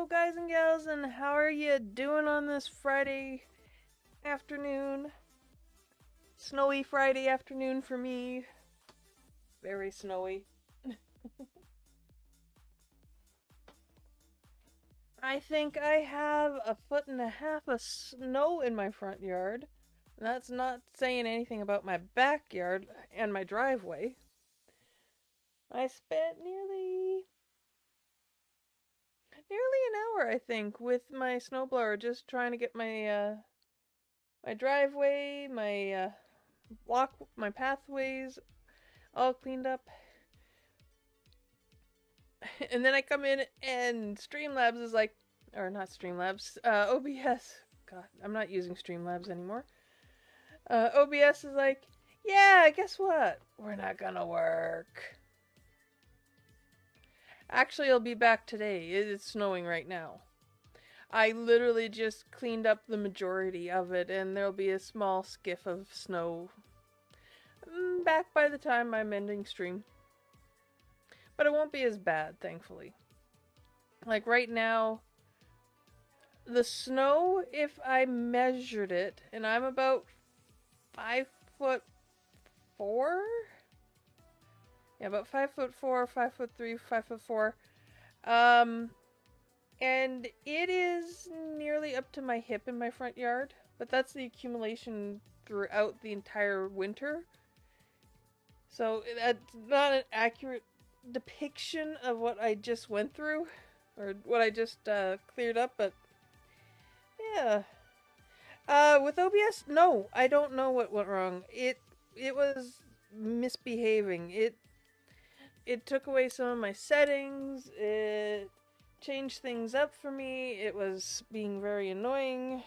Hello guys and gals, and how are you doing on this Friday afternoon? Snowy Friday afternoon for me. Very snowy. I think I have 1.5 feet of snow in my front yard. That's not saying anything about my backyard and my driveway. I spent nearly an hour, I think, with my snowblower just trying to get my driveway, my pathways all cleaned up. And then I come in and Streamlabs is like, or not Streamlabs, OBS. God, I'm not using Streamlabs anymore. OBS is like, yeah, guess what? We're not gonna work. Actually, it'll be back today. It's snowing right now. I literally just cleaned up the majority of it, and there'll be a small skiff of snow back by the time I'm ending stream. But it won't be as bad, thankfully. Like right now, the snow, if I measured it, and I'm about 5'4". Yeah, about 5'4", 5'3", 5'4". And it is nearly up to my hip in my front yard, but that's the accumulation throughout the entire winter. So that's not an accurate depiction of what I just went through, or what I just cleared up, but yeah. With OBS, no, I don't know what went wrong. It was misbehaving. It took away some of my settings. It changed things up for me. It was being very annoying.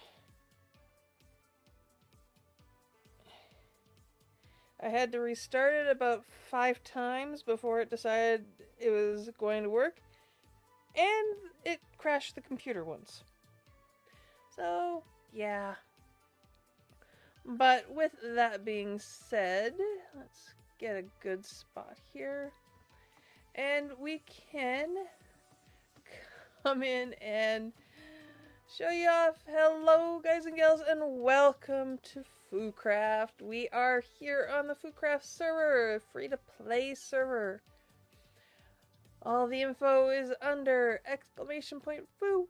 I had to restart it about 5 times before it decided it was going to work. And it crashed the computer once. So, yeah. But with that being said, let's get a good spot here. And we can come in and show you off. Hello, guys and gals, and welcome to FooCraft. We are here on the FooCraft server, free-to-play server. All the info is under !Foo.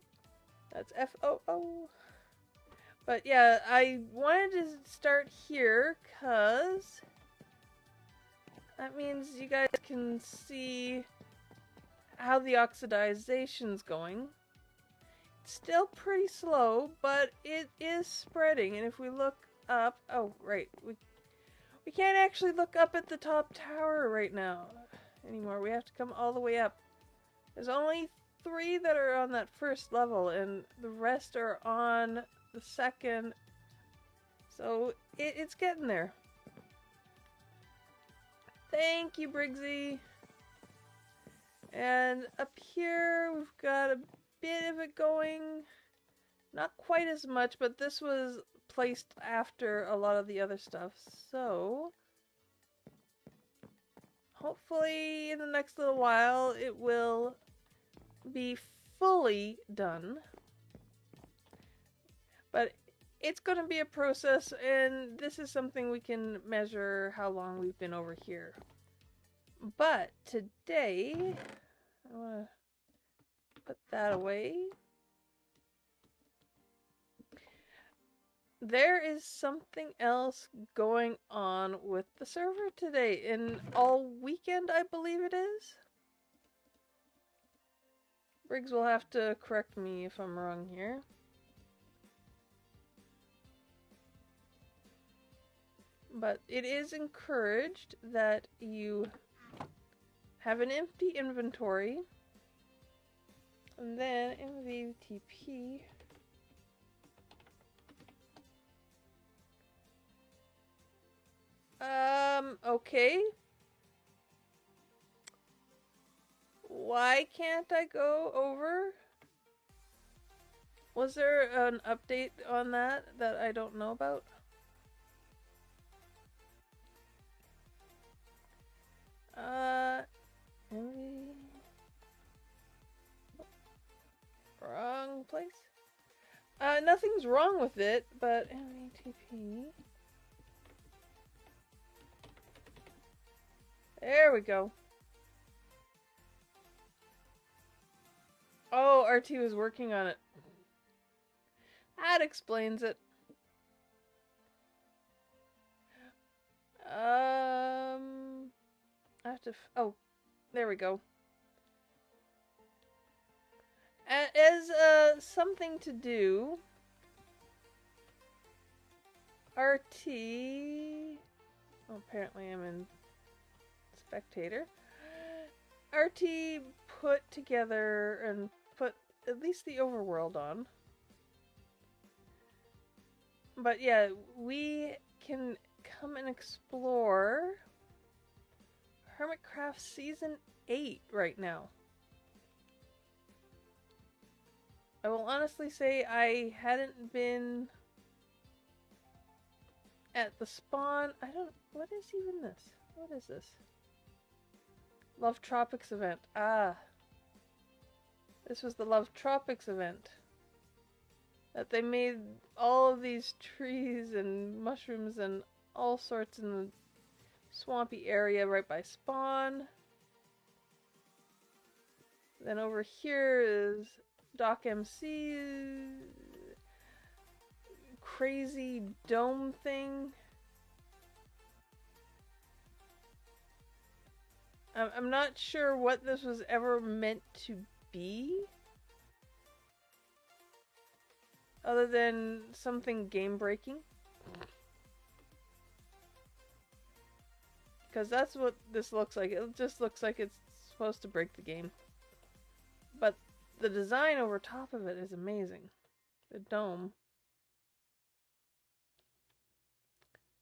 That's FOO. But yeah, I wanted to start here because that means you guys can see how the oxidization's going. It's still pretty slow, but it is spreading. And if we look up, oh right, we can't actually look up at the top tower right now anymore. We have to come all the way up. There's only 3 that are on that first level, and the rest are on the second. So it's getting there. Thank you, Briggsy. And up here we've got a bit of it going. Not quite as much, but this was placed after a lot of the other stuff. So hopefully in the next little while it will be fully done. But it's going to be a process, and this is something we can measure how long we've been over here. But today, I want to put that away. There is something else going on with the server today, and all weekend, I believe it is. Briggs will have to correct me if I'm wrong here. But it is encouraged that you have an empty inventory, and then MVTP. Okay. Why can't I go over? Was there an update on that I don't know about? nothing's wrong with it, but MATP. There we go. Oh, RT was working on it. That explains it. I have to. Oh, there we go. As something to do, RT. Oh, apparently I'm in spectator. RT put together and put at least the overworld on. But yeah, we can come and explore Hermitcraft Season 8 right now. I will honestly say I hadn't been at the spawn. I don't... What is even this? What is this? Love Tropics event. Ah. This was the Love Tropics event. That they made all of these trees and mushrooms and all sorts in the swampy area right by spawn. Then over here is Doc MC's crazy dome thing. I'm not sure what this was ever meant to be. Other than something game-breaking. Because that's what this looks like. It just looks like it's supposed to break the game. But the design over top of it is amazing. The dome.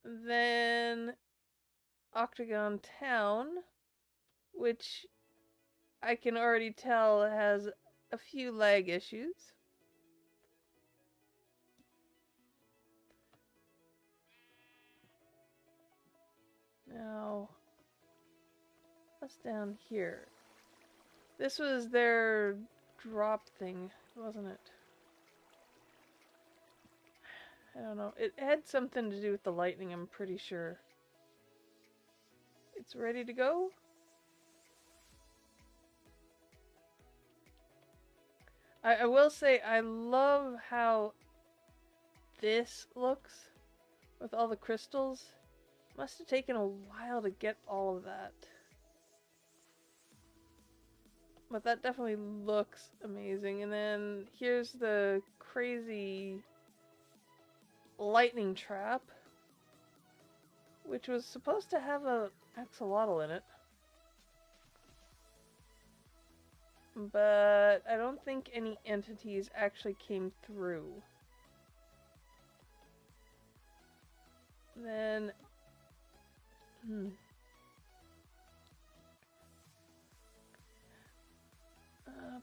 Then Octagon Town, which I can already tell has a few lag issues. Now, what's down here? This was their drop thing, wasn't it? I don't know. It had something to do with the lightning, I'm pretty sure. It's ready to go? I will say, I love how this looks with all the crystals. Must have taken a while to get all of that. But that definitely looks amazing. And then here's the crazy lightning trap, which was supposed to have an axolotl in it. But I don't think any entities actually came through. Then...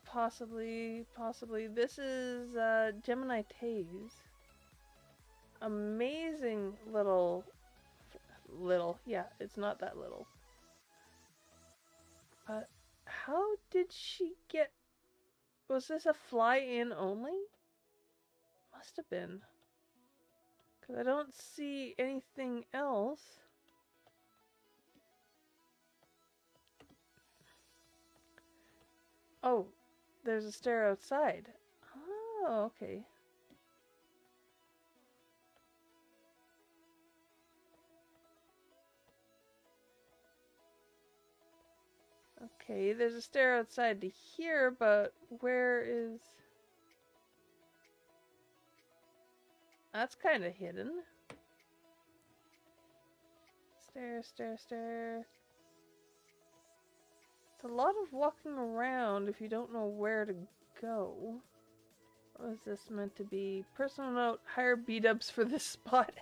possibly. This is Gemini Taze. Amazing little, yeah, it's not that little. But how did she get, was this a fly-in only? Must have been. Because I don't see anything else. Oh, there's a stair outside. Oh, okay. Okay, there's a stair outside to here, but where is... That's kind of hidden. Stair. It's a lot of walking around if you don't know where to go. What is this meant to be? Personal note, hire B-dubs for this spot.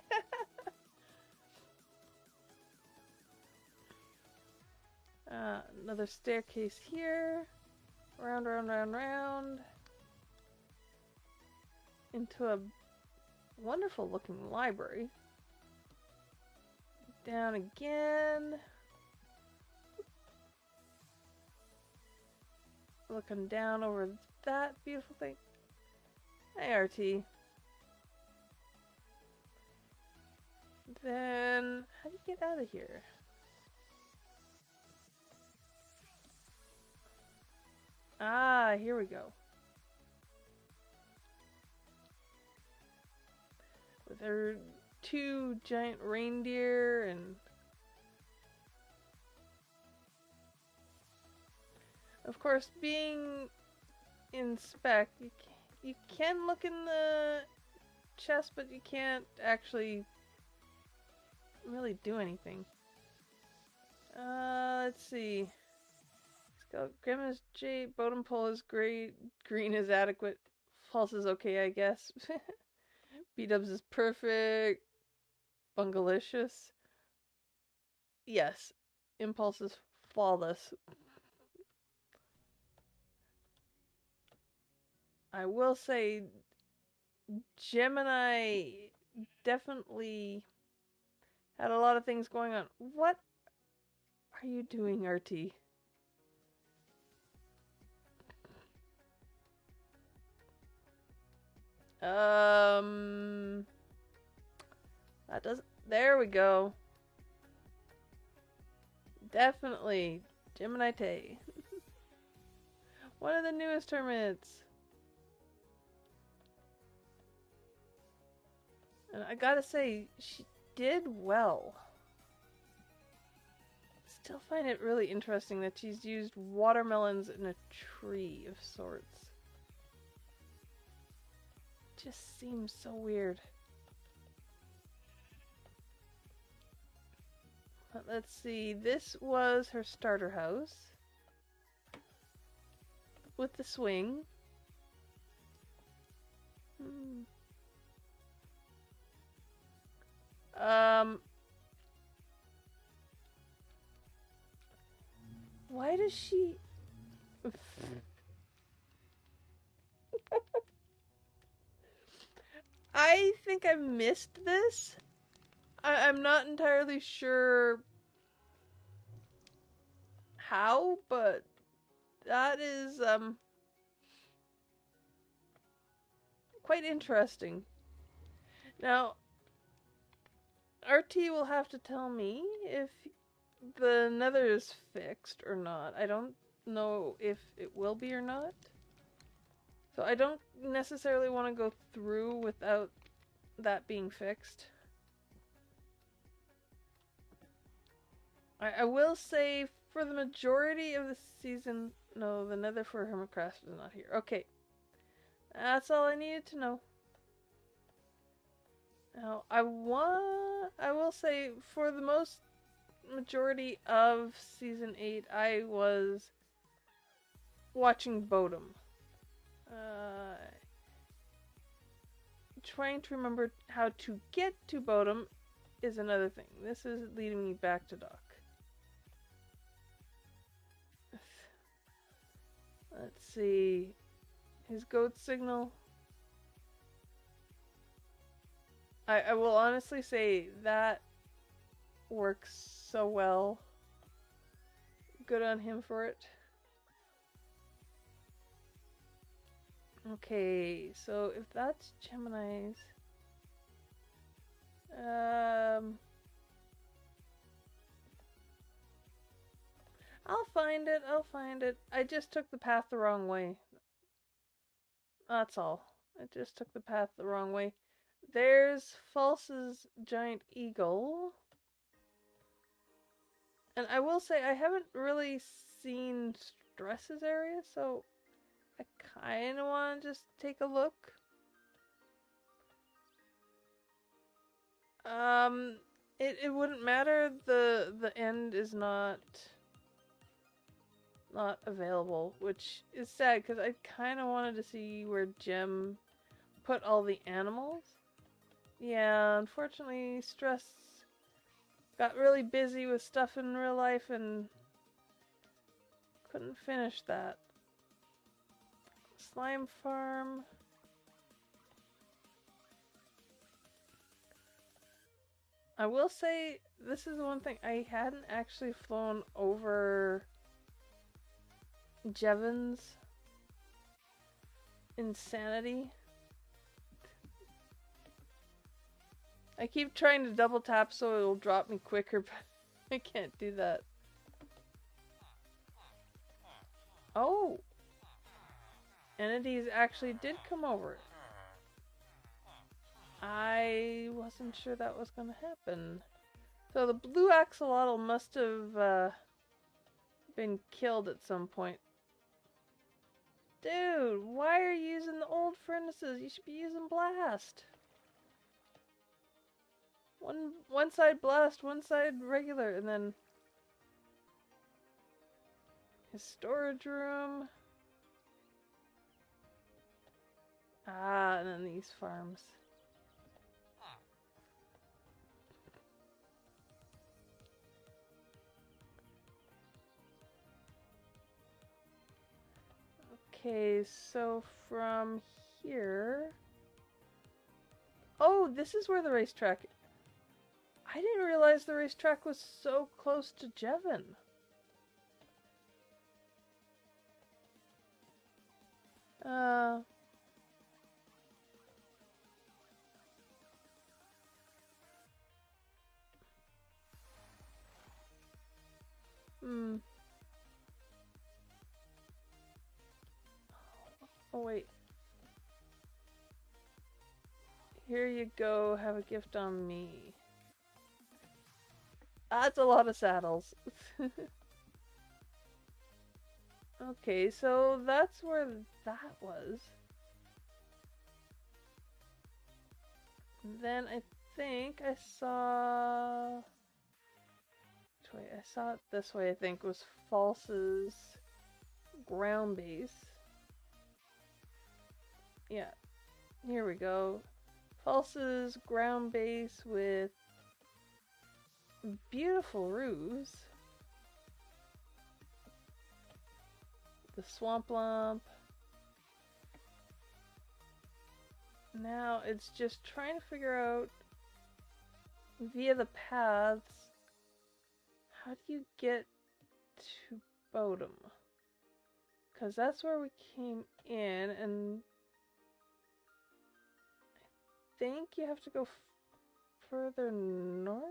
Another staircase here. Round. Into a wonderful looking library. Down again. Looking down over that beautiful thing. Hey, RT. Then, how do you get out of here? Ah, here we go. With her 2 giant reindeer and... Of course, being in spec, you can look in the chest, but you can't actually really do anything. Let's see. Grim is J, bottom pole is great, green is adequate, false is okay, I guess. B-dubs is perfect, bungalicious. Yes, impulse is flawless. I will say Gemini definitely had a lot of things going on. What are you doing, RT? That doesn't... There we go. Definitely Gemini Tay. One of the newest hermits. And I gotta say, she did well. Still find it really interesting that she's used watermelons in a tree of sorts. Just seems so weird. But let's see, this was her starter house. With the swing. Why does she... I think I missed this. I'm not entirely sure how, but that is quite interesting. Now, RT will have to tell me if the nether is fixed or not. I don't know if it will be or not. So I don't necessarily want to go through without that being fixed. I will say for the majority of the season... No, the nether for Hermitcraft is not here. Okay. That's all I needed to know. Now, I will say for the most majority of Season 8, I was watching Bodom. Trying to remember how to get to Bodom is another thing. This is leading me back to Doc. Let's see. His goat signal. I will honestly say that works so well. Good on him for it. Okay, so if that's Gemini's... I'll find it, I'll find it. I just took the path the wrong way. That's all. I just took the path the wrong way. There's False's giant eagle. And I will say, I haven't really seen Stress's area, so I kind of want to just take a look. It wouldn't matter. The end is not available, which is sad because I kind of wanted to see where Gem put all the animals. Yeah, unfortunately, Stress got really busy with stuff in real life and couldn't finish that. Slime farm. I will say, this is one thing, I hadn't actually flown over Jevon's insanity. I keep trying to double tap so it'll drop me quicker, but I can't do that. Oh! Entities actually did come over. I wasn't sure that was going to happen. So the blue axolotl must have been killed at some point. Dude, why are you using the old furnaces? You should be using blast. One side blast, one side regular, and then his storage room. Ah, and then these farms. Okay, so from here... Oh, this is where the racetrack... I didn't realize the racetrack was so close to Jevon. Oh, wait. Here you go, have a gift on me. That's a lot of saddles. Okay, so that's where that was. Then I think I saw... Wait, I saw it this way, I think, was False's ground base. Yeah, here we go. False's ground base with beautiful roofs. The swamp lump. Now it's just trying to figure out via the paths, how do you get to Bodum? Because that's where we came in, and I think you have to go further north?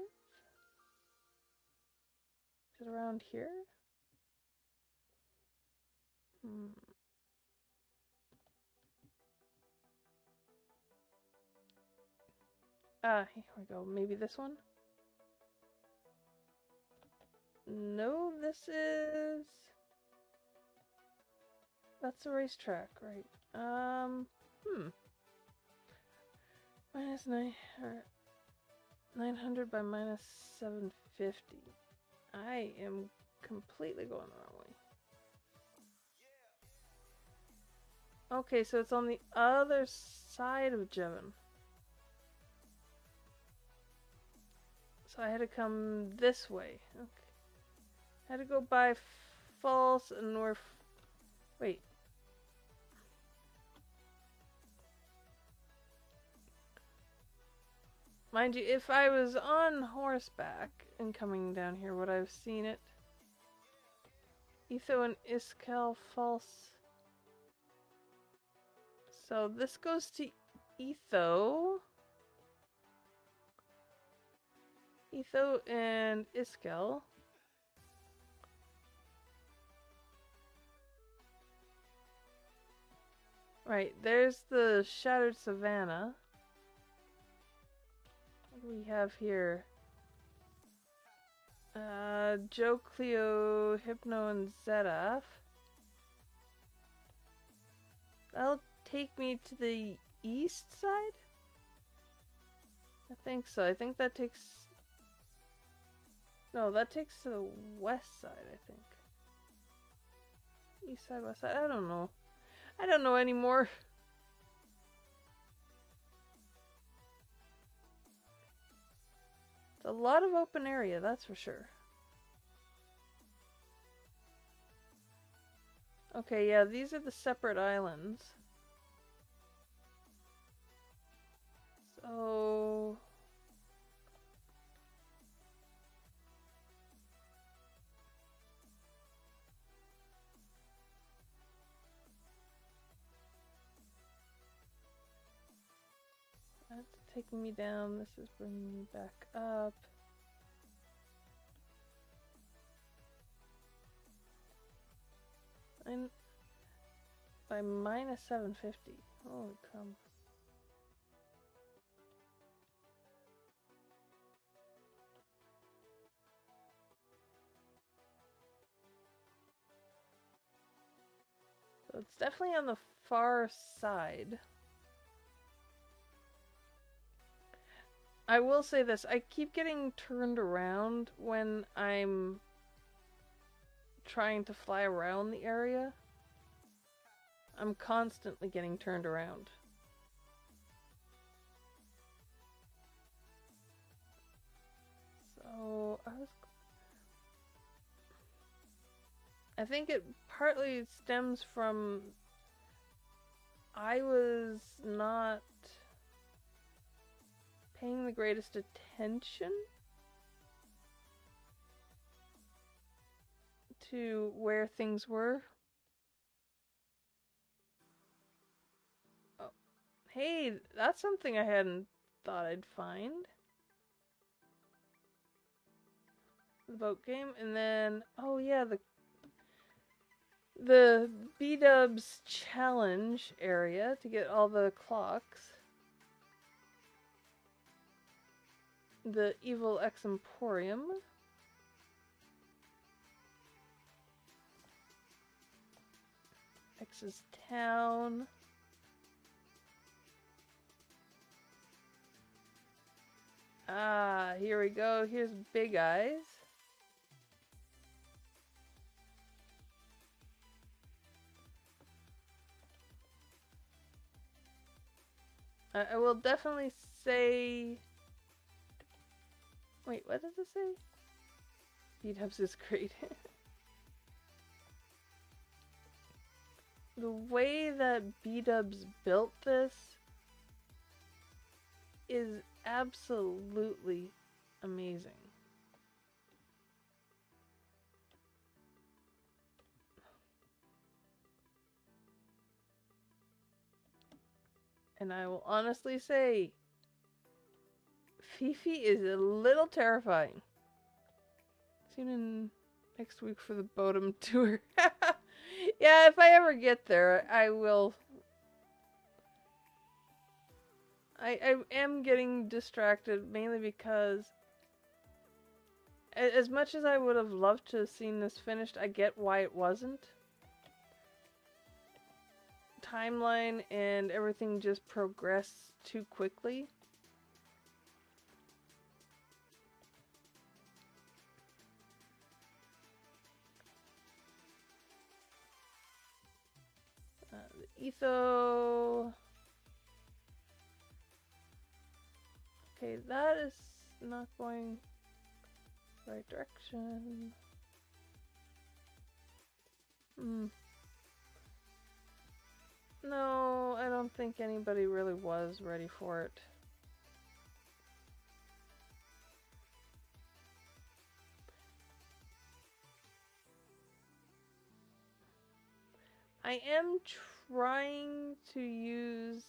Is it around here? Ah, here we go. Maybe this one? No, this is... That's a racetrack, right? Minus 900 by minus 750. I am completely going the wrong way. Okay, so it's on the other side of Jevon. So I had to come this way. Okay. I had to go by False and North. Wait. Mind you, if I was on horseback and coming down here, would I have seen it? Etho and Iskel False. So this goes to Etho. Etho and Iskel. Right, there's the Shattered Savannah. What do we have here? Joe, Cleo, Hypno, and Zedaf. That'll take me to the east side? I think so. I think that takes... No, that takes to the west side, I think. East side, west side? I don't know. I don't know anymore. It's a lot of open area, that's for sure. Okay, yeah, these are the separate islands. So... taking me down. This is bringing me back up. I'm by minus 750. Holy crap. So it's definitely on the far side. I will say this, I keep getting turned around when I'm trying to fly around the area. I'm constantly getting turned around. So, I think it partly stems from I was not paying the greatest attention to where things were. Oh, hey, that's something I hadn't thought I'd find. The boat game, and then, oh yeah, the B-Dubs challenge area to get all the clocks. The Evil X Emporium. X's Town. Ah, here we go. Here's Big Eyes. I will definitely say... Wait, what does it say? B-Dubs is great. The way that B-Dubs built this is absolutely amazing. And I will honestly say, Fifi is a little terrifying. Tune in next week for the Bodum tour. Yeah, if I ever get there, I will. I am getting distracted mainly because as much as I would have loved to have seen this finished, I get why it wasn't. Timeline and everything just progressed too quickly. The Etho. Okay, that is not going the right direction. No, I don't think anybody really was ready for it. I am trying to use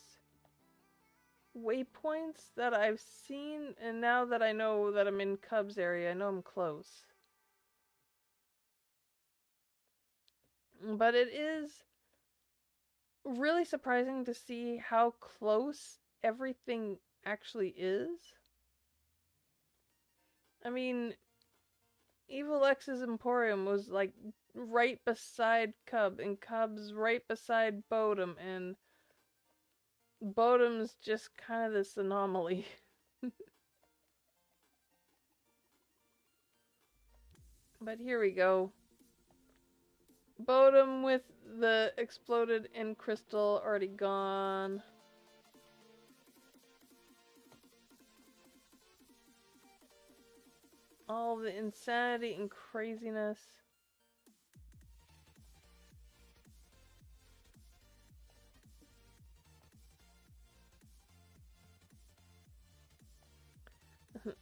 waypoints that I've seen, and now that I know that I'm in Cubs area, I know I'm close. But it is really surprising to see how close everything actually is. I mean, Evil X's Emporium was like right beside Cub, and Cub's right beside Bodum, and Bodum's just kind of this anomaly. But here we go. Bodum with the exploded end crystal already gone. All the insanity and craziness.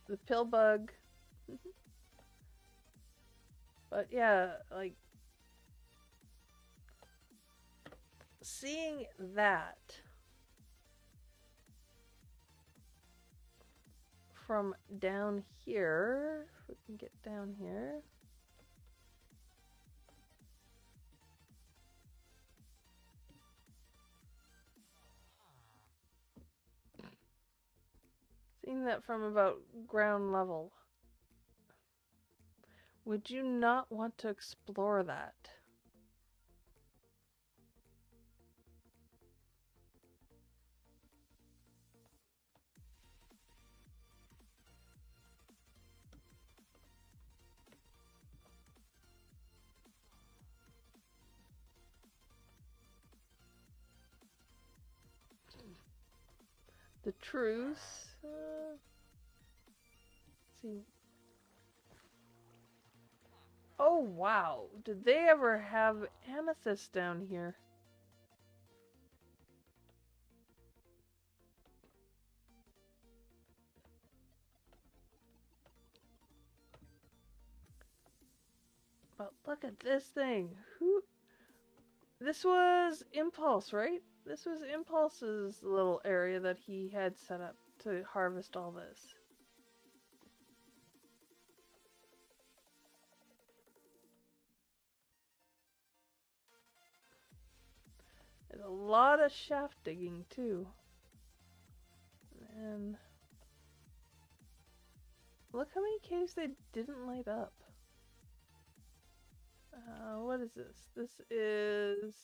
The pill bug. But yeah, like, seeing that from down here. If we can get down here. Seeing that from about ground level. Would you not want to explore that? The truce. Let's see. Oh wow! Did they ever have amethyst down here? But look at this thing. Who? This was Impulse, right? This was Impulse's little area that he had set up to harvest all this. There's a lot of shaft digging too. And look how many caves they didn't light up. What is this? This is...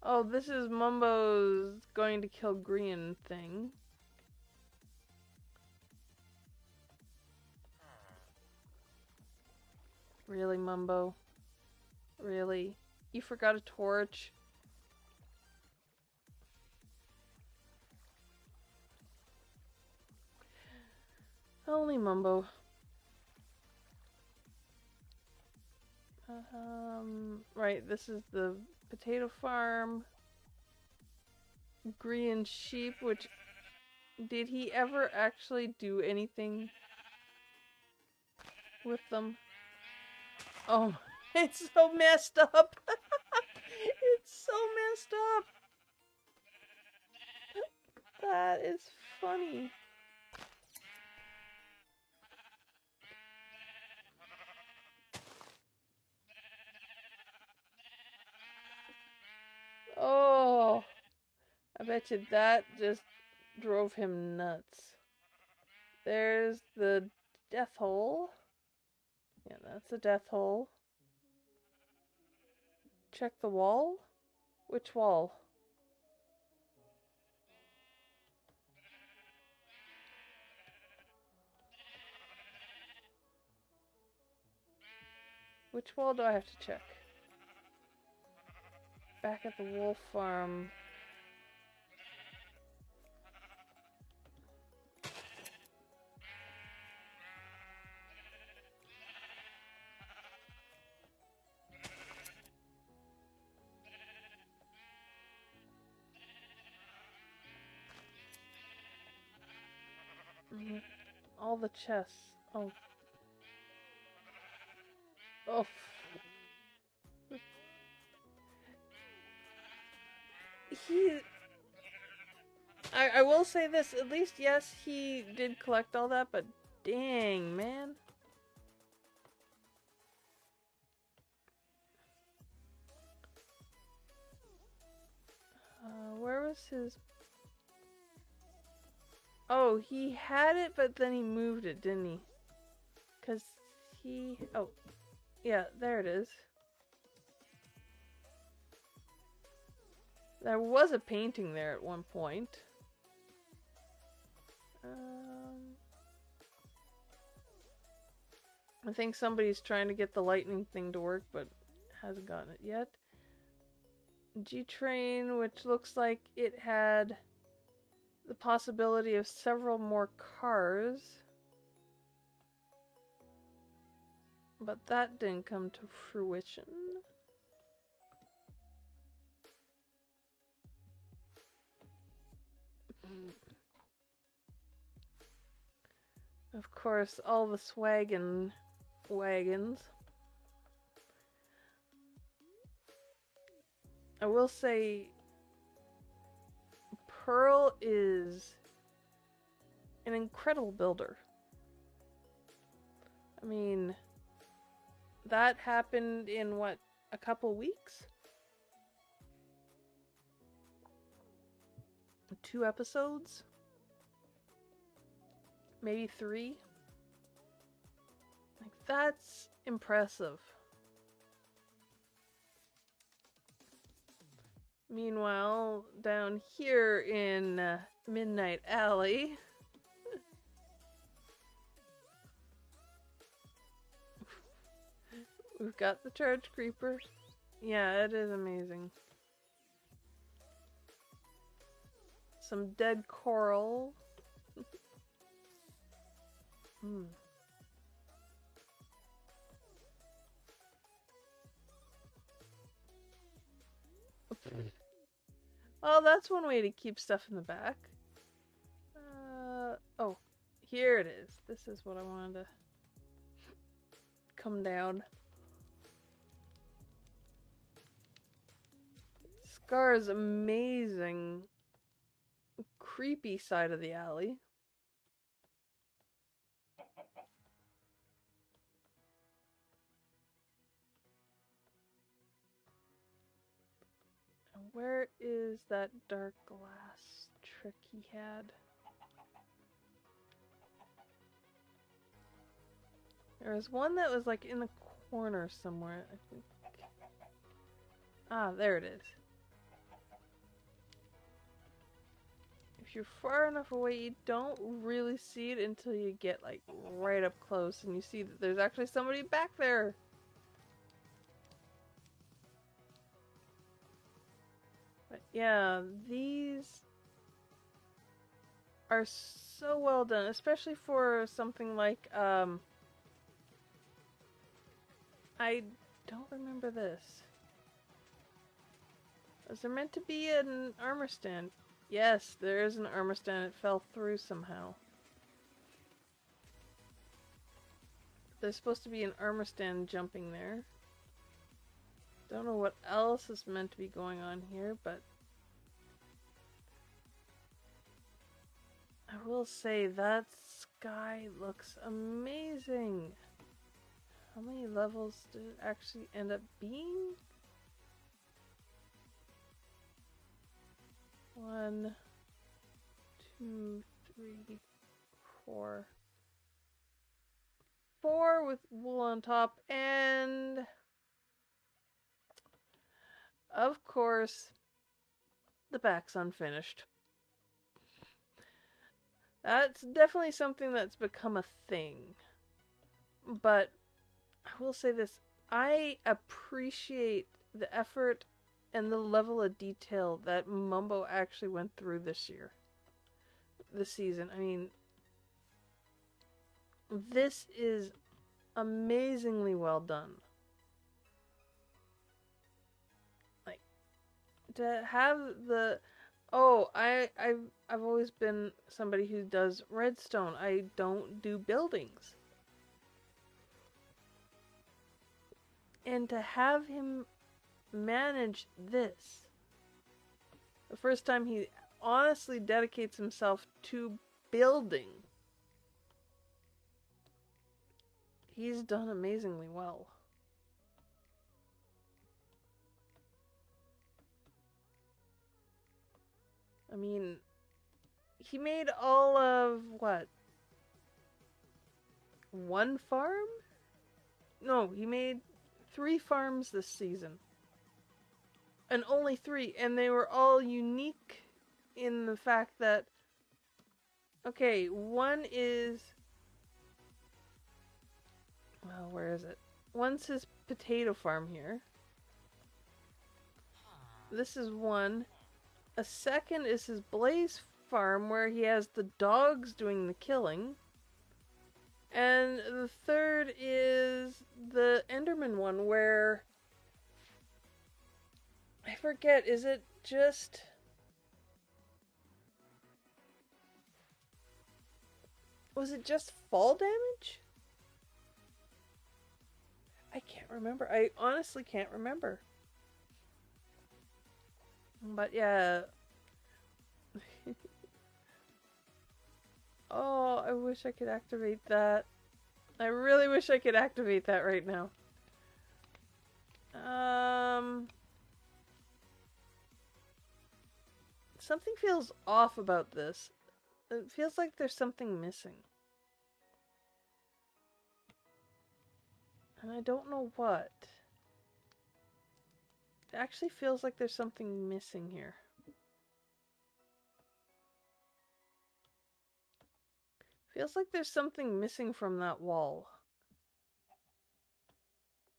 Oh, this is Mumbo's going to kill Green thing. Really, Mumbo? Really? You forgot a torch? Only Mumbo. Right, this is the potato farm. Green sheep, which... Did he ever actually do anything with them? Oh, it's so messed up. It's so messed up. That is funny. Oh, I bet you that just drove him nuts. There's the death hole. Yeah, that's a death hole. Check the wall. Which wall? Which wall do I have to check? Back at the wolf farm. All the chests. Oh. Oh. I will say this, at least yes, he did collect all that, but dang, man. Where was his... Oh, he had it, but then he moved it, didn't he? Because he... Oh, yeah, there it is. There was a painting there at one point. I think somebody's trying to get the lightning thing to work, but hasn't gotten it yet. G-Train, which looks like it had the possibility of several more cars. But that didn't come to fruition. Of course, all the swaggin' wagons. I will say, Pearl is an incredible builder. I mean, that happened in what, a couple weeks? 2 episodes? Maybe 3? Like, that's impressive. Meanwhile, down here in Midnight Alley, we've got the charge creeper. Yeah, it is amazing. Some dead coral. Well, that's one way to keep stuff in the back. Oh, here it is. This is what I wanted to come down. Scar's amazing, creepy side of the alley. Where is that dark glass trick he had? There was one that was like in the corner somewhere, I think. Ah, there it is. If you're far enough away, you don't really see it until you get like right up close and you see that there's actually somebody back there. But yeah, these are so well done, especially for something like, I don't remember this. Was there meant to be an armor stand? Yes, there is an armor stand. It fell through somehow. There's supposed to be an armor stand jumping there. Don't know what else is meant to be going on here, but I will say that sky looks amazing. How many levels did it actually end up being? 1, 2, 3, 4. 4 with wool on top, and of course, the back's unfinished. That's definitely something that's become a thing. But I will say this, I appreciate the effort and the level of detail that Mumbo actually went through this season. I mean, this is amazingly well done. Like, to have the... Oh, I've always been somebody who does redstone. I don't do buildings. And to have him manage this, the first time he honestly dedicates himself to building, he's done amazingly well. I mean, he made all of, what? 1 farm? No, he made 3 farms this season. And only 3. And they were all unique in the fact that, okay, one is... Well, where is it? One's his potato farm here. This is one. A second is his blaze farm where he has the dogs doing the killing. And the third is the Enderman one where... I forget, is it just... Was it just fall damage? I can't remember. I honestly can't remember. But yeah... Oh, I wish I could activate that. I really wish I could activate that right now. Something feels off about this. It feels like there's something missing. And I don't know what. It actually feels like there's something missing here. Feels like there's something missing from that wall.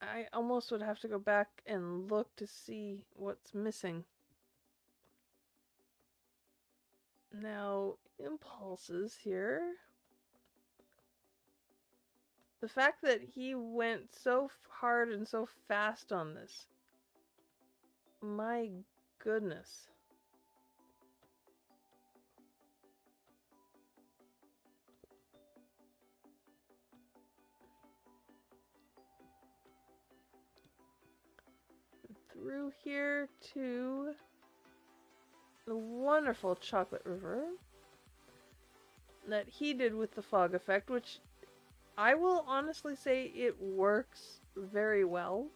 I almost would have to go back and look to see what's missing. Now, impulses here. The fact that he went so hard and so fast on this. My goodness. Through here to the wonderful chocolate river that he did with the fog effect, which I will honestly say it works very well.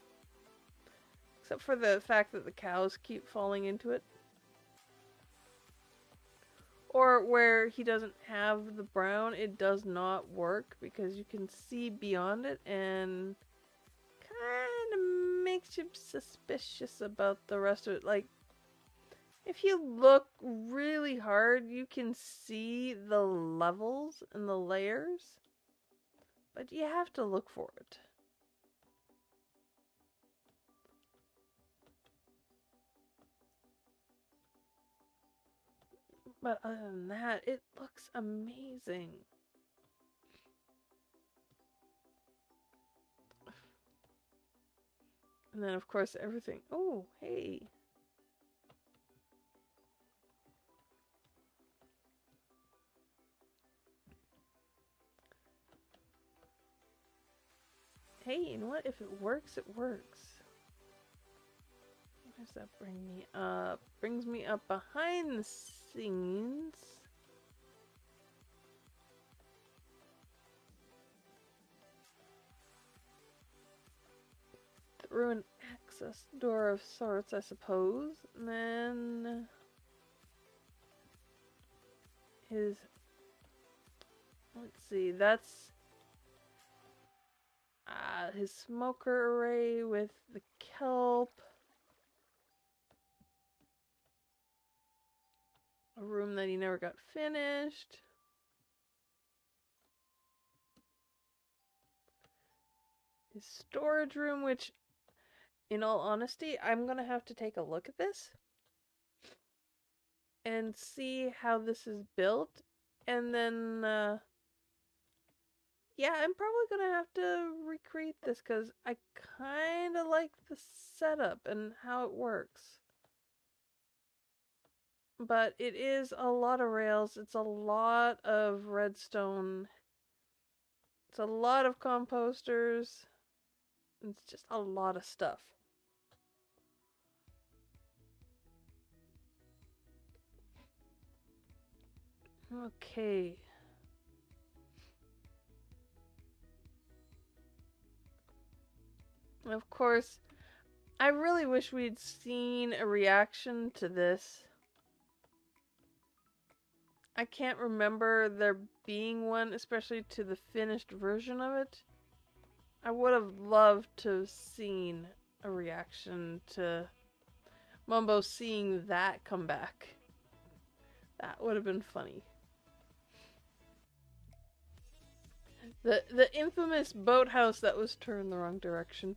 Except for the fact that the cows keep falling into it. Or where he doesn't have the brown, it does not work because you can see beyond it and kind of makes you suspicious about the rest of it. Like, if you look really hard, you can see the levels and the layers, but you have to look for it. But other than that, it looks amazing. And then, of course, everything. Oh, hey. Hey, you know what? If it works, it works. Where does that bring me up? Brings me up behind the scenes. Through an access door of sorts, I suppose. And then his... Let's see, that's his smoker array with the kelp. A room that he never got finished. His storage room, which, in all honesty, I'm going to have to take a look at this and see how this is built. And then, yeah, I'm probably going to have to recreate this because I kind of like the setup and how it works. But it is a lot of rails. It's a lot of redstone. It's a lot of composters. It's just a lot of stuff. Okay. Of course, I really wish we'd seen a reaction to this. I can't remember there being one, especially to the finished version of it. I would have loved to have seen a reaction to Mumbo seeing that come back. That would have been funny. The infamous boathouse that was turned the wrong direction.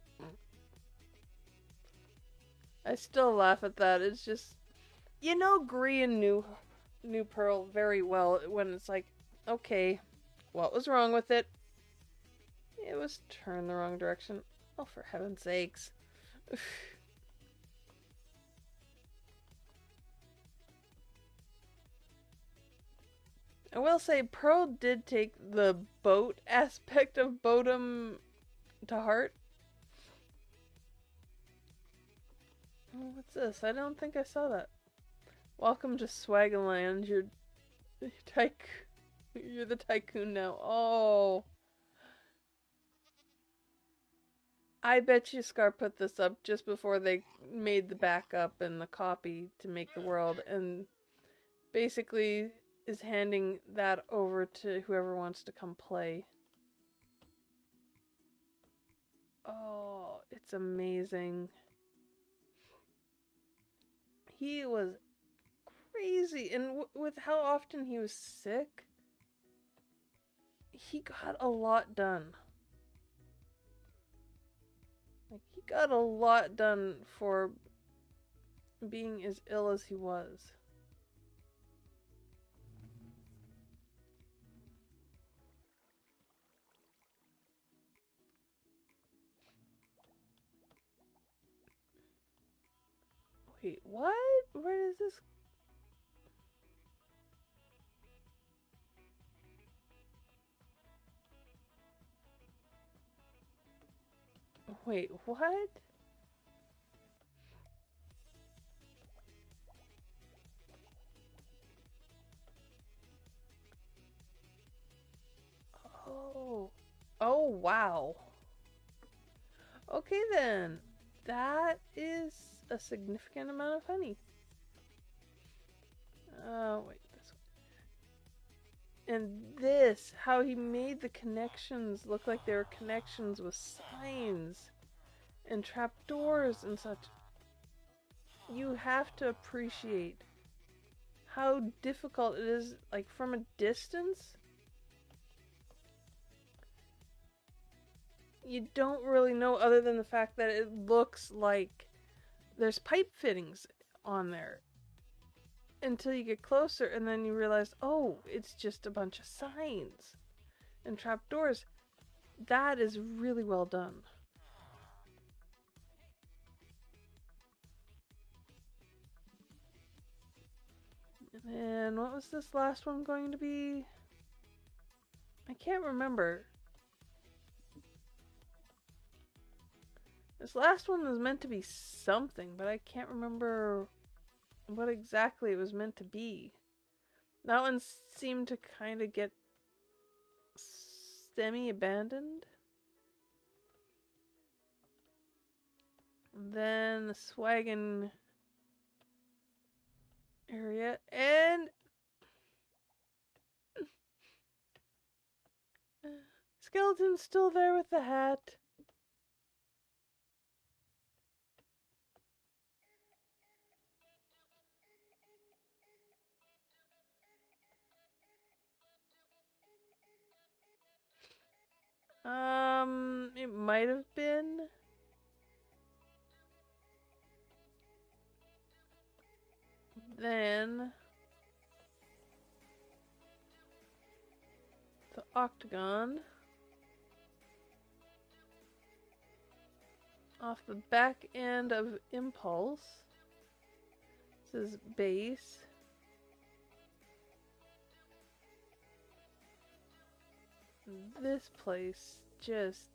I still laugh at that. It's just, you know, Grian knew Pearl very well when it's like, okay, what was wrong with it? It was turned the wrong direction. Oh, for heaven's sakes. I will say, Pearl did take the boat aspect of Bodum to heart. Oh, what's this? I don't think I saw that. Welcome to Swagaland, your You're the tycoon now. Oh. I bet you Scar put this up just before they made the backup and the copy to make the world, and basically is handing that over to whoever wants to come play. Oh, it's amazing. He was crazy, and with how often he was sick, he got a lot done. Like, he got a lot done for being as ill as he was. Wait, what? Where is this? Wait, what? Oh. Oh, wow. Okay then. That is a significant amount of honey. Oh, wait, this one. And this, how he made the connections look like they were connections with signs and trapdoors and such. You have to appreciate how difficult it is, like, from a distance. You don't really know, other than the fact that it looks like there's pipe fittings on there, until you get closer and then you realize, oh, it's just a bunch of signs and trapdoors. That is really well done. And what was this last one going to be? I can't remember. This last one was meant to be something, but I can't remember what exactly it was meant to be. That one seemed to kind of get semi-abandoned. Then the Swaggin area, and Skeleton's still there with the hat. It might have been. Then the octagon off the back end of Impulse. This is base. This place just...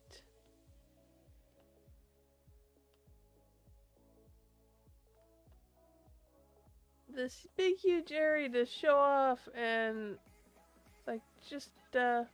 this big huge area to show off and like just the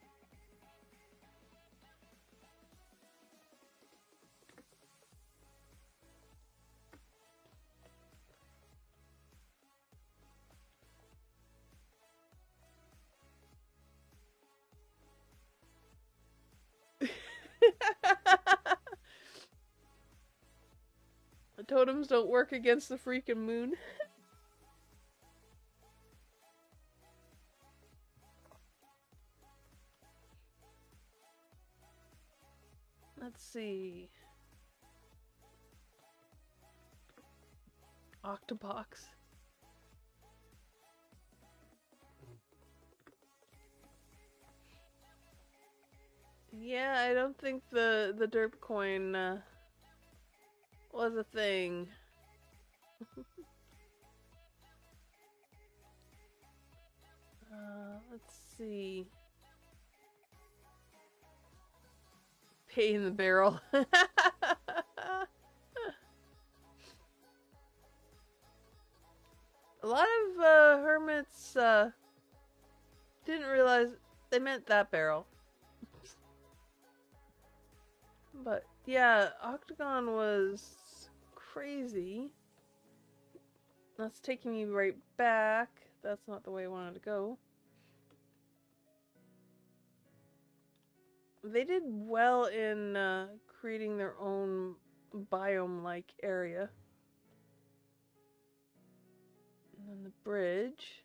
totems don't work against the freaking moon. Let's see. Octobox. Yeah, I don't think the derp coin was a thing. Let's see. Pay in the barrel. A lot of hermits didn't realize they meant that barrel. But yeah, Octagon was crazy. That's taking me right back. That's not the way I wanted to go. They did well in creating their own biome-like area. And then the bridge.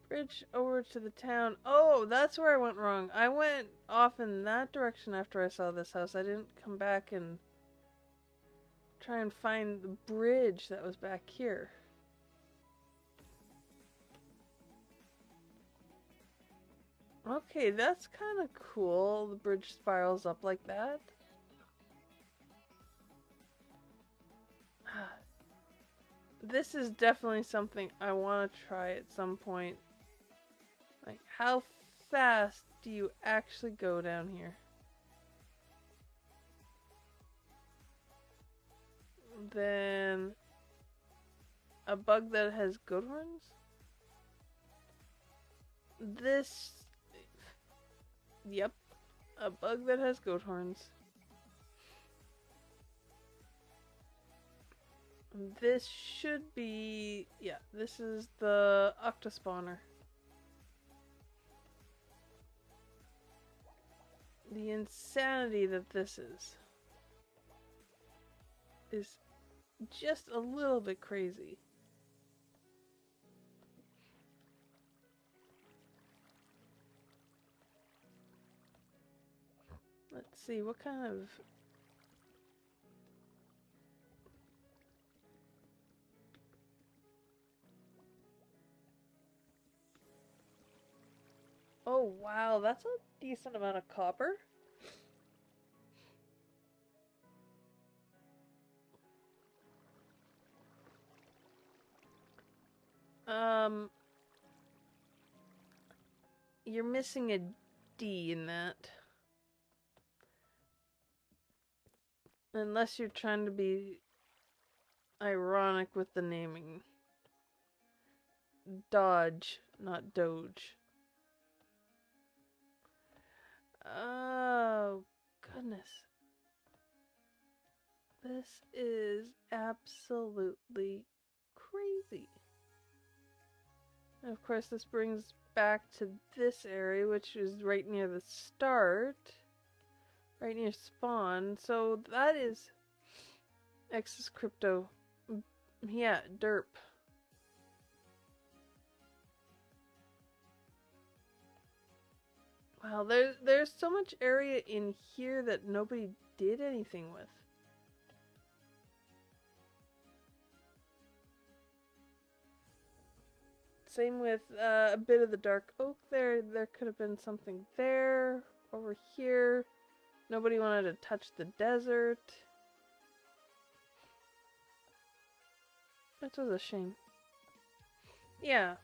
Bridge over to the town. Oh, that's where I went wrong. I went off in that direction after I saw this house. I didn't come back and try and find the bridge that was back here. Okay, that's kind of cool. The bridge spirals up like that. This is definitely something I want to try at some point. Like, how fast do you actually go down here? Then a bug that has goat horns? This... Yep, a bug that has goat horns. This should be... yeah, this is the Octa Spawner. The insanity that this is just a little bit crazy. Let's see, what kind of... Oh wow, that's a decent amount of copper. You're missing a D in that. Unless you're trying to be ironic with the naming. Dodge, not Doge. Oh, goodness. This is absolutely crazy. And of course, this brings back to this area, which is right near the start. Right near spawn. So that is X's crypto. Yeah, derp. Wow, there's so much area in here that nobody did anything with. Same with a bit of the dark oak there. There could have been something there. Over here. Nobody wanted to touch the desert. That was a shame. Yeah.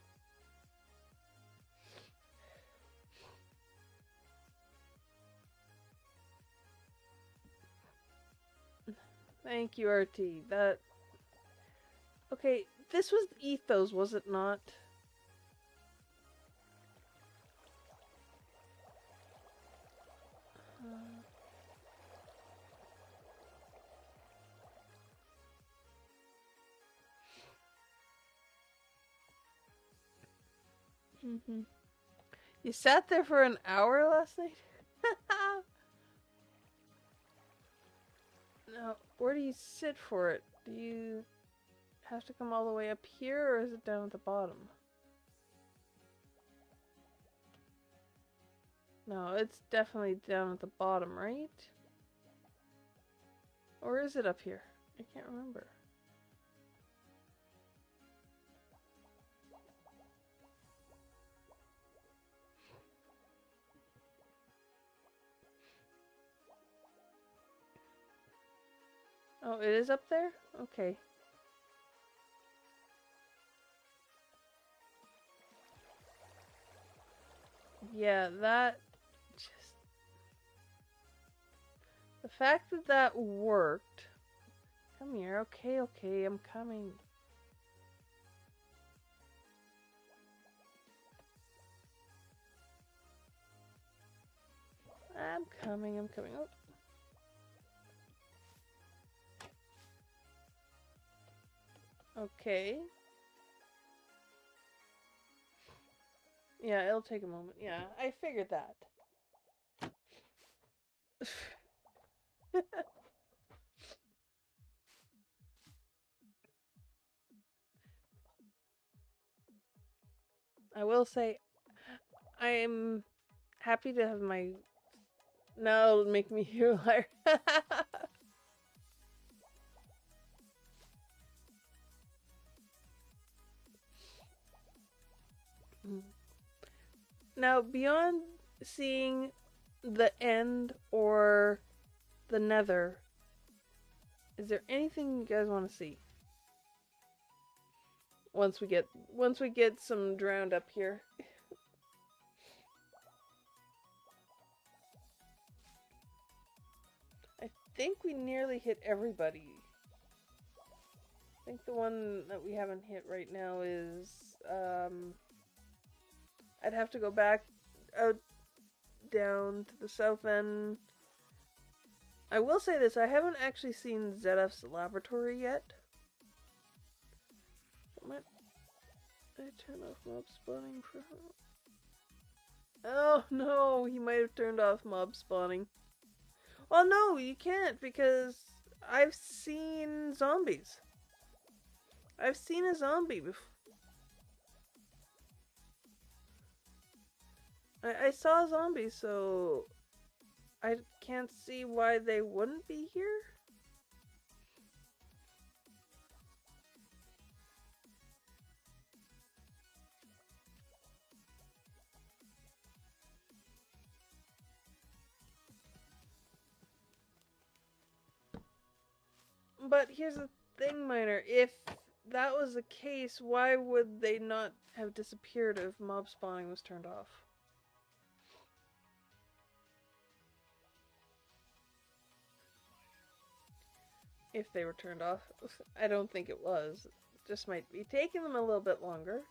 Thank you, RT. That... Okay, this was Ethos, was it not? You sat there for an hour last night? Now, where do you sit for it? Do you have to come all the way up here, or is it down at the bottom? No, it's definitely down at the bottom, right? Or is it up here? I can't remember. Oh, it is up there? Okay. Yeah, that just... the fact that that worked... Come here. Okay, okay, I'm coming. I'm coming, I'm coming. Oh. Okay. Yeah, it'll take a moment. Yeah, I figured that. I will say, I'm happy to have my... Now it'll make me hear liar. Now, beyond seeing the end or the Nether, is there anything you guys want to see? Once we get some drowned up here. I think we nearly hit everybody. I think the one that we haven't hit right now is I'd have to go back out down to the south end. I will say this, I haven't actually seen ZF's laboratory yet. Might I turn off mob spawning for her? Oh no, he might have turned off mob spawning. Well, no, you can't because I've seen zombies. I've seen a zombie before. I saw a zombie, so I can't see why they wouldn't be here. But here's the thing, Miner. If that was the case, why would they not have disappeared if mob spawning was turned off? If they were turned off. I don't think it was. It just might be taking them a little bit longer.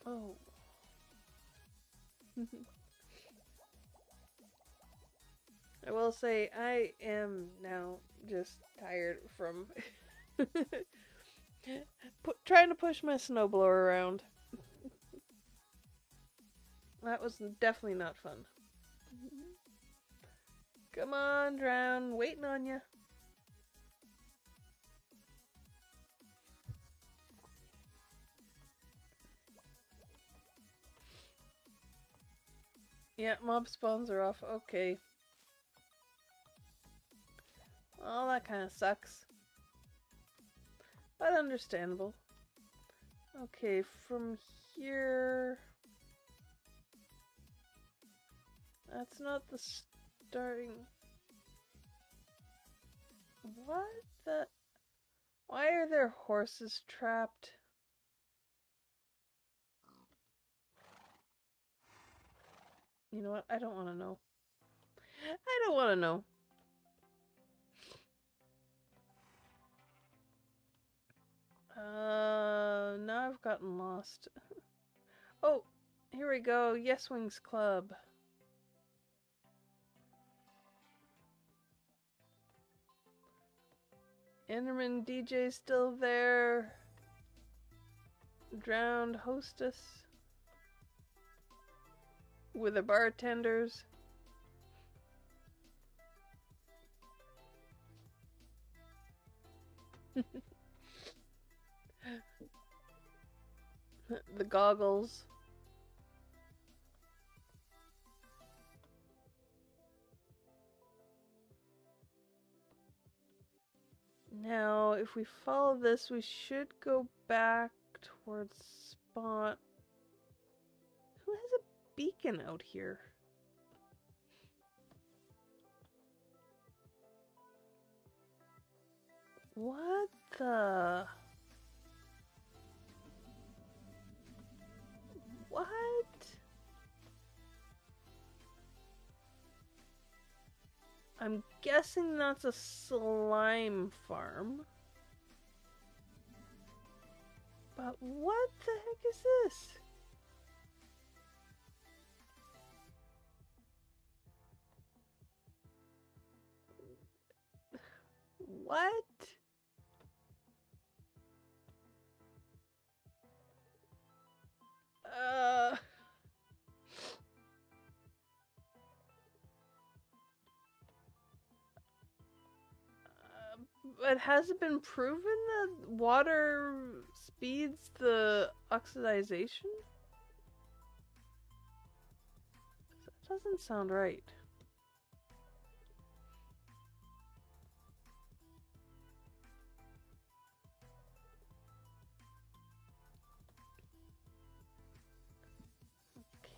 Oh. I will say, I am now just tired from trying to push my snowblower around. That was definitely not fun. Come on, Drown. Waiting on you. Yeah, mob spawns are off. Okay. Well, that kind of sucks. But understandable. Okay, from here... That's not the starting... What the... Why are there horses trapped? You know what? I don't want to know. I don't want to know. Now I've gotten lost. Oh, here we go. Yes Wings Club. Enderman DJ still there. Drowned hostess. With the bartenders. The goggles. Now, if we follow this, we should go back towards spawn. Who has a beacon out here? What the? What? I'm guessing that's a slime farm. But what the heck is this? What? But has it been proven that water speeds the oxidization? That doesn't sound right.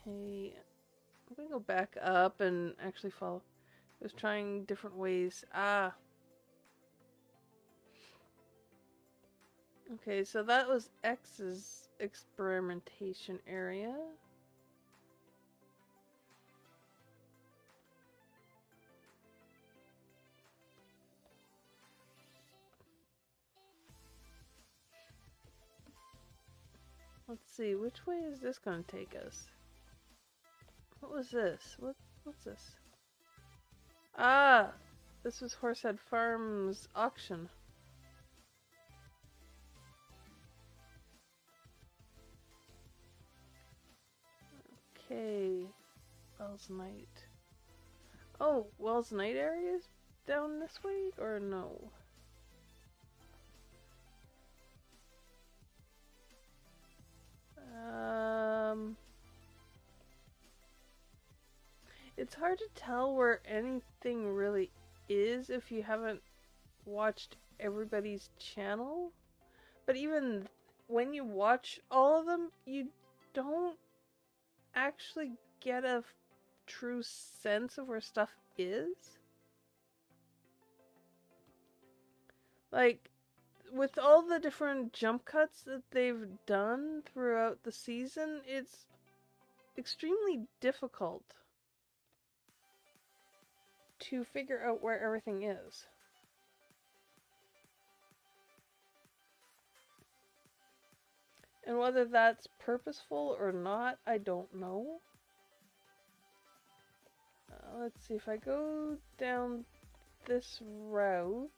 Okay, I'm gonna go back up and actually follow. I was trying different ways. Ah. Okay, so that was X's experimentation area. Let's see, which way is this going to take us? What was this? What's this? Ah! This was Horsehead Farm's auction. Okay. Wells Night. Oh, Wells Night area is down this way? Or no? It's hard to tell where anything really is if you haven't watched everybody's channel. But even when you watch all of them, you don't actually get a true sense of where stuff is. Like, with all the different jump cuts that they've done throughout the season, it's extremely difficult to figure out where everything is. And whether that's purposeful or not, I don't know. Let's see, if I go down this route...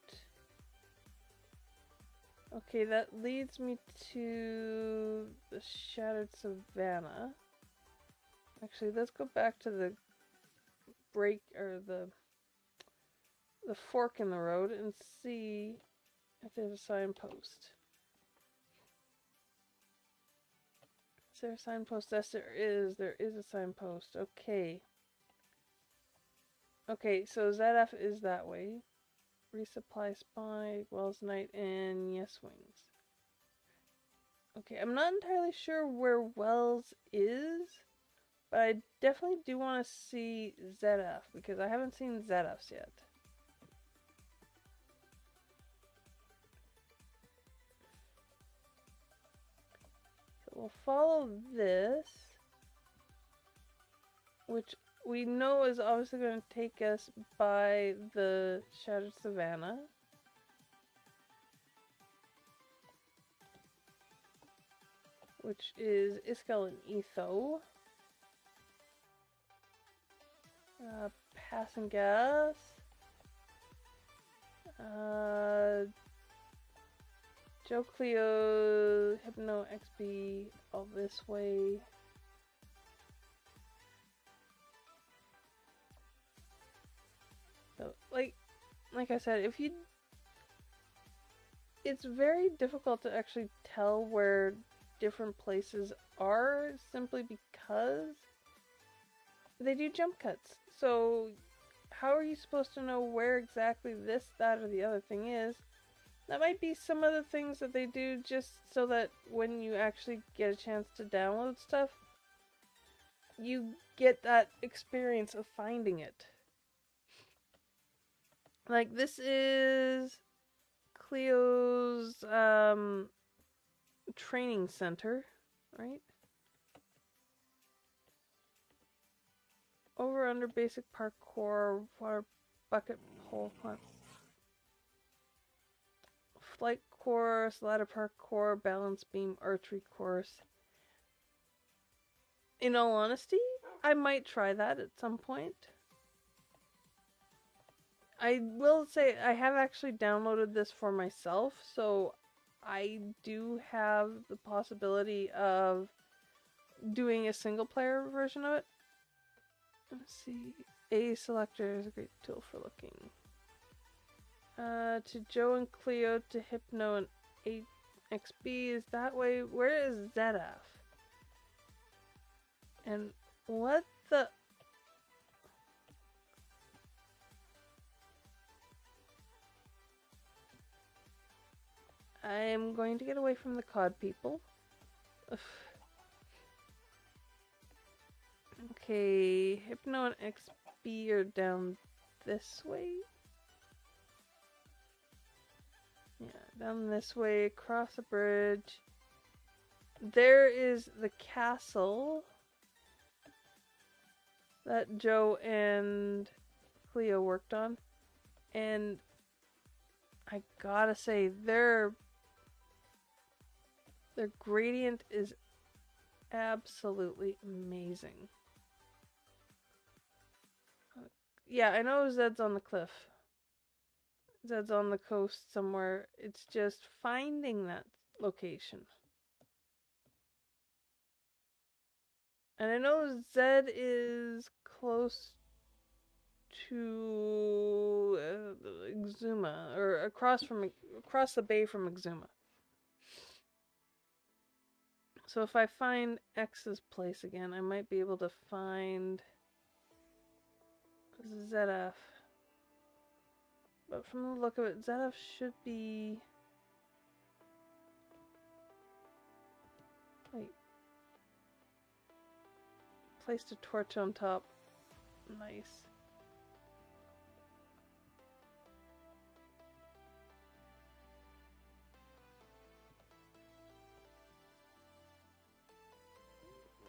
Okay, that leads me to the Shattered Savannah. Actually, let's go back to the break, or the fork in the road and see if there's a signpost. Is there a signpost? Yes, there is. There is a signpost. Okay. Okay, so ZF is that way. Resupply Spy, Wells Night, and Yes Wings. Okay, I'm not entirely sure where Wells is, but I definitely do want to see ZF, because I haven't seen ZF's yet. So we'll follow this, which we know is obviously going to take us by the Shattered Savannah. Which is Iskell and Etho. Passing Gas. Joe Cleo, Hypno XP, all this way. So, like I said, it's very difficult to actually tell where different places are, simply because they do jump cuts. So how are you supposed to know where exactly this, that, or the other thing is? That might be some of the things that they do just so that when you actually get a chance to download stuff, you get that experience of finding it. Like, this is Cleo's training center, right? Over under basic parkour, water bucket pole climb. Flight course, ladder parkour, balance beam, archery course. In all honesty, I might try that at some point. I will say I have actually downloaded this for myself, so I do have the possibility of doing a single player version of it. Let's see. A selector is a great tool for looking. To Joe and Cleo, to Hypno and 8XB is that way. Where is ZF? And what the... I am going to get away from the COD people. Ugh. Okay, Hypno and XB are down this way. Yeah, down this way, across the bridge. There is the castle that Joe and Cleo worked on. And I gotta say, their gradient is absolutely amazing. Yeah, I know Zed's on the cliff. Zed's on the coast somewhere. It's just finding that location. And I know Zed is close to Exuma, or across the bay from Exuma. So if I find X's place again, I might be able to find ZF. But from the look of it, ZF should be... Wait. Placed a torch on top. Nice.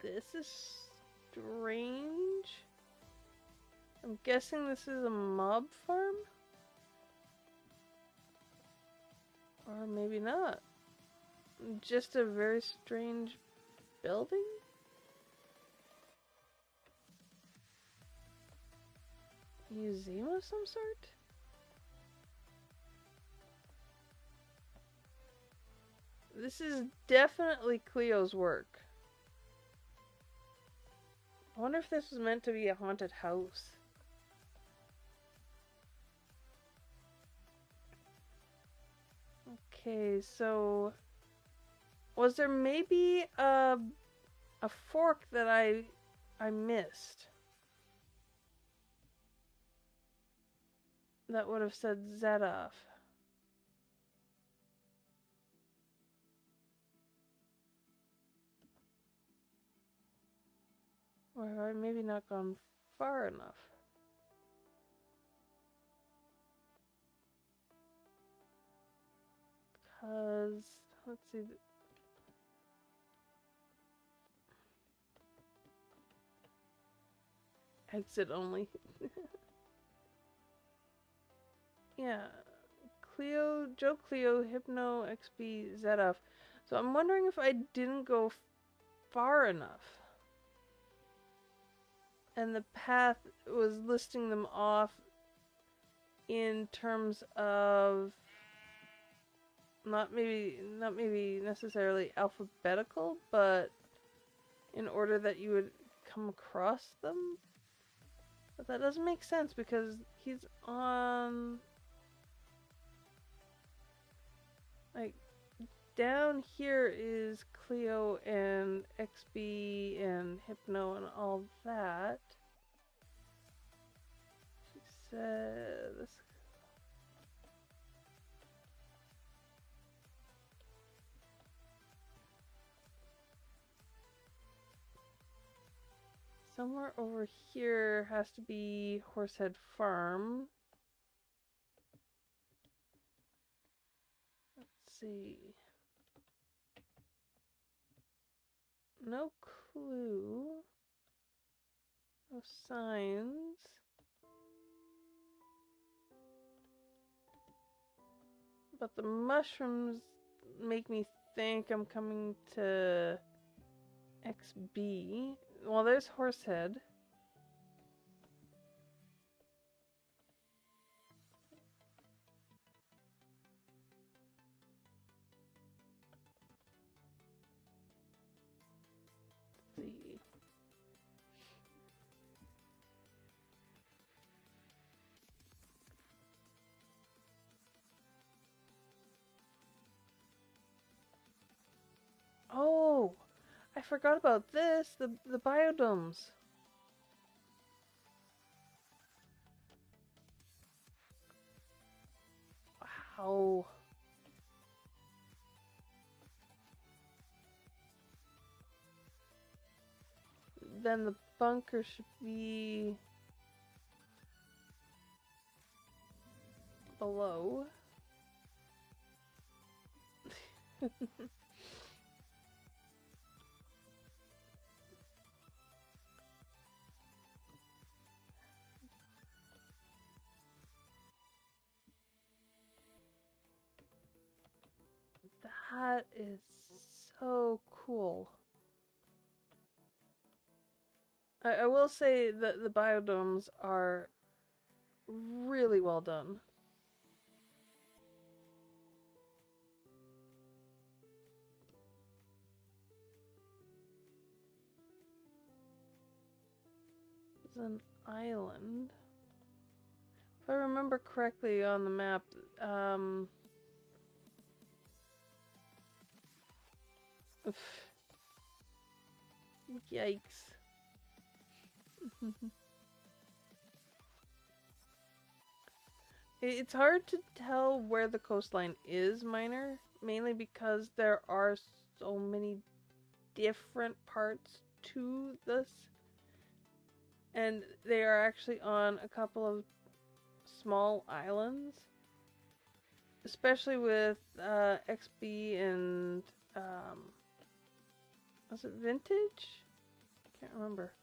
This is strange. I'm guessing this is a mob farm? Or maybe not. Just a very strange building? Museum of some sort? This is definitely Cleo's work. I wonder if this was meant to be a haunted house. Okay, so was there maybe a fork that I missed that would have said Zedov? Or have I maybe not gone far enough? Because, let's see. Exit only. Yeah. Cleo, Joe Cleo, Hypno, XB, Zedov. So I'm wondering if I didn't go far enough. And the path was listing them off in terms of not maybe necessarily alphabetical, but in order that you would come across them. But that doesn't make sense because he's on, like, down here is Cleo and XB and Hypno and all that. She says... Somewhere over here has to be Horsehead Farm. see. No clue. No signs. But the mushrooms make me think I'm coming to XB. Well, there's Horsehead. Let's see. Oh, I forgot about this. The biodomes. Wow. Then the bunker should be below. That is so cool. I will say that the biodomes are really well done. It's an island. If I remember correctly on the map, yikes. It's hard to tell where the coastline is, Miner, mainly because there are so many different parts to this. And they are actually on a couple of small islands. Especially with XB and, was it Vintage? Can't remember.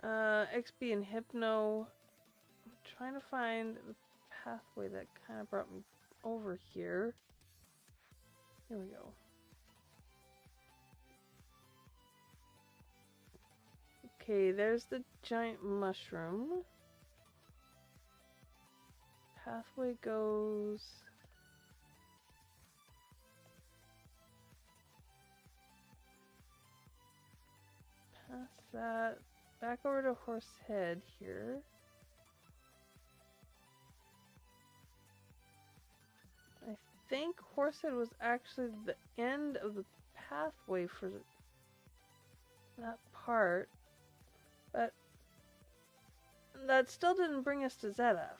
XB and Hypno. I'm trying to find the pathway that kind of brought me over here. Here we go. Okay, there's the giant mushroom. Pathway goes past that, back over to Horsehead here. I think Horsehead was actually the end of the pathway for that part, but that still didn't bring us to Zedaf.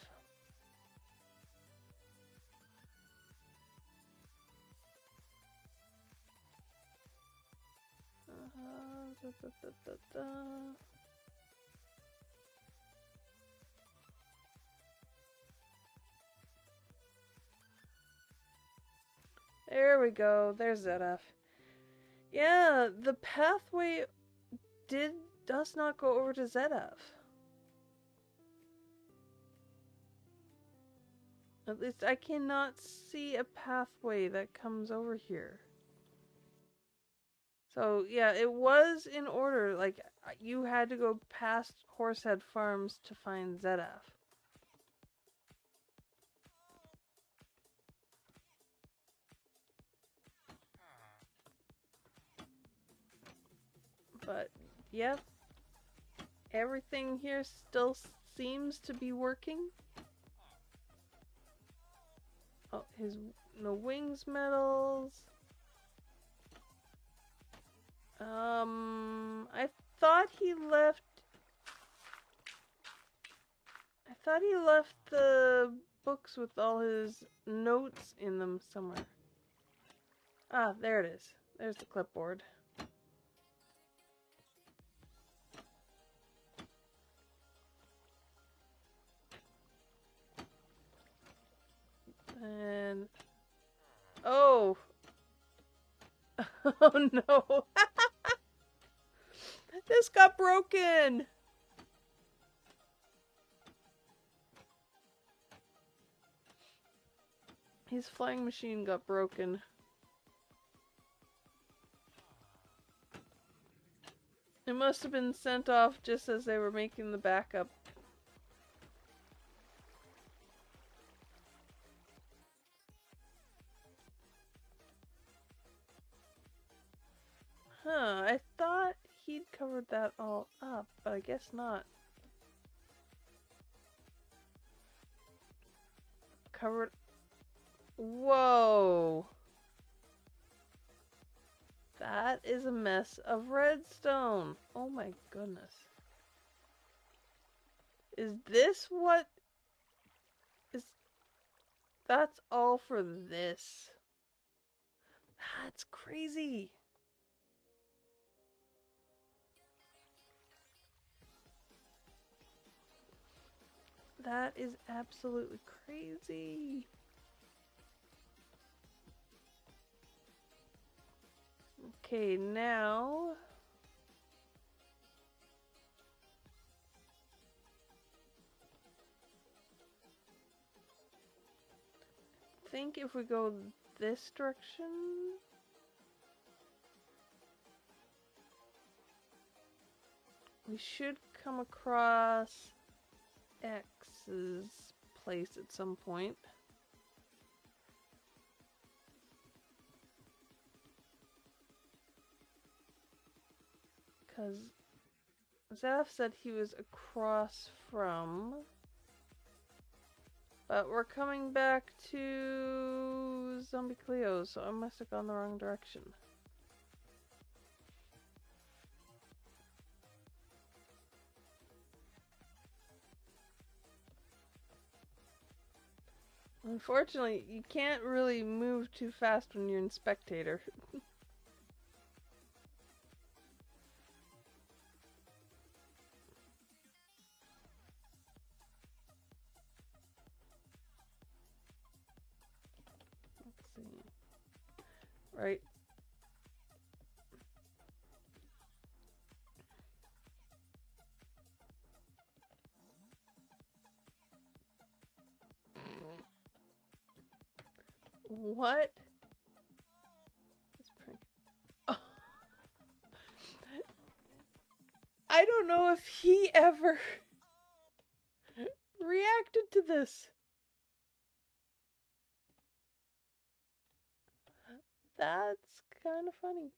There we go. There's Zedaf. Yeah, the pathway does not go over to Zedaf. At least I cannot see a pathway that comes over here. So, yeah, it was in order. Like, you had to go past Horsehead Farms to find Zedaf. But, yep. Everything here still seems to be working. Oh, his no wings medals. I thought he left the books with all his notes in them somewhere. Ah, there it is. There's the clipboard. And Oh. Oh no. This got broken. His flying machine got broken. It must have been sent off just as they were making the backup. Huh, I thought he'd covered that all up, but I guess not. Covered... Whoa! That is a mess of redstone. Oh my goodness. Is this what is... That's all for this. That's crazy. That is absolutely crazy. Okay, now... I think if we go this direction... we should come across X's place at some point. Because Zaf said he was across from... But we're coming back to Zombie Cleo, so I must have gone the wrong direction. Unfortunately, you can't really move too fast when you're in spectator. Let's see. Right. What? Oh. I don't know if he ever reacted to this. That's kind of funny.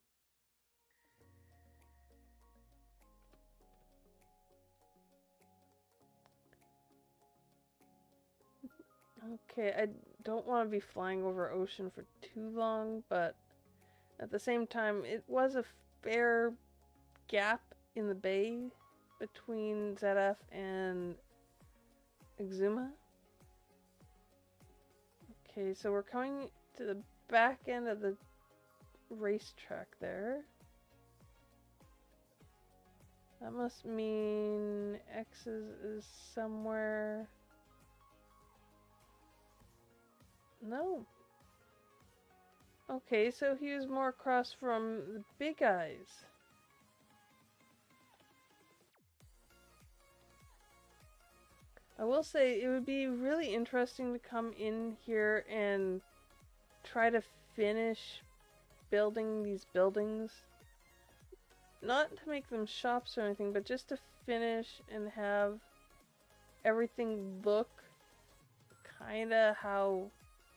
Okay, I don't want to be flying over ocean for too long, but at the same time, it was a fair gap in the bay between ZF and Exuma. Okay, so we're coming to the back end of the racetrack there. That must mean X's is somewhere... No. Okay, so he was more across from the big eyes. I will say it would be really interesting to come in here and try to finish building these buildings. Not to make them shops or anything, but just to finish and have everything look kinda how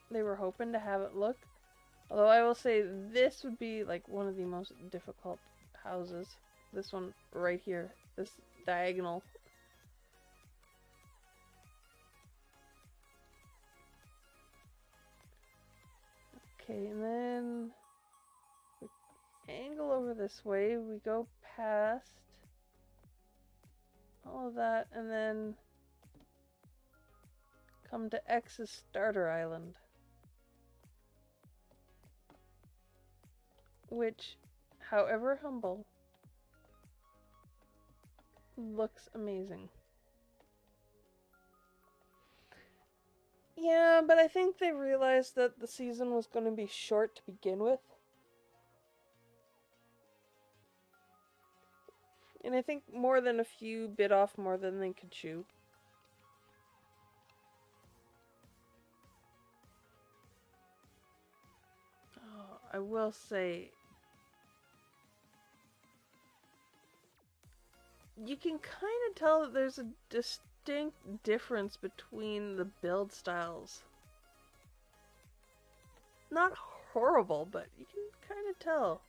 they were hoping to have it look. Although I will say this would be like one of the most difficult houses. This one right here. This diagonal. Okay, and then we angle over this way. We go past all of that and then come to X's starter island. Which, however humble, looks amazing. Yeah, but I think they realized that the season was going to be short to begin with. And I think more than a few bit off more than they could chew. Oh, I will say, you can kind of tell that there's a distinct difference between the build styles. Not horrible, but you can kind of tell.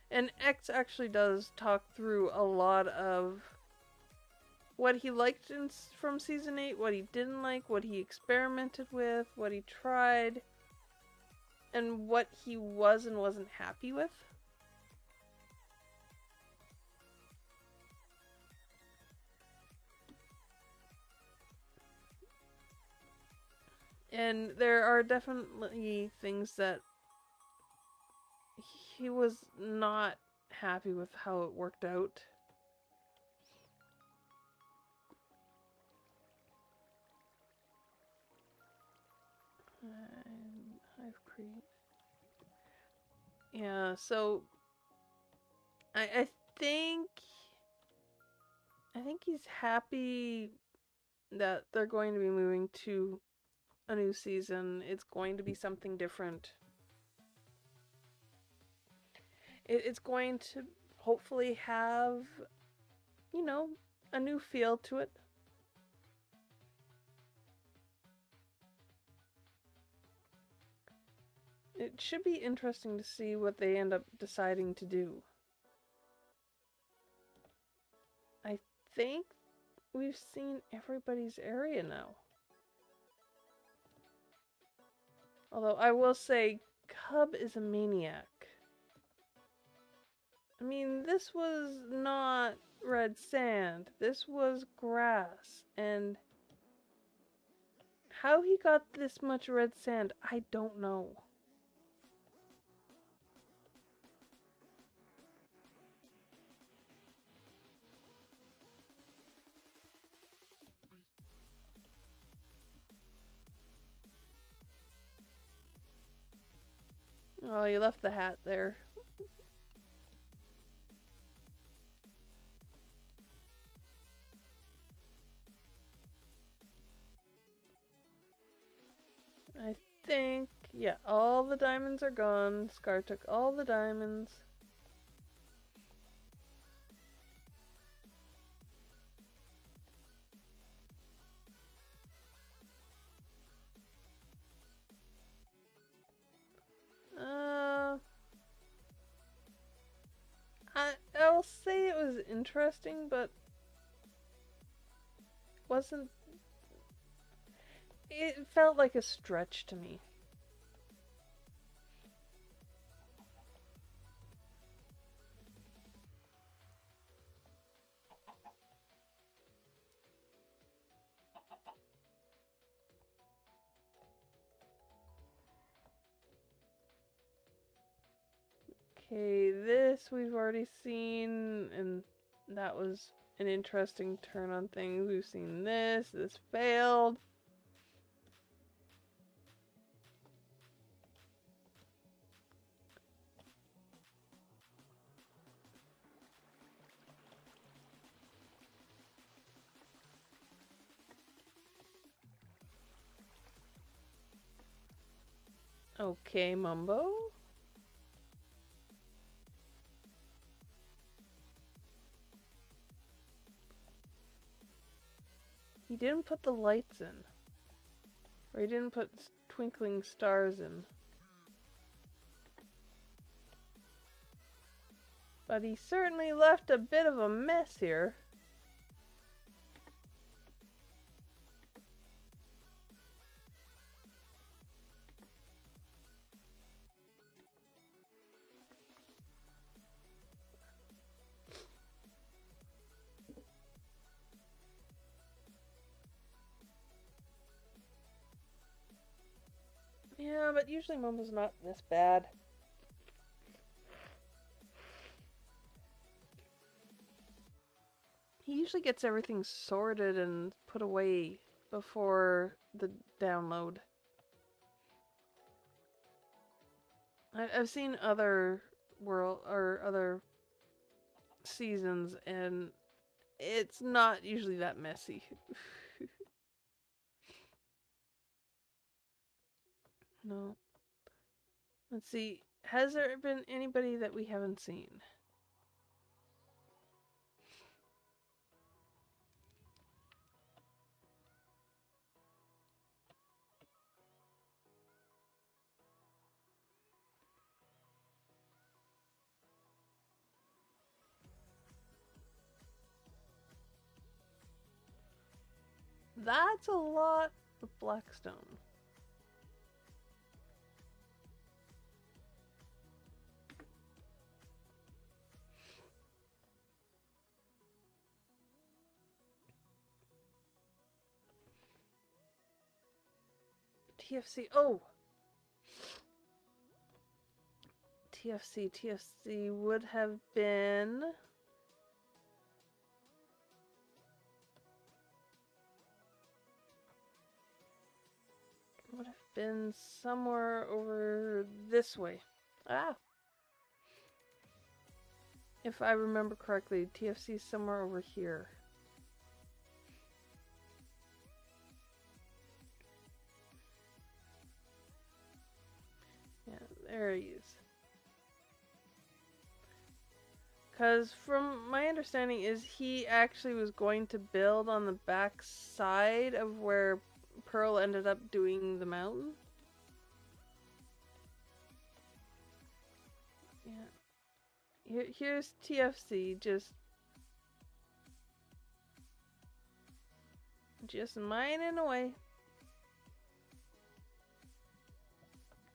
And X actually does talk through a lot of what he liked from Season 8, what he didn't like, what he experimented with, what he tried, and what he was and wasn't happy with. And there are definitely things that he was not happy with how it worked out. And Hive create. Yeah, so I think he's happy that they're going to be moving to a new season. It's going to be something different. It's going to hopefully have, you know, a new feel to it. It should be interesting to see what they end up deciding to do. I think we've seen everybody's area now. Although I will say, Cub is a maniac. I mean, this was not red sand. This was grass. And how he got this much red sand, I don't know. Oh, you left the hat there. I think, yeah, all the diamonds are gone. Scar took all the diamonds. I'll say it was interesting, but wasn't. It felt like a stretch to me. Okay, this we've already seen, and that was an interesting turn on things. We've seen this. This failed. Okay, Mumbo. He didn't put the lights in. Or he didn't put twinkling stars in. But he certainly left a bit of a mess here. Yeah, but usually Mumbo's not this bad. He usually gets everything sorted and put away before the download. I've seen other world or other seasons, and it's not usually that messy. No. Let's see. Has there been anybody that we haven't seen? That's a lot of blackstone. TFC. Oh! TFC would have been... would have been somewhere over this way. Ah! If I remember correctly, TFC is somewhere over here. Yeah, there he is. Because from my understanding is he actually was going to build on the back side of where Pearl ended up doing the mountain. Yeah. Here's TFC just mining away.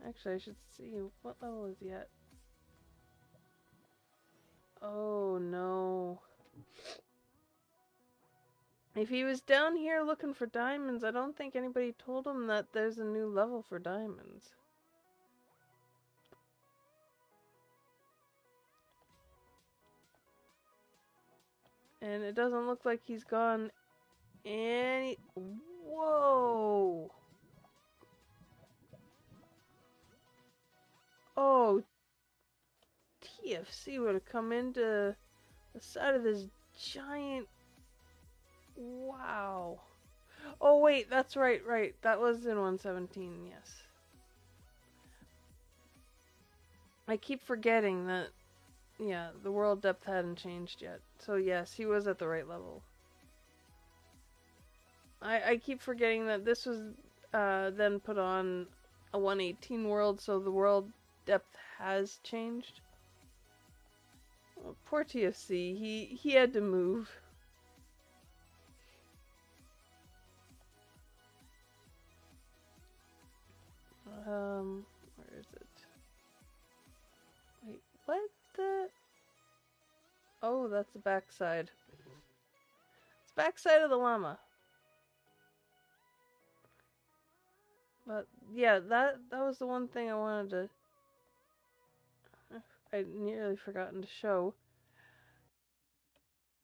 Actually, I should see what level is he at. Oh no. If he was down here looking for diamonds, I don't think anybody told him that there's a new level for diamonds. And it doesn't look like he's gone any... Whoa! Oh, TFC would have come into the side of this giant... Wow. Oh wait, that's right. That was in 117, yes. I keep forgetting that, yeah, the world depth hadn't changed yet. So yes, he was at the right level. I keep forgetting that this was then put on a 118 world, so the world depth has changed. Oh, poor TFC, he had to move. Where is it? Wait, what the? Oh, that's the backside. It's backside of the llama. But yeah, that was the one thing I wanted to... I'd nearly forgotten to show.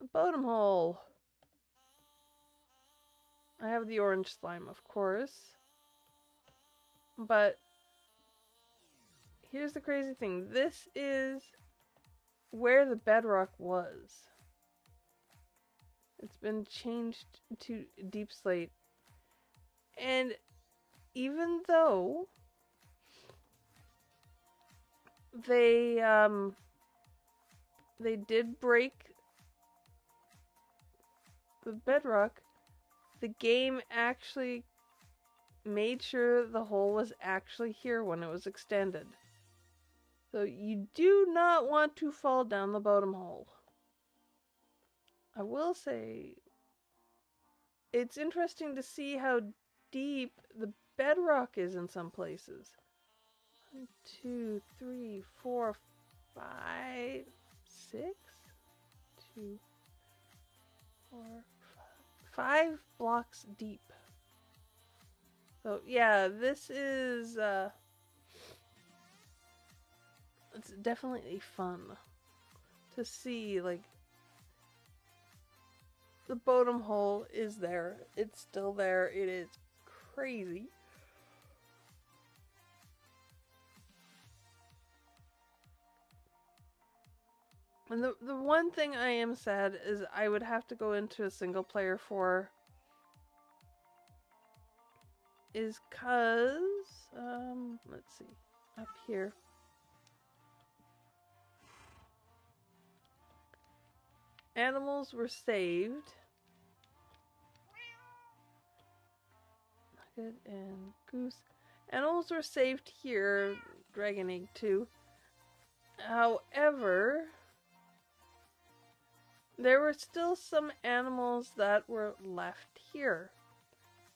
The bottom hole. I have the orange slime, of course. But here's the crazy thing. This is where the bedrock was. It's been changed to deep slate. And even though they did break the bedrock, the game actually made sure the hole was actually here when it was extended. So you do not want to fall down the bottom hole. I will say, it's interesting to see how deep the bedrock is in some places. 1, 2, 3, 4, 5, 6, 2, 4, 5 blocks deep. So yeah, this is it's definitely fun to see, like, the bottom hole is there. It's still there. It is crazy. And the one thing I am sad is I would have to go into a single player for is cause let's see, up here. Animals were saved. Nugget and goose. Animals were saved here. Dragon egg too. However, there were still some animals that were left here.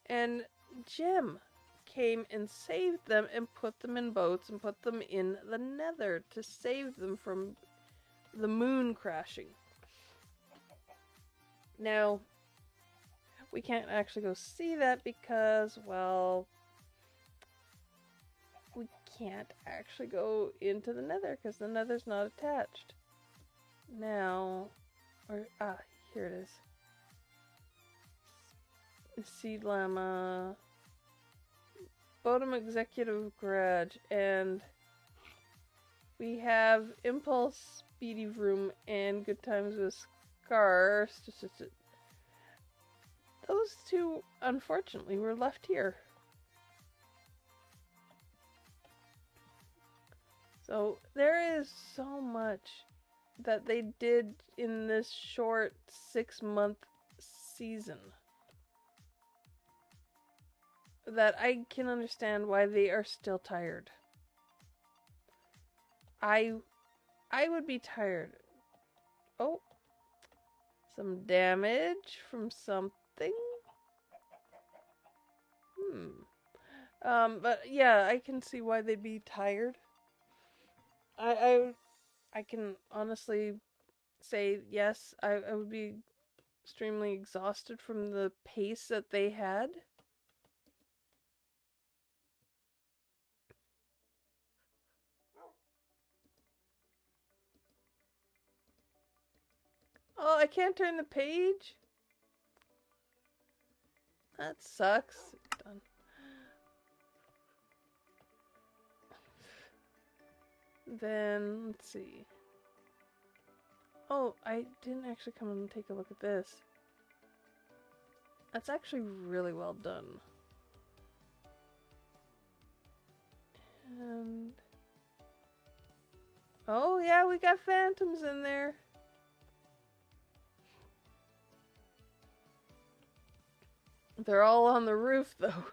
And Jim came and saved them and put them in boats and put them in the Nether to save them from the moon crashing. Now, we can't actually go see that because, well, we can't actually go into the Nether because the Nether's not attached. Now, here it is. Seed Llama, Bodum Executive Garage, and we have Impulse, Speedy Vroom, and Good Times with Scar. Those two, unfortunately, were left here. So there is so much that they did in this short 6-month season that I can understand why they are still tired. I would be tired. Oh, some damage from something. But yeah, I can see why they'd be tired. I can honestly say yes, I would be extremely exhausted from the pace that they had. Oh, I can't turn the page? That sucks. Done. Then, let's see. Oh, I didn't actually come and take a look at this. That's actually really well done. And... oh yeah, we got phantoms in there. They're all on the roof, though.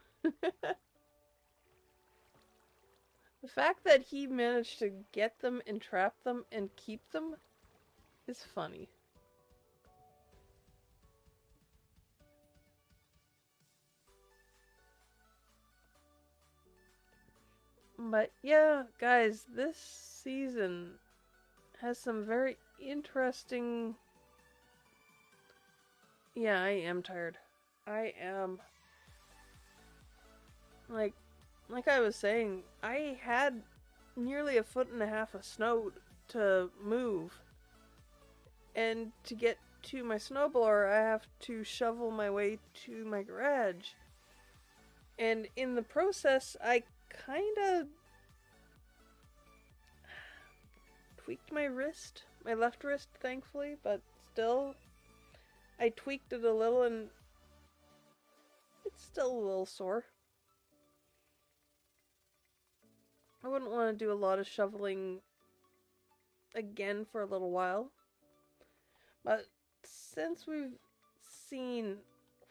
The fact that he managed to get them and trap them and keep them is funny. But yeah, guys, this season has some very interesting... yeah, I am tired. I am... like I was saying, I had nearly 1.5 feet of snow to move. And to get to my snowblower, I have to shovel my way to my garage. And in the process, I kind of tweaked my wrist. My left wrist, thankfully, but still, I tweaked it a little and it's still a little sore. I wouldn't want to do a lot of shoveling again for a little while. But since we've seen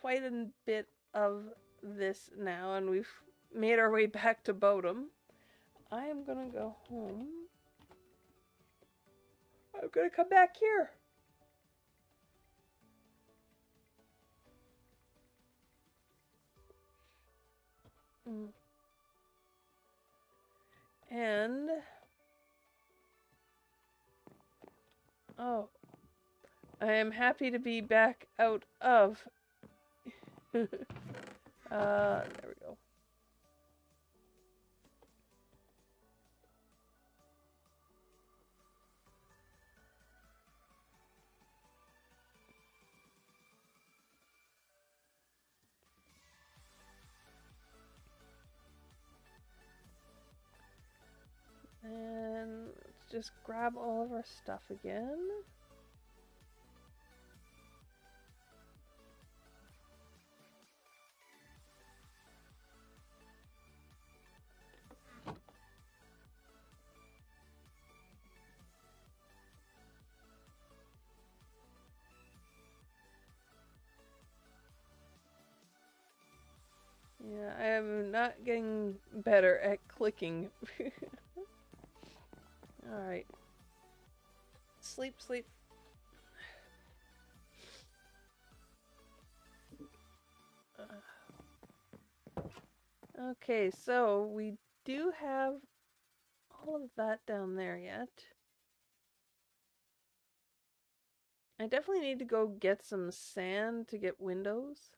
quite a bit of this now and we've made our way back to Bodum, I am gonna go home. I'm gonna come back here. And oh, I am happy to be back out of there we go. And let's just grab all of our stuff again. I'm not getting better at clicking. Alright. Sleep, sleep. Okay, so we do have all of that down there yet. I definitely need to go get some sand to get windows.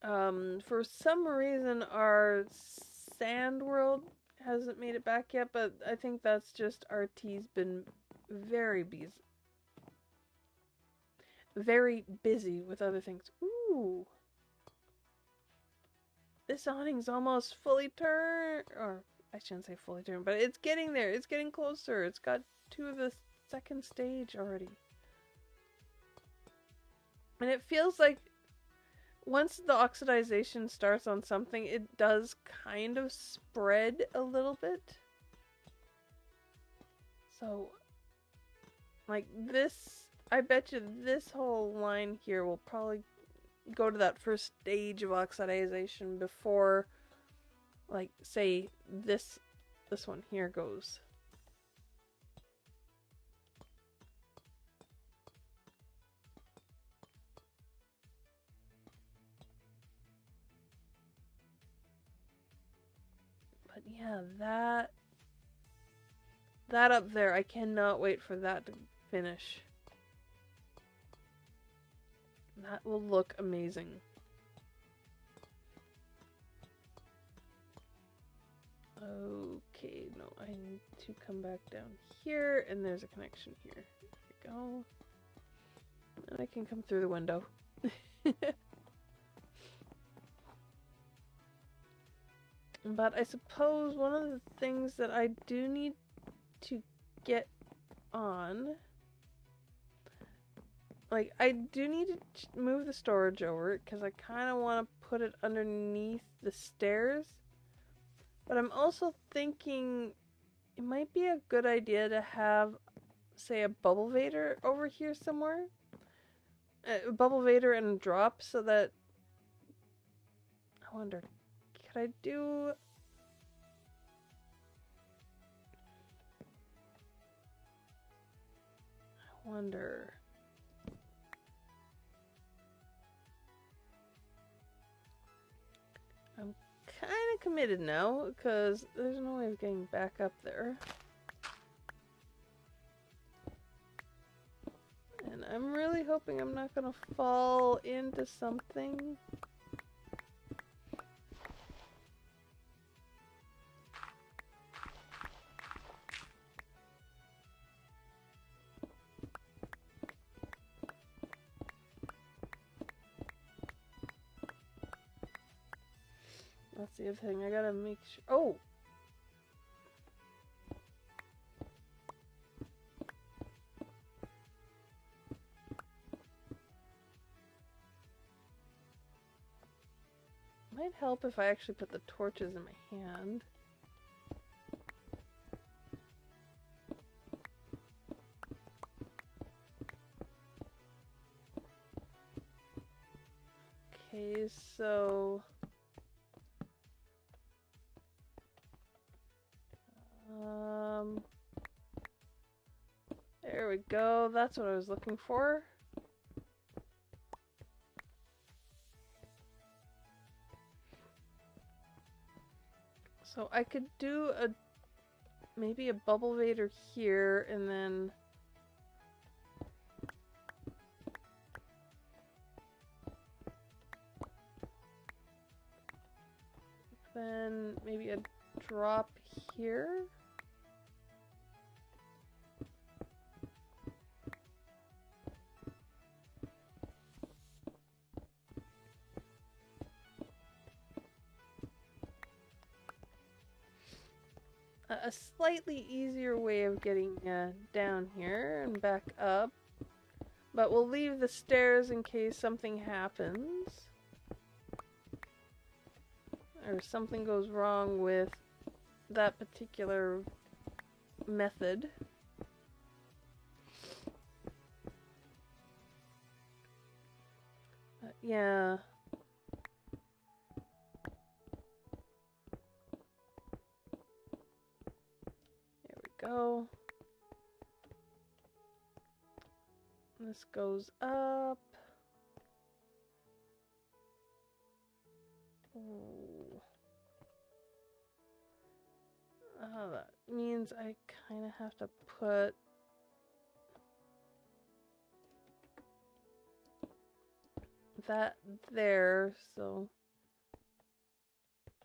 For some reason our sand world hasn't made it back yet, but I think that's just RT's been very busy with other things. Ooh. This awning's almost fully turned, or I shouldn't say fully turned, but it's getting there. It's getting closer. It's got 2 of the second stage already. And it feels like once the oxidization starts on something, it does kind of spread a little bit. So, like this, I bet you this whole line here will probably go to that first stage of oxidization before, like, say, this one here goes. But yeah, that up there, I cannot wait for that to finish. That will look amazing. Okay, no, I need to come back down here, and there's a connection here. There we go. And I can come through the window. But I suppose one of the things that I do need to get on, like, I do need to move the storage over, because I kind of want to put it underneath the stairs. But I'm also thinking it might be a good idea to have, say, a bubble vader over here somewhere. A bubble vader and a drop, so that, I wonder, could I do... I wonder... I'm kind of committed now, because there's no way of getting back up there. And I'm really hoping I'm not going to fall into something. That's the other thing, I gotta make sure. Oh! Might help if I actually put the torches in my hand. Okay, so... there we go, that's what I was looking for. So I could do maybe a bubble vader here, and then maybe a drop here. A slightly easier way of getting down here and back up, but we'll leave the stairs in case something happens or something goes wrong with that particular method. Yeah. There we go. This goes up. Ooh. That means I kind of have to put that there, so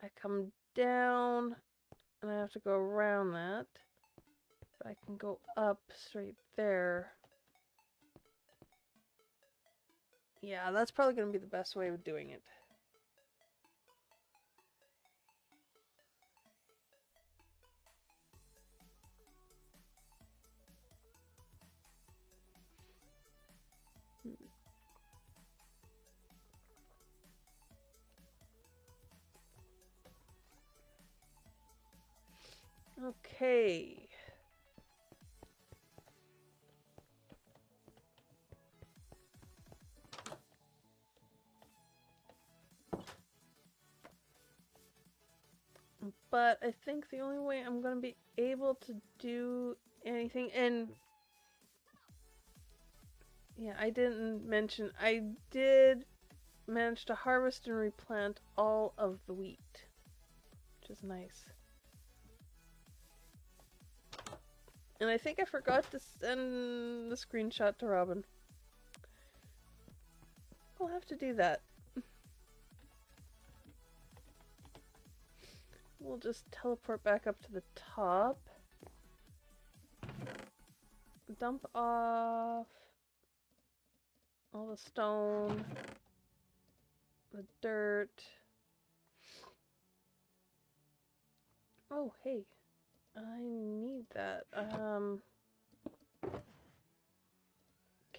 I come down and I have to go around that, but I can go up straight there. Yeah, that's probably going to be the best way of doing it. Okay. But I think the only way I'm going to be able to do anything, and yeah, I didn't mention, I did manage to harvest and replant all of the wheat, which is nice. And I think I forgot to send the screenshot to Robin. I'll have to do that. We'll just teleport back up to the top. Dump off all the stone, the dirt. Oh, hey. I need that.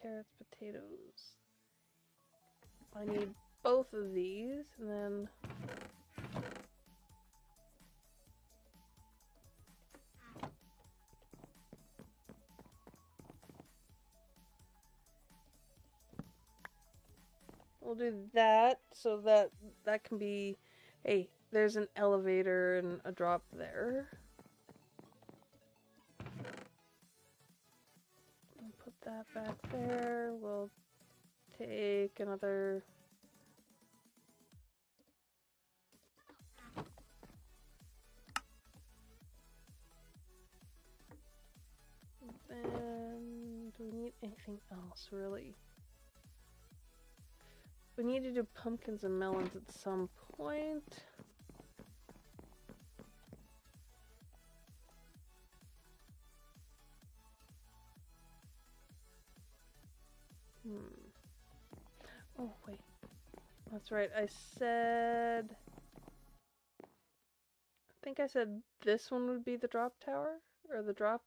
Carrots, potatoes. I need both of these, and then we'll do that so that that can be, hey, there's an elevator and a drop there. I'll put that back there. We'll take another. Then do we need anything else really? We need to do pumpkins and melons at some point. Oh, wait. That's right. I think I said this one would be the drop tower, or the drop.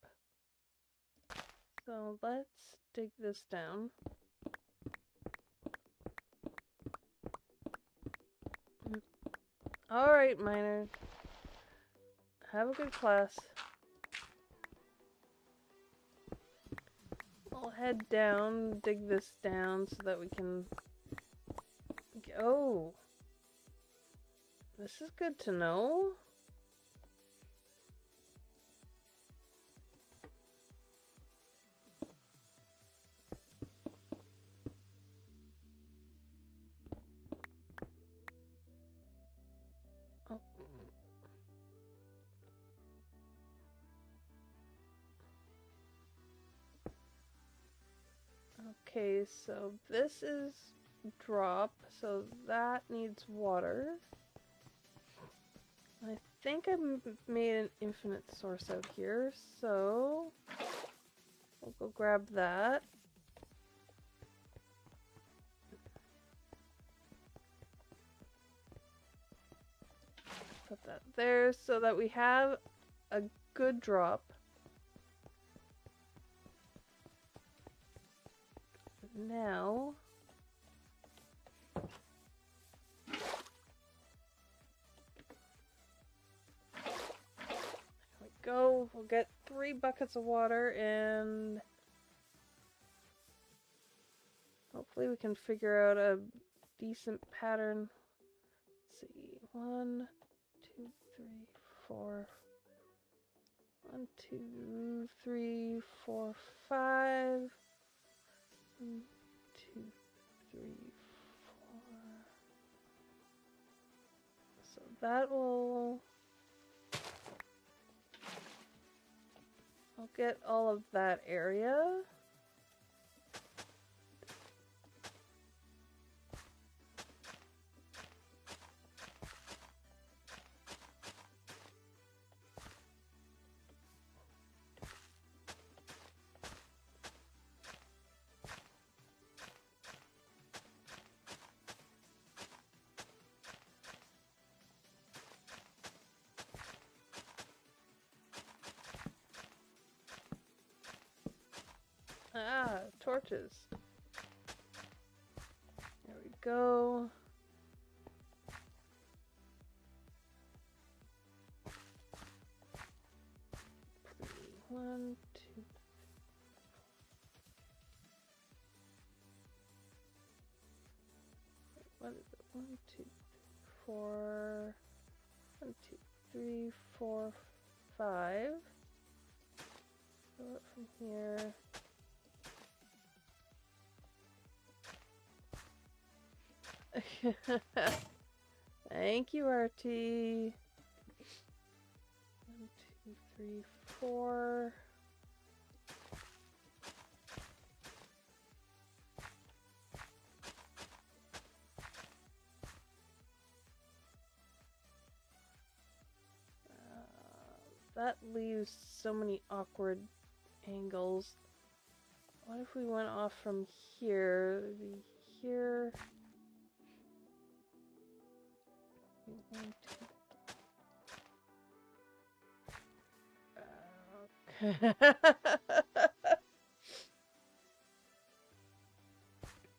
So let's dig this down. Alright, miners. Have a good class. I'll head down, dig this down so that we can... Oh! This is good to know. Oh. Okay, so this is drop, so that needs water. I think I made an infinite source out here, so we'll go grab that. Put that there so that we have a good drop. Now, there we go. We'll get 3 buckets of water and hopefully we can figure out a decent pattern. Let's see. 1, 2, 3, 4. 1, 2, 3, 4, 5. 1, 2, 3, 4. So that will... I'll get all of that area. Ah, torches. There we go. One, two. What is it? 1, 2, 4. 1, 2, 3, 4, 5. Go up from here. Thank you, RT. 1, 2, 3, 4. That leaves so many awkward angles. What if we went off from here? Maybe here. 1, 2.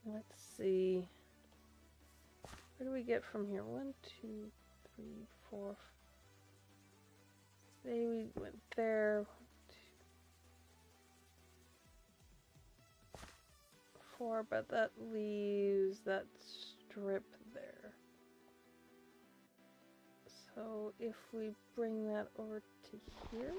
Let's see. Where do we get from here? 1, 2, 3, 4. Say we went there. 1, 2, 4, but that leaves that strip there. So if we bring that over to here.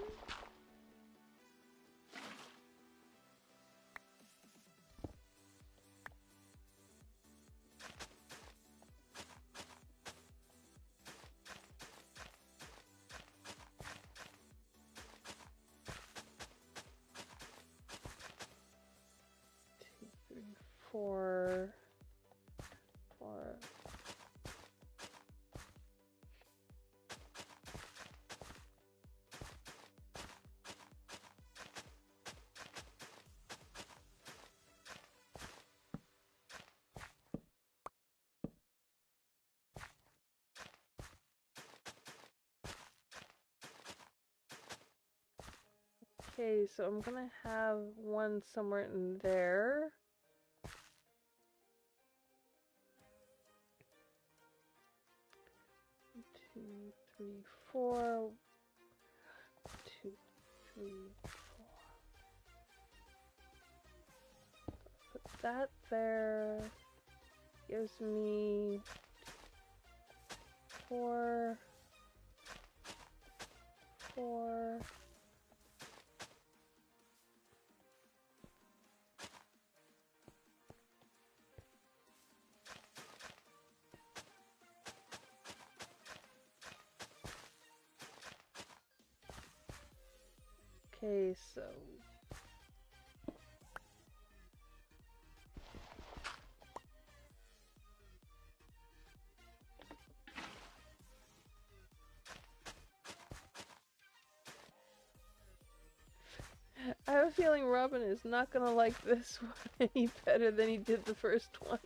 Four. Okay, so I'm gonna have one somewhere in there. Two, three, 4. 2, 3, 4. Put that there. Gives me 4, 4. Okay, so I have a feeling Robin is not gonna like this one any better than he did the first one.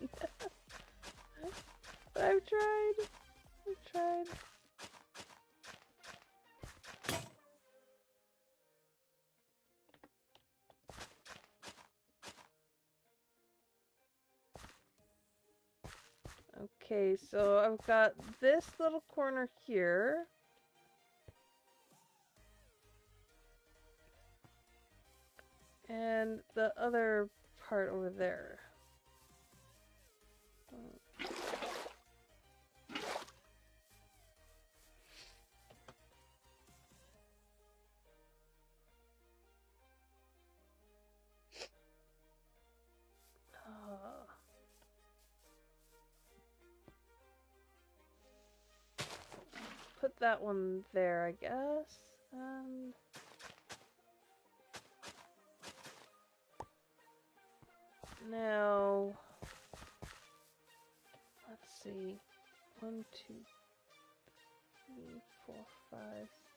But I've tried. Okay, so I've got this little corner here. And the other part over there. that one there, I guess. And now, let's see. 1, 2, 3, 4, 5,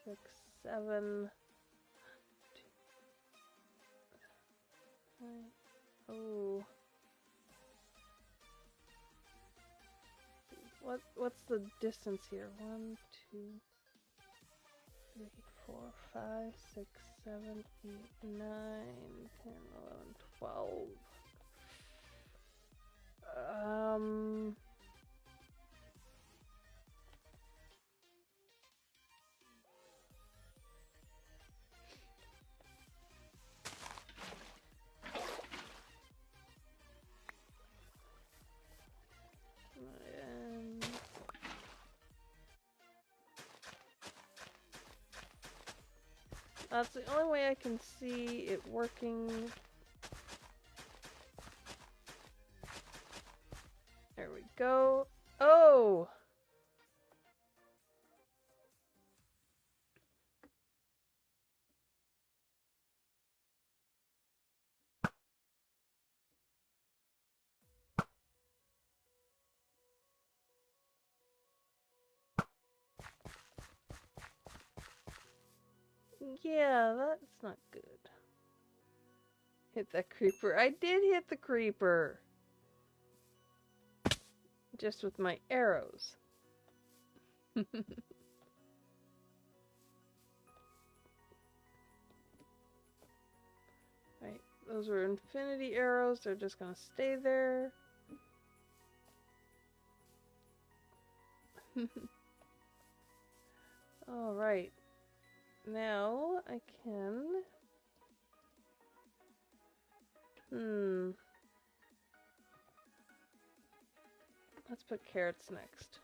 6, 7. Oh. What's the distance here? 1, 2, 3, 4, 5, 6, 7, 8, 9, 10, 11, 12. That's the only way I can see it working. There we go. Oh! Yeah, that's not good. Hit that creeper. I did hit the creeper. Just with my arrows. Right, those were infinity arrows. They're just gonna stay there. Alright. Now I can... Let's put carrots next.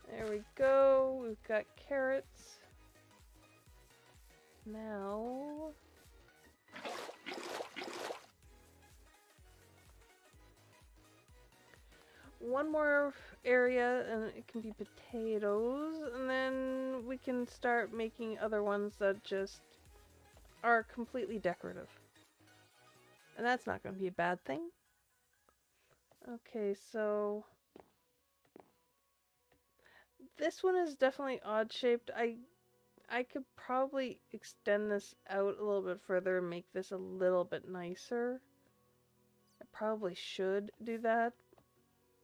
There we go. We've got carrots. Now... one more area and it can be potatoes, and then we can start making other ones that just are completely decorative. And that's not going to be a bad thing. Okay, so this one is definitely odd shaped. I could probably extend this out a little bit further and make this a little bit nicer. I probably should do that.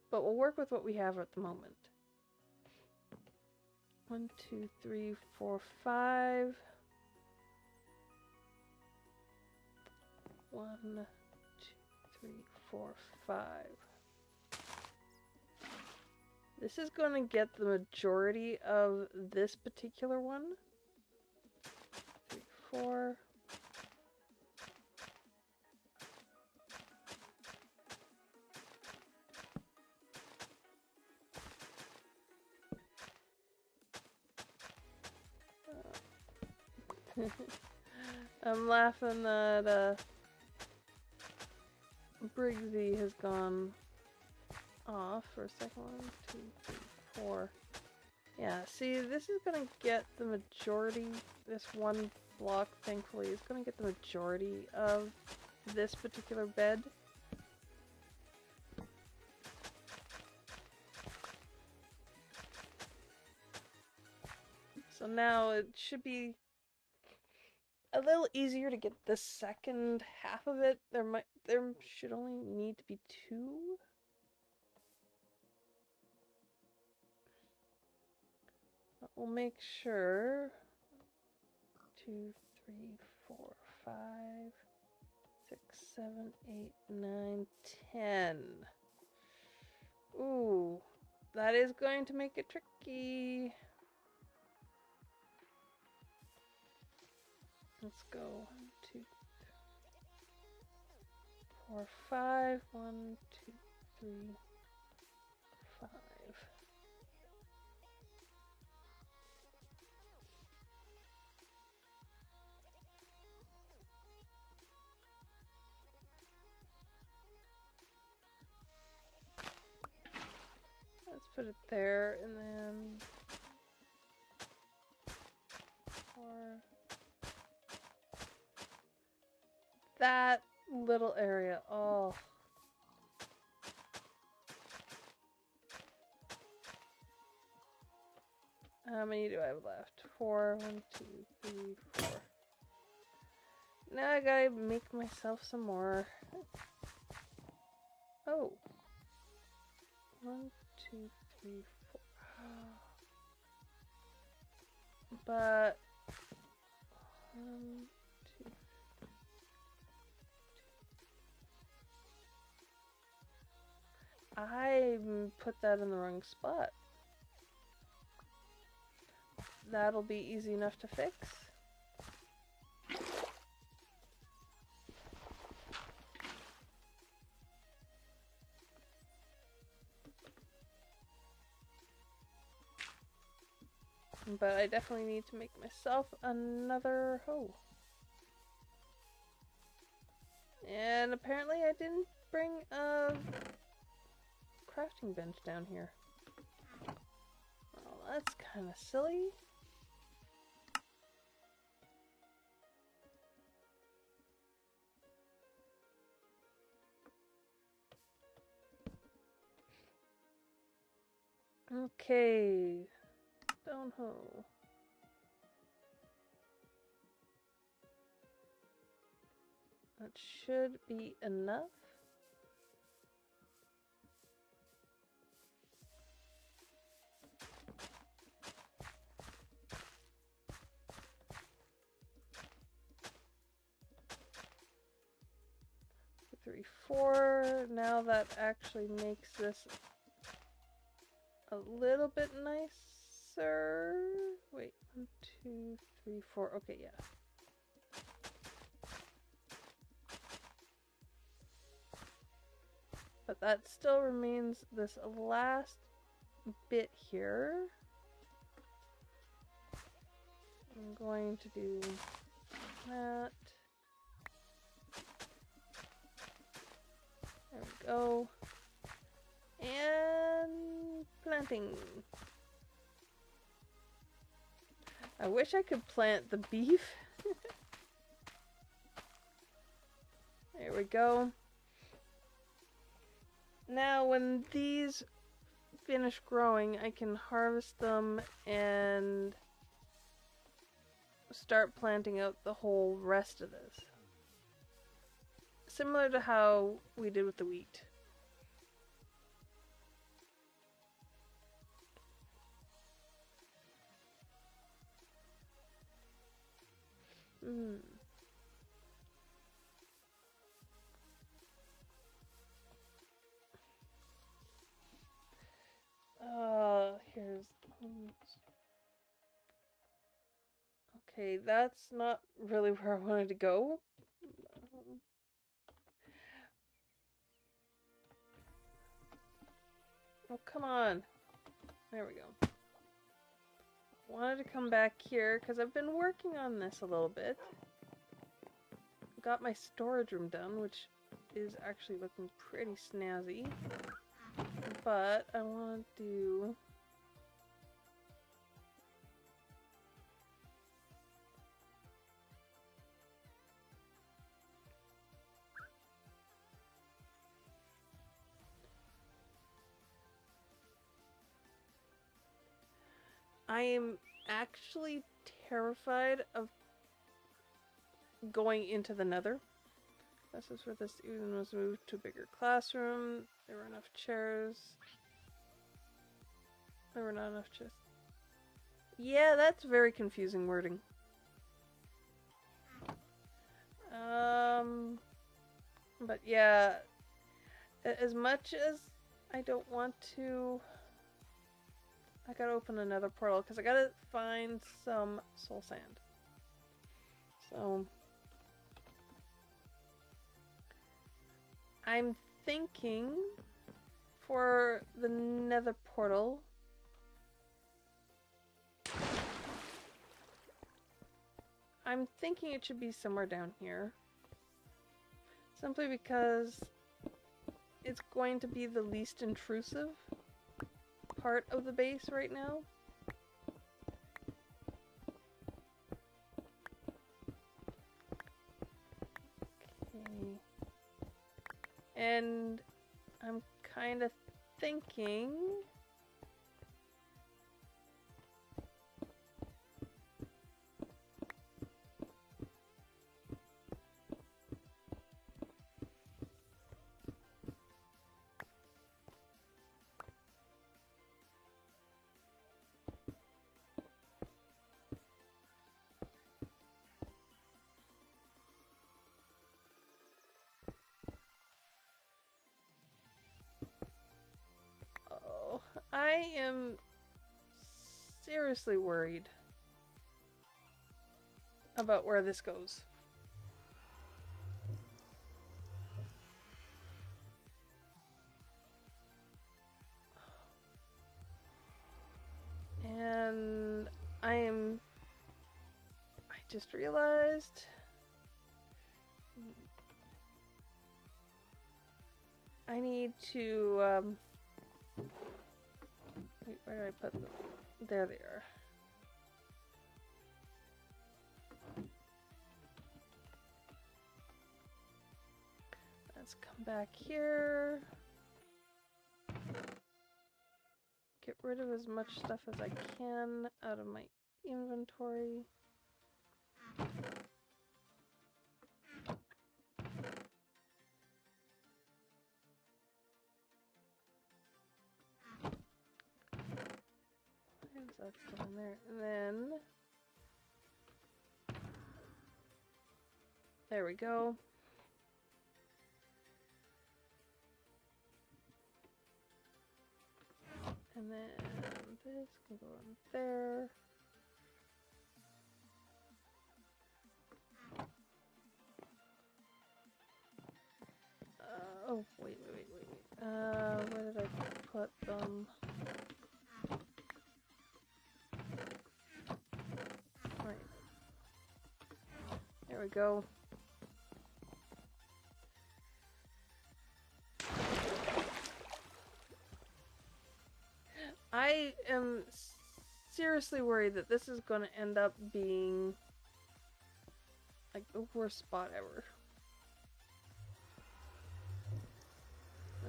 But we'll work with what we have at the moment. 1, 2, 3, 4, 5. 1, 2, 3, 4, 5. This is going to get the majority of this particular one. 3, 4. I'm laughing that Briggsy has gone off for a second. 1, 2, 3, 4. Yeah, see, this is gonna get the majority. This one block, thankfully, is gonna get the majority of this particular bed. So now it should be a little easier to get the second half of it. There should only need to be 2. But we'll make sure 2, 3, 4, 5, 6, 7, 8, 9, 10. Ooh, that is going to make it tricky. Let's go 1, 2, 4, 5. 1, 2, 3, 5. put it there, and then 4. That little area. Oh. How many do I have left? 4. 1, 2, 3, 4. Now I gotta make myself some more. Oh. 1, 2, 3, 4. But 1, 2. I put that in the wrong spot. That'll be easy enough to fix. But I definitely need to make myself another hoe. And apparently I didn't bring a crafting bench down here. Well, that's kind of silly. Okay. Stone hoe. That should be enough. Three, 4. Now that actually makes this a little bit nicer. Wait, 1, 2, 3, 4. Okay, yeah. But that still remains this last bit here. I'm going to do that. There we go. And planting. I wish I could plant the beef. There we go. Now when these finish growing, I can harvest them and start planting out the whole rest of this. Similar to how we did with the wheat. Here's... Okay, that's not really where I wanted to go. Oh, come on. There we go. Wanted to come back here because I've been working on this a little bit. Got my storage room done, which is actually looking pretty snazzy. But I want to do... I am actually terrified of going into the Nether. This is where the student was moved to a bigger classroom. There were enough chairs. There were not enough chairs. Yeah, that's very confusing wording. But yeah, as much as I don't want to, I gotta open another portal because I gotta find some soul sand. So I'm thinking for the Nether Portal, I'm thinking it should be somewhere down here. Simply because it's going to be the least intrusive. part of the base right now. Okay. And I'm kind of thinking... I am seriously worried about where this goes. And I just realized I need to, wait, where did I put them? There they are. Let's come back here. Get rid of as much stuff as I can out of my inventory. That's still in there. And then there we go. And then this can go in there. Oh, wait. Where did I put them? Right. There we go. I am seriously worried that this is going to end up being like the worst spot ever.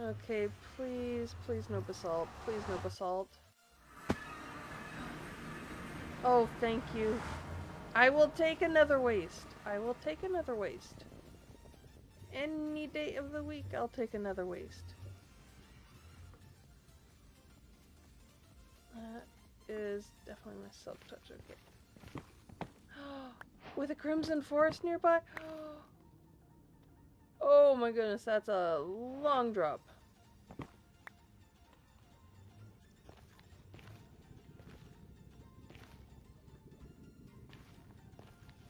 Okay, please no basalt. Please no basalt. Oh, thank you. I will take another waste. I will take another waste. Any day of the week, I'll take another waste. That is definitely my silk touch. Okay. With a crimson forest nearby? Oh my goodness, that's a long drop.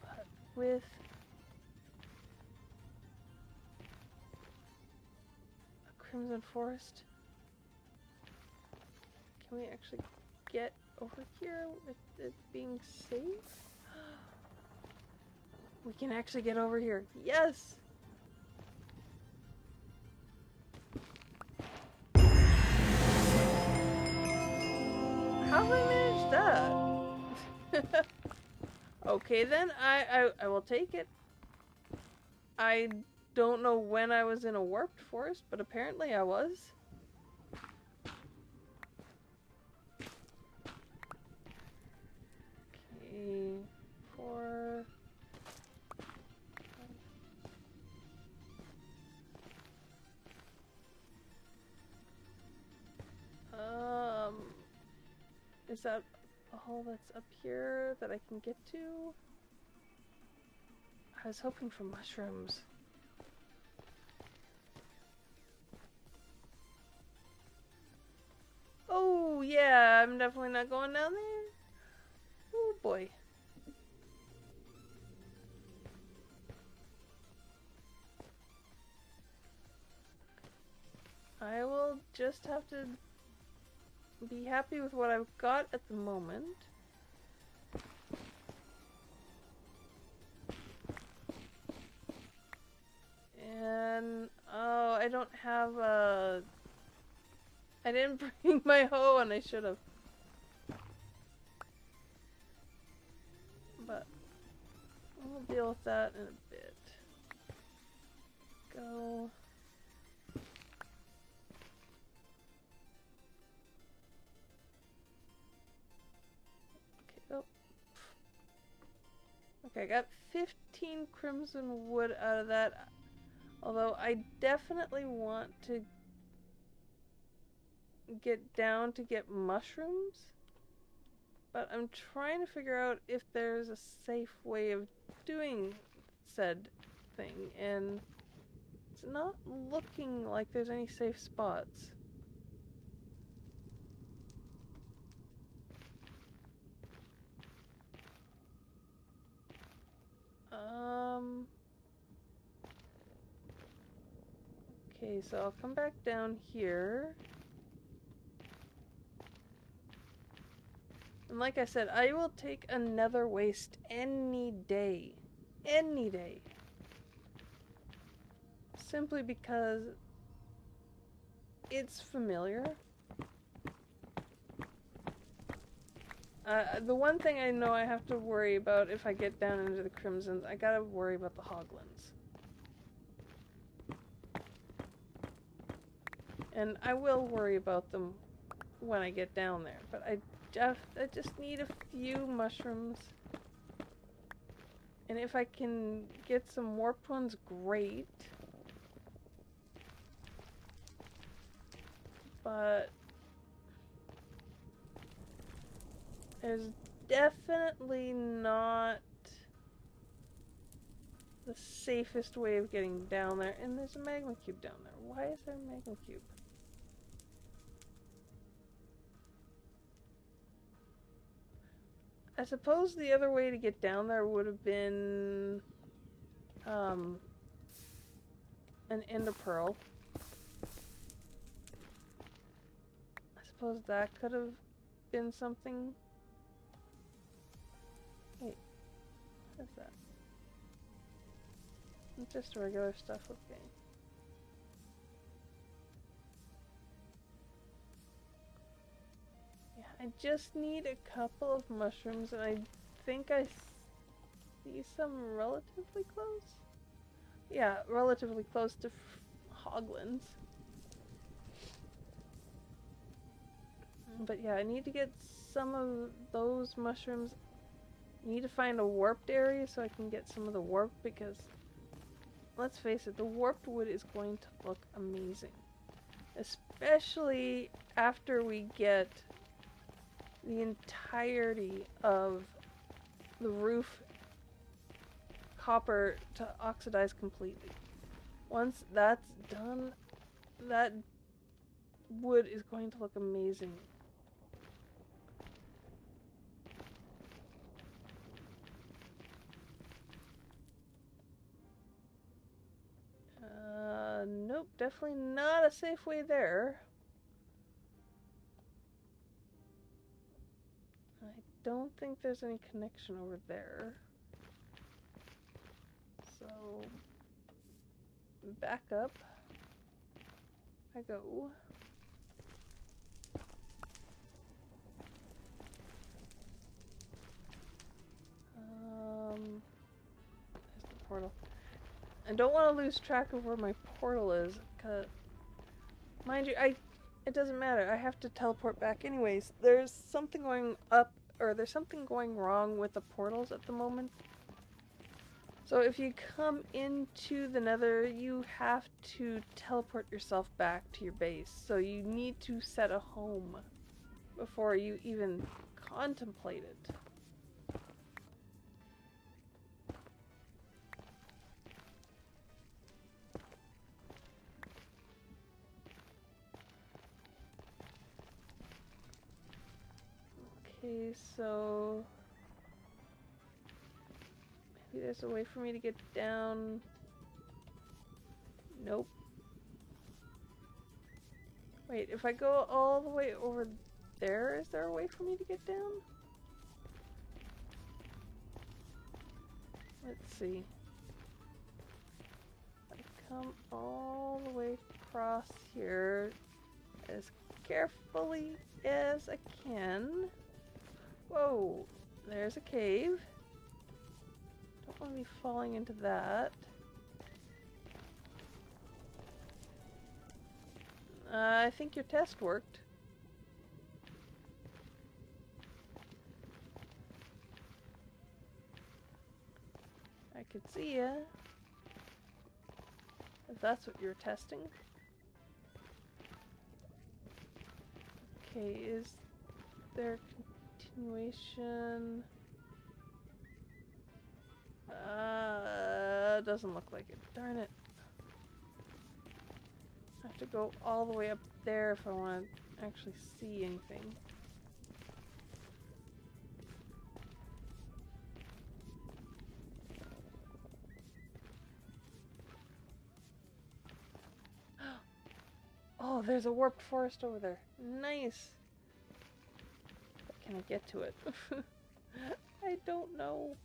But with a crimson forest, can we actually get over here with it being safe? We can actually get over here. Yes! How did I manage that? Okay then, I will take it. I don't know when I was in a warped forest, but apparently I was. Okay, 4... Is that all that's up here that I can get to? I was hoping for mushrooms. Oh yeah, I'm definitely not going down there. Oh boy. I will just have to be happy with what I've got at the moment. And oh, I don't have I didn't bring my hoe and I should have. But we'll deal with that in a bit. Go. Okay, oh. Okay, I got 15 crimson wood out of that. Although I definitely want to get down to get mushrooms. But I'm trying to figure out if there's a safe way of doing said thing. And it's not looking like there's any safe spots. Okay, so I'll come back down here. And like I said, I will take a nether waste any day. Any day. Simply because it's familiar. The one thing I know I have to worry about if I get down into the crimsons, I gotta worry about the hoglins. And I will worry about them when I get down there, but I just need a few mushrooms. And if I can get some warped ones, great. But there's definitely not the safest way of getting down there. And there's a magma cube down there. Why is there a magma cube? I suppose the other way to get down there would have been an ender pearl. I suppose that could have been something. Wait, what is that? It's just regular stuff, okay. I just need a couple of mushrooms, and I think I see some relatively close. Yeah, relatively close to hoglins. But yeah, I need to get some of those mushrooms. I need to find a warped area so I can get some of the warp, because let's face it, the warped wood is going to look amazing. Especially after we get the entirety of the roof copper to oxidize completely. Once that's done, that wood is going to look amazing. Nope, definitely not a safe way there. I don't think there's any connection over there. So, back up I go. There's the portal. I don't want to lose track of where my portal is, cause, mind you, it doesn't matter. I have to teleport back anyways. There's something going up, or there's something going wrong with the portals at the moment. So if you come into the Nether, you have to teleport yourself back to your base. So you need to set a home before you even contemplate it. Okay, so maybe there's a way for me to get down. Nope. Wait, if I go all the way over there, is there a way for me to get down? Let's see. I come all the way across here as carefully as I can. Whoa, there's a cave. Don't want to be falling into that. I think your test worked. I could see ya. If that's what you're testing. Okay, is there continuation? Doesn't look like it. Darn it. I have to go all the way up there if I want to actually see anything. Oh, there's a warped forest over there. Nice. But can I get to it? I don't know.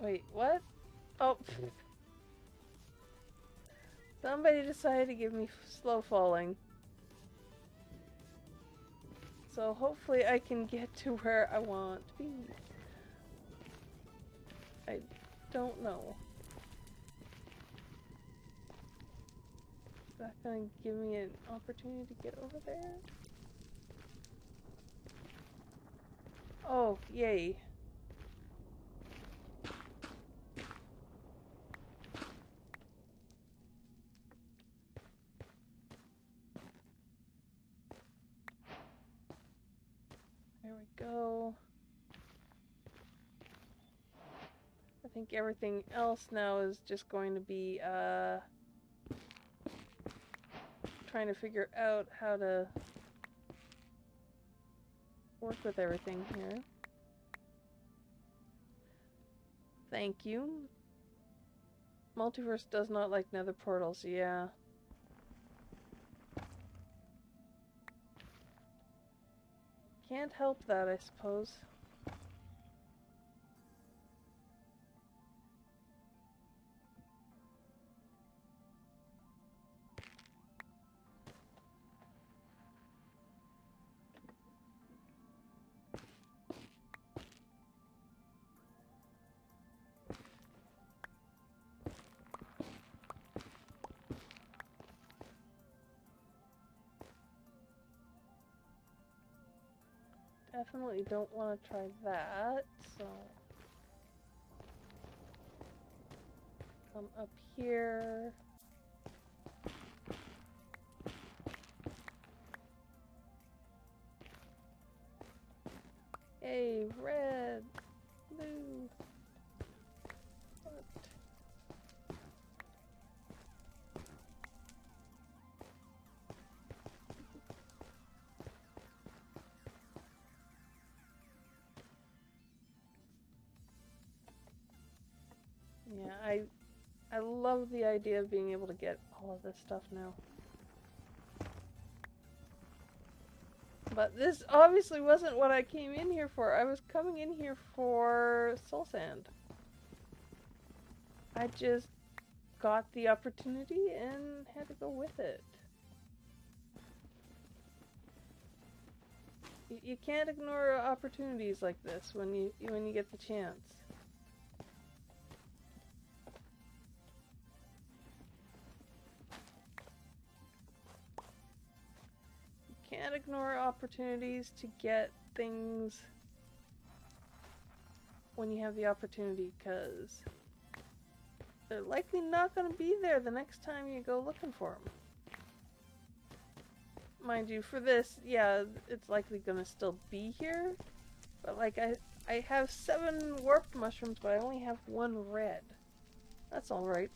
Wait, what? Oh. Somebody decided to give me slow falling. So hopefully I can get to where I want to be. I don't know. Is that gonna give me an opportunity to get over there? Oh, yay. There we go. I think everything else now is just going to be trying to figure out how to work with everything here. Thank you. Multiverse does not like nether portals, yeah. Can't help that, I suppose. Definitely don't want to try that, so come up here. Hey, red, blue. What? Yeah, I love the idea of being able to get all of this stuff now. But this obviously wasn't what I came in here for. I was coming in here for soul sand. I just got the opportunity and had to go with it. You can't ignore opportunities like this when you get the chance. Can't ignore opportunities to get things when you have the opportunity, because they're likely not going to be there the next time you go looking for them. Mind you, for this, yeah, it's likely going to still be here, but like I have 7 warped mushrooms, but I only have 1 red. That's alright.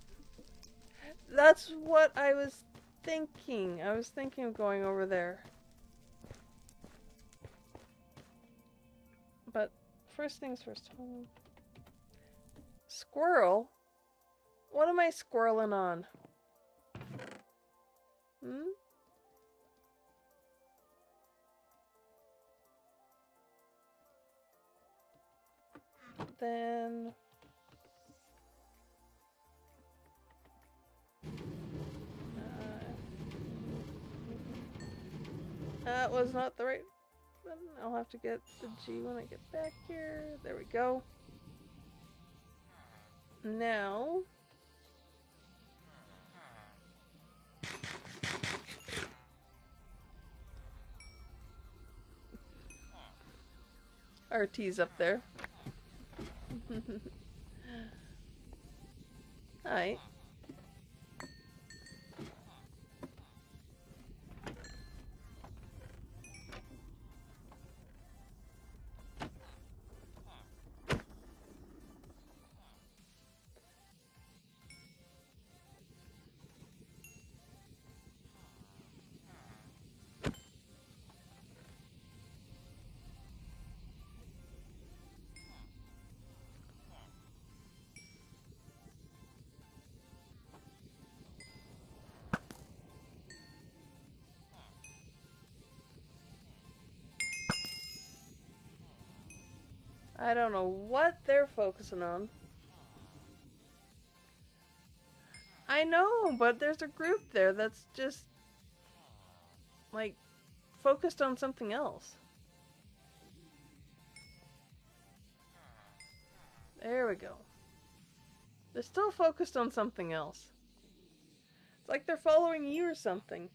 That's what I was thinking. I was thinking of going over there. But first things first. Squirrel? What am I squirreling on? Hmm? Then... that was not the right button. I'll have to get the G when I get back here. There we go. Now... RT's up there. Hi. I don't know what they're focusing on. I know, but there's a group there that's just, like, focused on something else. There we go. They're still focused on something else. It's like they're following you or something.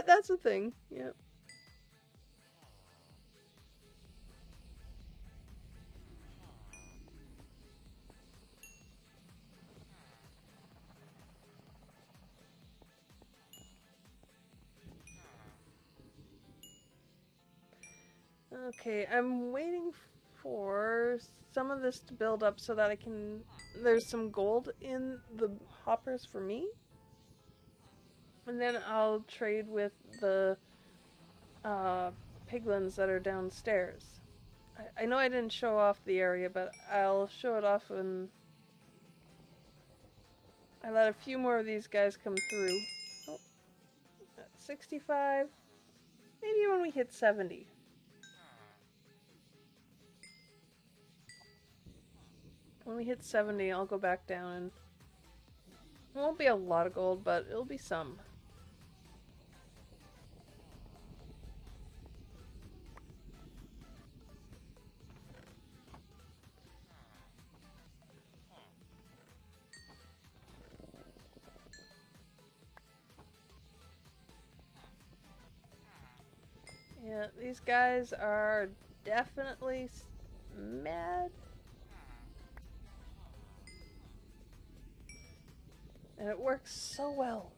That's a thing. Yep. Okay, I'm waiting for some of this to build up so that I can... There's some gold in the hoppers for me. And then I'll trade with the piglins that are downstairs. I know I didn't show off the area, but I'll show it off when I let a few more of these guys come through. Oh, 65. Maybe when we hit 70. When we hit 70, I'll go back down and... It won't be a lot of gold, but it'll be some. Yeah, these guys are definitely mad. And it works so well.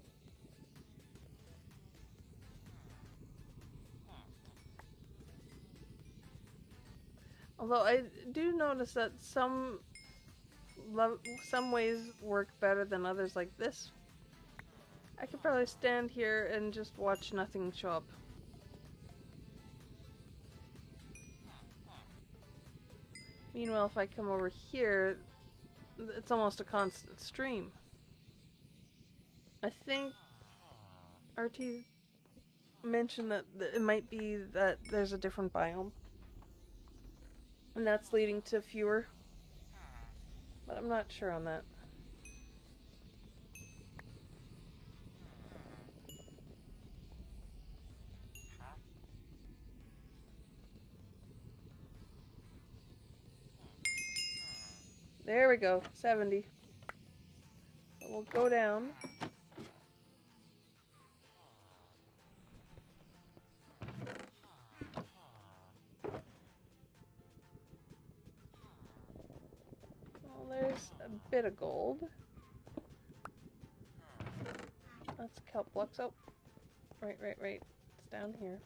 Although I do notice that some ways work better than others, like this. I could probably stand here and just watch nothing show up. Meanwhile, if I come over here, it's almost a constant stream. I think RT mentioned that it might be that there's a different biome. And that's leading to fewer. But I'm not sure on that. There we go, 70. So we'll go down. Well, there's a bit of gold. That's kelp blocks. Oh, right. It's down here.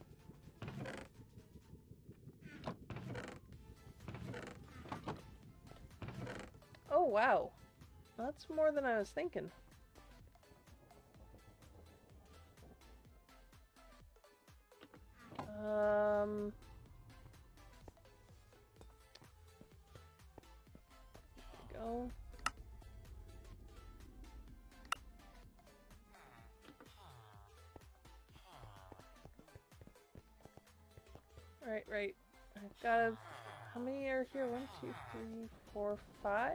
Oh, wow. That's more than I was thinking. Go. Right. I've got. How many are here? 1, 2, 3, 4, 5?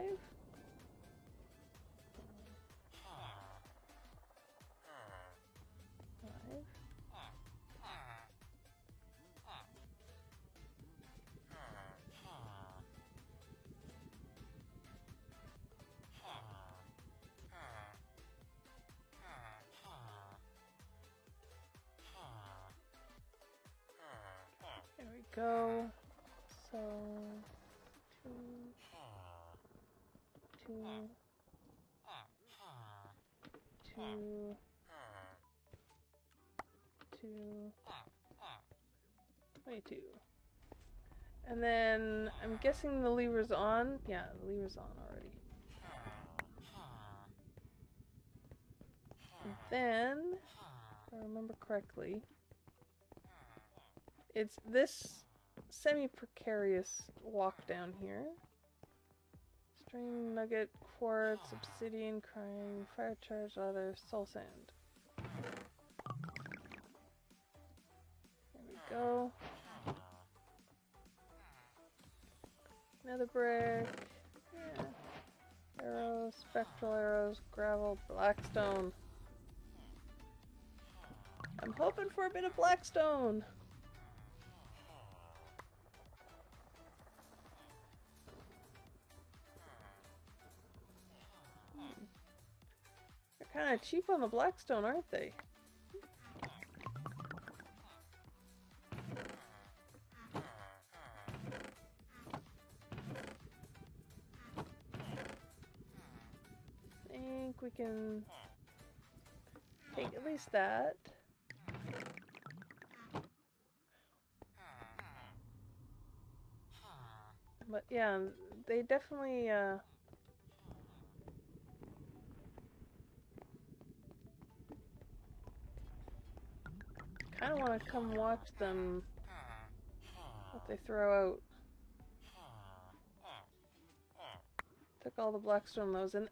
There we go. So, 2, 2, 2, 2, 22. And then I'm guessing the lever's on. Yeah, the lever's on already. And then, if I remember correctly, it's this semi-precarious walk down here. String, nugget, quartz, obsidian, crying, fire charge, leather, soul sand. There we go. Nether brick. Yeah. Arrows, spectral arrows, gravel, blackstone. I'm hoping for a bit of blackstone. They're kind of cheap on the blackstone, aren't they? I think we can take at least that. But yeah, they definitely kind of want to come watch them, what they throw out. Took all the blackstone those and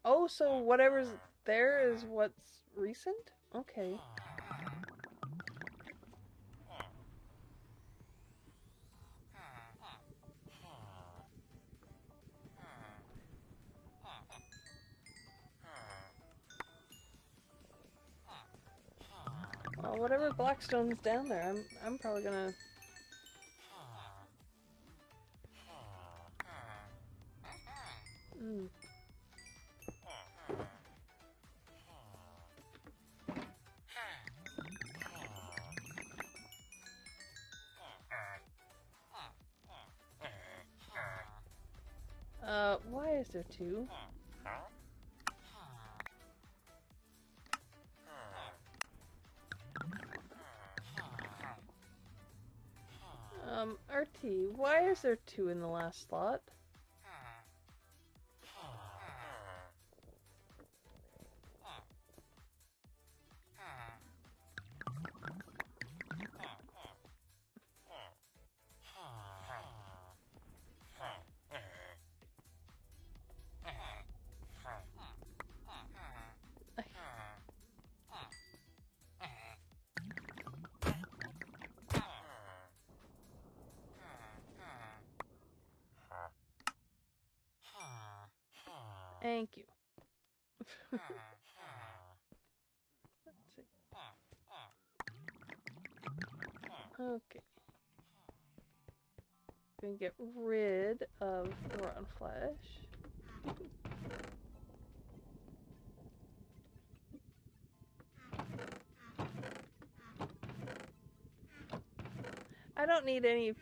oh, so whatever's there is what's recent? Okay. Well, whatever blackstone's down there, I'm probably gonna. Why is there 2? RT, why is there 2 in the last slot? Thank you. Let's see. Okay. Gonna get rid of the rotten flesh. I don't need any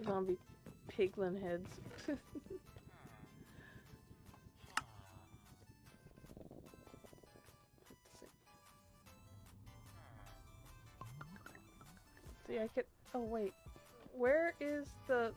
zombie piglin heads. See, I could. Oh, wait. Where is the.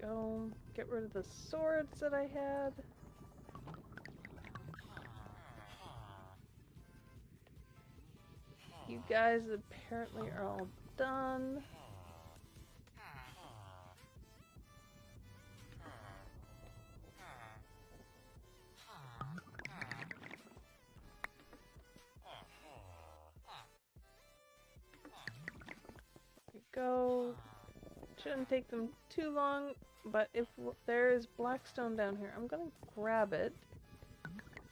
go. Get rid of the swords that I had. You guys apparently are all done. There you go. Shouldn't take them too long, but if there is blackstone down here, I'm gonna grab it.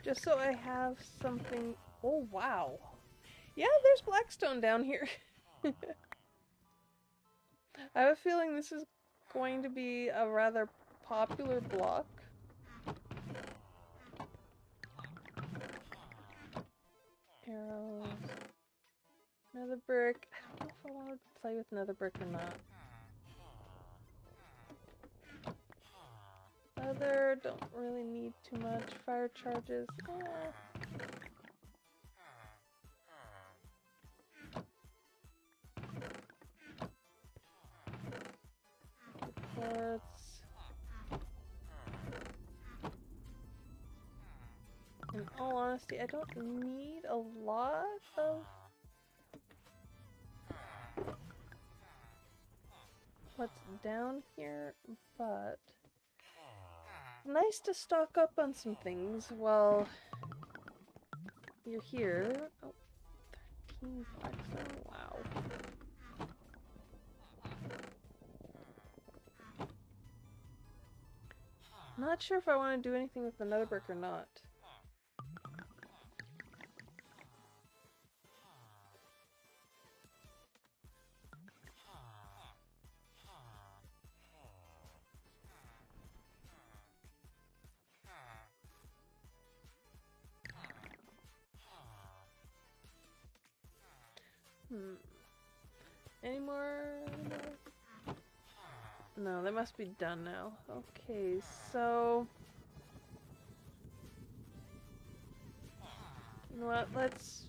Just so I have something. Oh, wow. Yeah, there's blackstone down here. I have a feeling this is going to be a rather popular block. Arrows. Nether brick. I don't know if I want to play with nether brick or not. Leather, don't really need too much. Fire charges. Quartz. In all honesty, I don't need a lot of what's down here, but nice to stock up on some things while you're here. Oh, 13 blackstone, wow. Not sure if I want to do anything with the nether brick or not. Any more? No, they must be done now. Okay, so... You know what, let's...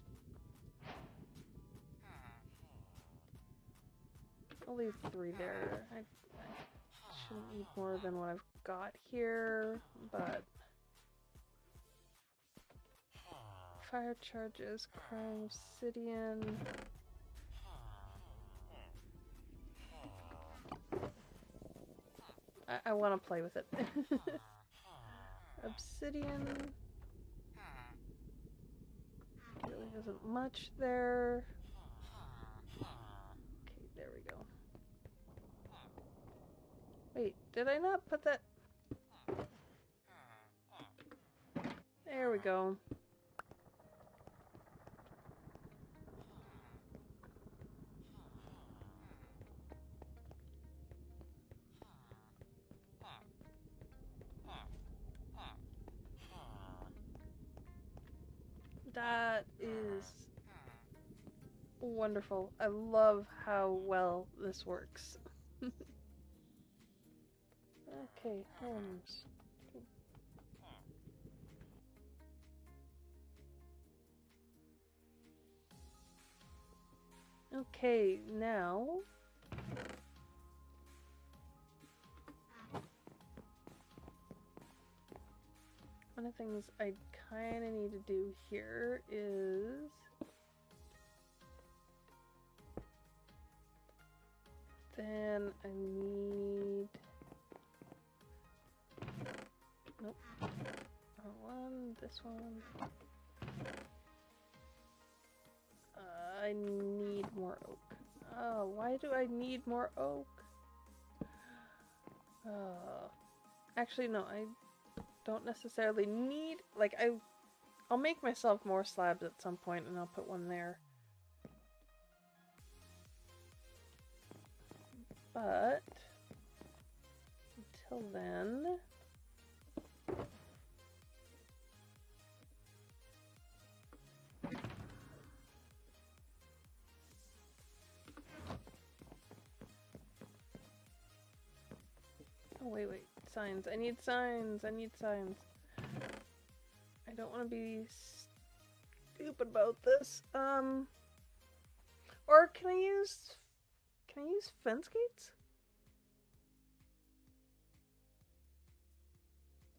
I'll leave 3 there. I shouldn't need more than what I've got here, but... Fire charges, crime, obsidian... I want to play with it. Obsidian. Really isn't much there. Okay, there we go. Wait, did I not put that? There we go. That is wonderful. I love how well this works. Okay, homes. Okay, now... One of the things I kind of need to do here is... Then I need... Nope. One, this one. I need more oak. Oh, why do I need more oak? Actually, no, I don't necessarily need... Like, I'll make myself more slabs at some point and I'll put one there. But... Until then... Oh, wait. Signs. I need signs. I need signs. I don't want to be stupid about this. Or can I use fence gates?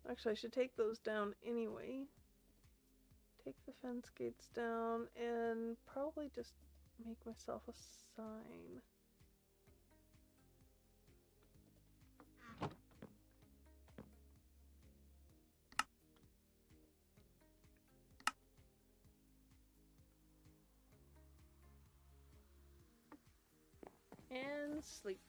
Actually, I should take those down anyway. Take the fence gates down and probably just make myself a sign. And sleep.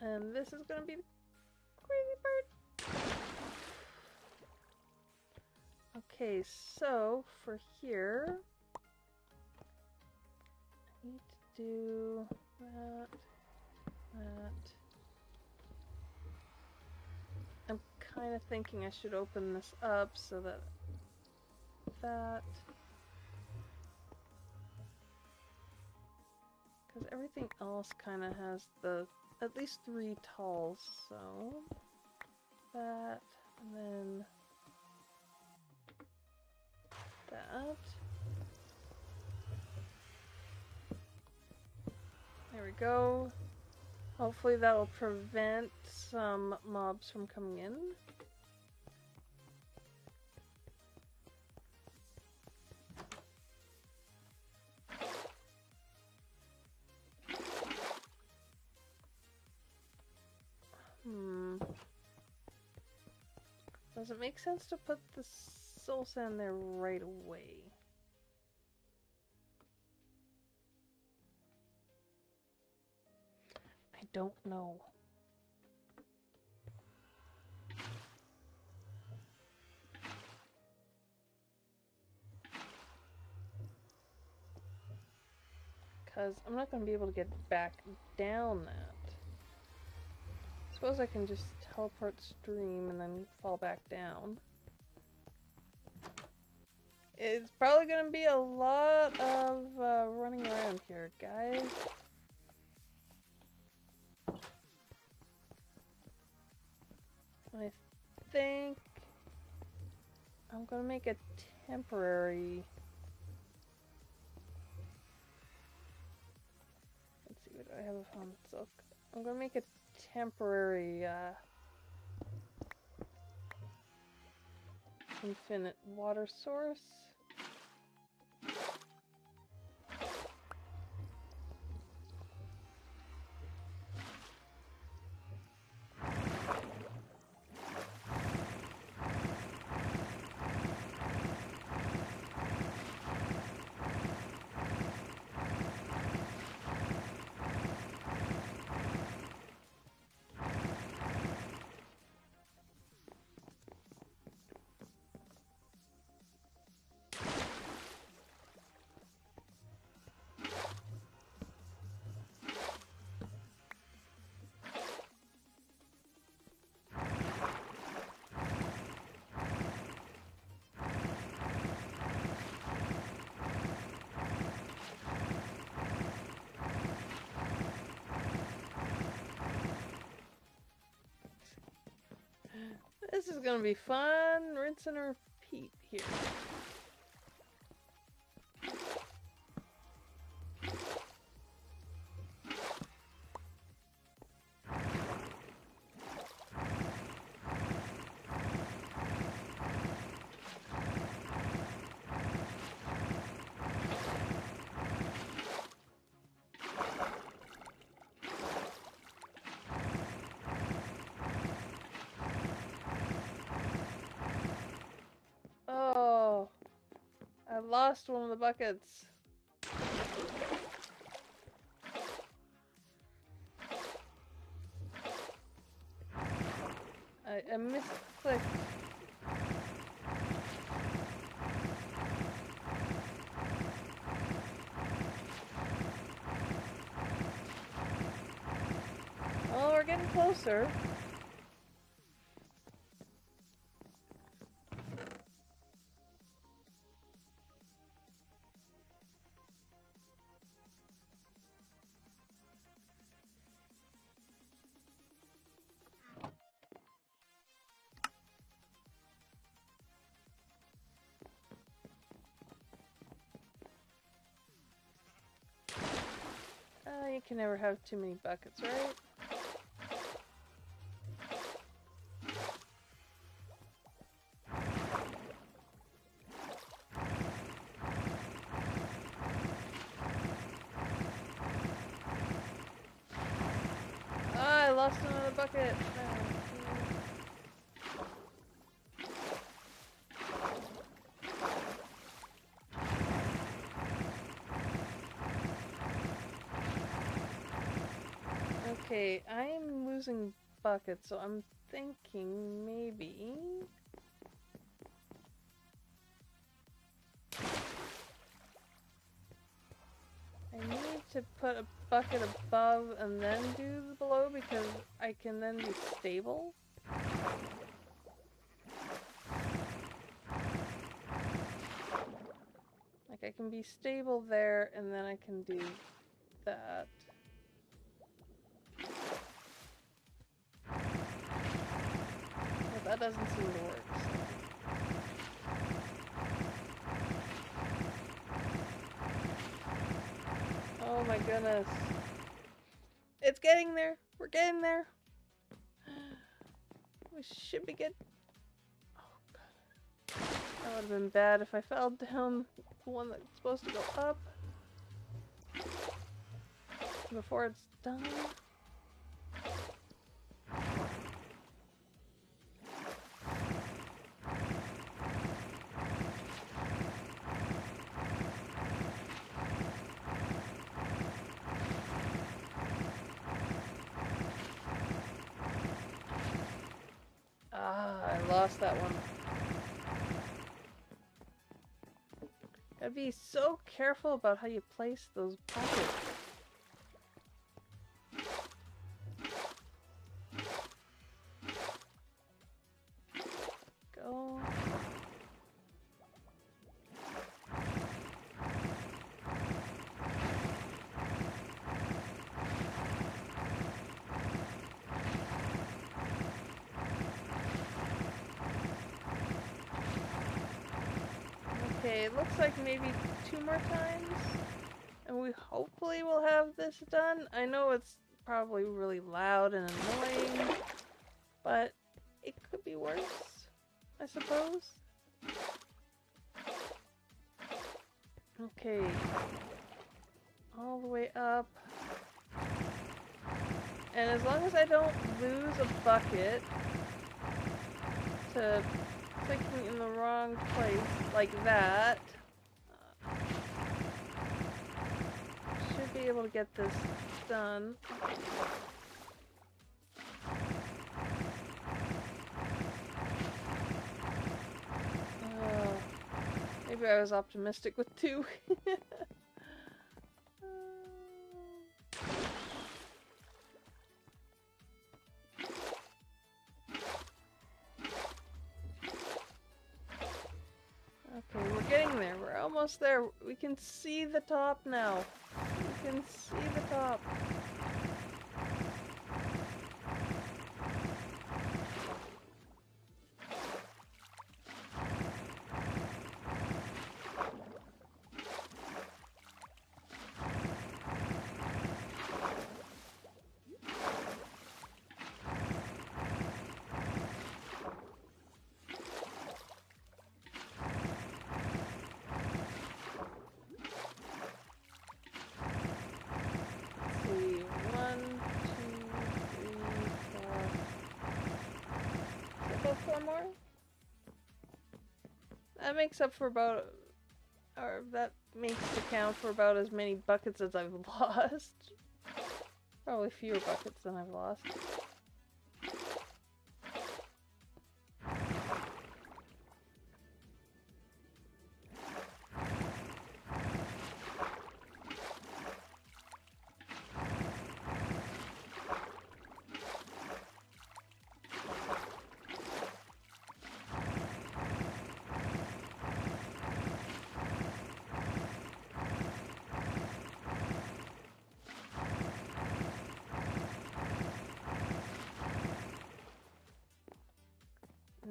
And this is gonna be the crazy part. Okay, so for here, I need to do that. I'm kind of thinking I should open this up so that because everything else kind of has the at least 3 talls, so that, and then that. There we go. Hopefully that will prevent some mobs from coming in. Does it make sense to put the soul sand there right away? I don't know. Because I'm not going to be able to get back down that. Suppose I can just teleport stream and then fall back down. It's probably going to be a lot of running around here, guys. I think I'm going to make a temporary... Let's see, what do I have on silk? I'm going to make a temporary infinite water source. This is gonna be fun. Rinse and repeat here. Oh, I lost one of the buckets. I misclicked. Oh, we're getting closer. can never have too many buckets, right? Ah, I lost another bucket. Okay, I'm losing buckets, so I'm thinking maybe... I need to put a bucket above and then do the below because I can then be stable. Like I can be stable there and then I can do that. But that doesn't seem to work, so. Oh my goodness. It's getting there! We're getting there! We should be good. Oh god. That would have been bad if I fell down the one that's supposed to go up before it's done. Ah, I lost that one. Gotta be so careful about how you place those buckets. Go. Okay, it looks like maybe 2 more times, and we hopefully will have this done. I know it's probably really loud and annoying, but it could be worse, I suppose. Okay, all the way up, and as long as I don't lose a bucket to clicking in the wrong place like that, should be able to get this done. Maybe I was optimistic with 2. Okay, we're getting there. We're almost there. We can see the top now. We can see the top. That makes up for about, or that makes the count for about as many buckets as I've lost. Probably fewer buckets than I've lost.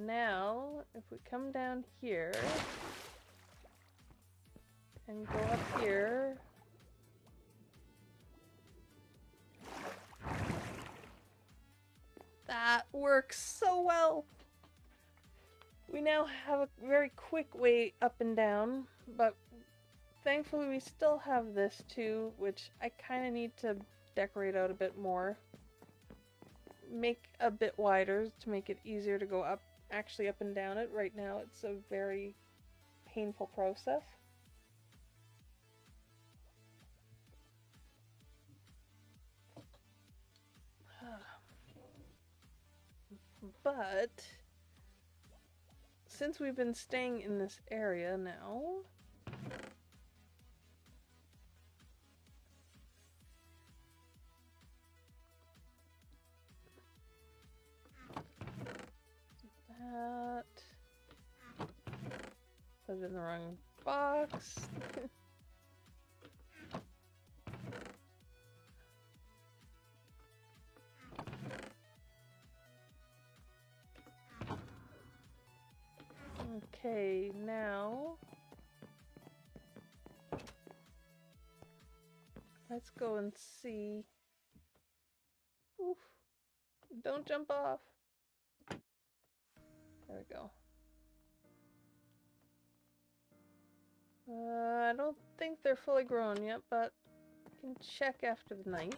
Now, if we come down here and go up here, works so well. We now have a very quick way up and down, but thankfully we still have this too, which I kind of need to decorate out a bit more. Make a bit wider to make it easier to go up, actually up and down it. Right now it's a very painful process. But since we've been staying in this area now, that put it in the wrong box. Okay, now let's go and see. Oof. Don't jump off. There we go. I don't think they're fully grown yet, but we can check after the night.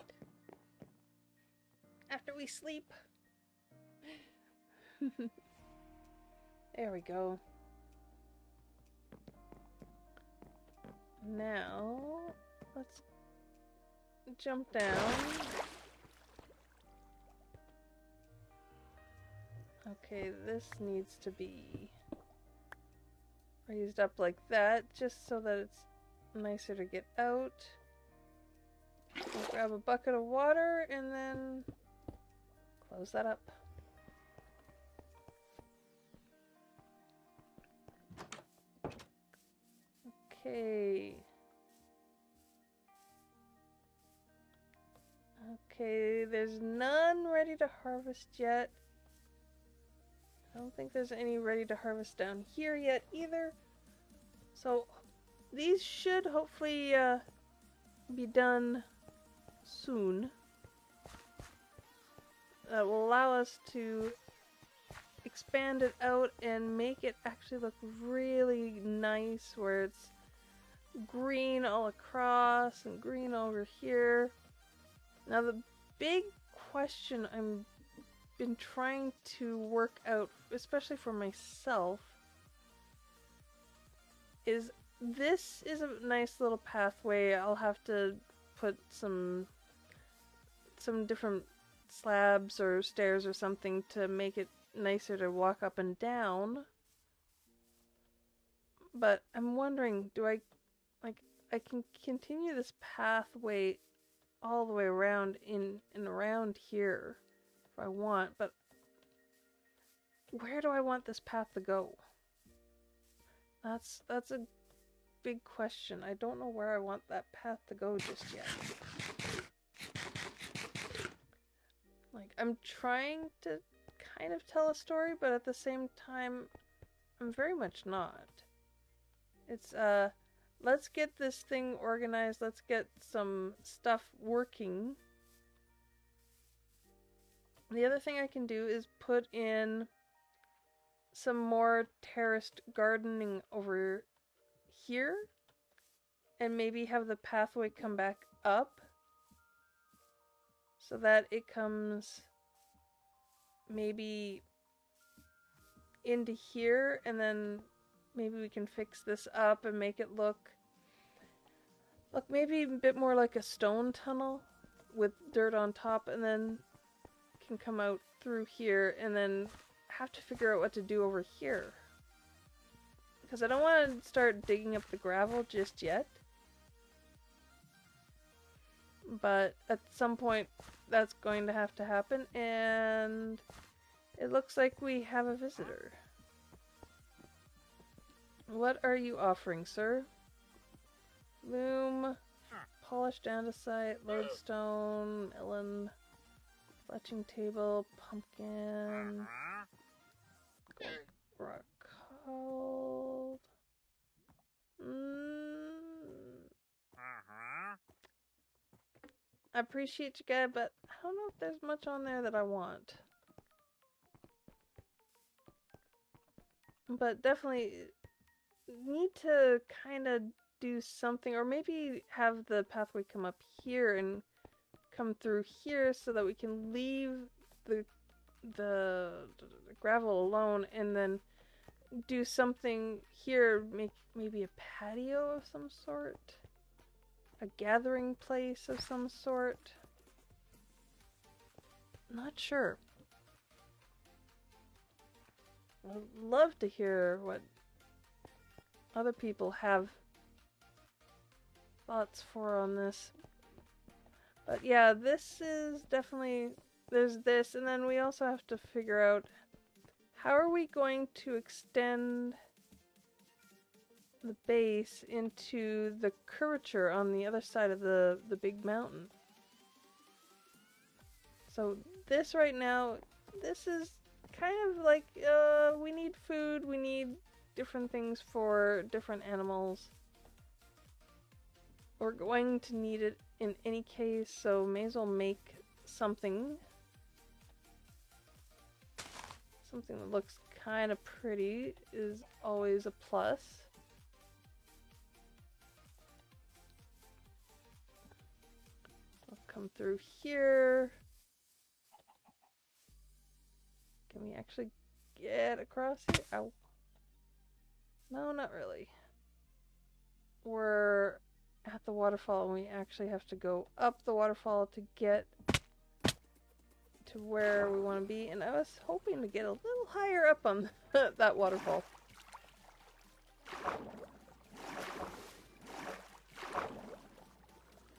After we sleep. There we go. Now, let's jump down. Okay, this needs to be raised up like that, just so that it's nicer to get out. We'll grab a bucket of water and then close that up. Okay. Okay, there's none ready to harvest yet. I don't think there's any ready to harvest down here yet either. So these should hopefully be done soon. That will allow us to expand it out and make it actually look really nice, where it's green all across and green over here. Now the big question I'm been trying to work out, especially for myself, is this is a nice little pathway. I'll have to put some different slabs or stairs or something to make it nicer to walk up and down. But I'm wondering, do I can continue this pathway all the way around in and around here if I want, but where do I want this path to go? That's a big question. I don't know where I want that path to go just yet. Like, I'm trying to kind of tell a story, but at the same time, I'm very much not. It's, let's get this thing organized, let's get some stuff working. The other thing I can do is put in some more terraced gardening over here, and maybe have the pathway come back up so that it comes maybe into here, and then maybe we can fix this up and make it look maybe a bit more like a stone tunnel with dirt on top, and then can come out through here, and then have to figure out what to do over here. Because I don't want to start digging up the gravel just yet. But at some point that's going to have to happen, and it looks like we have a visitor. What are you offering, sir? Loom, polished andesite, lodestone, melon, fletching table, pumpkin, gold rock called. I appreciate you guys, but I don't know if there's much on there that I want. But definitely need to kind of do something, or maybe have the pathway come up here and come through here so that we can leave the the, the gravel alone, and then do something here, make maybe a patio of some sort, a gathering place of some sort. Not sure. I'd love to hear what other people have thoughts for on this. But yeah, this is definitely, there's this, and then we also have to figure out how are we going to extend the base into the curvature on the other side of the big mountain. So this right now, this is kind of like, we need food, we need different things for different animals. We're going to need it in any case, so may as well make something. Something that looks kind of pretty is always a plus. I'll come through here. Can we actually get across here? Ow. No, not really. We're at the waterfall and we actually have to go up the waterfall to get to where we want to be, and I was hoping to get a little higher up on that waterfall.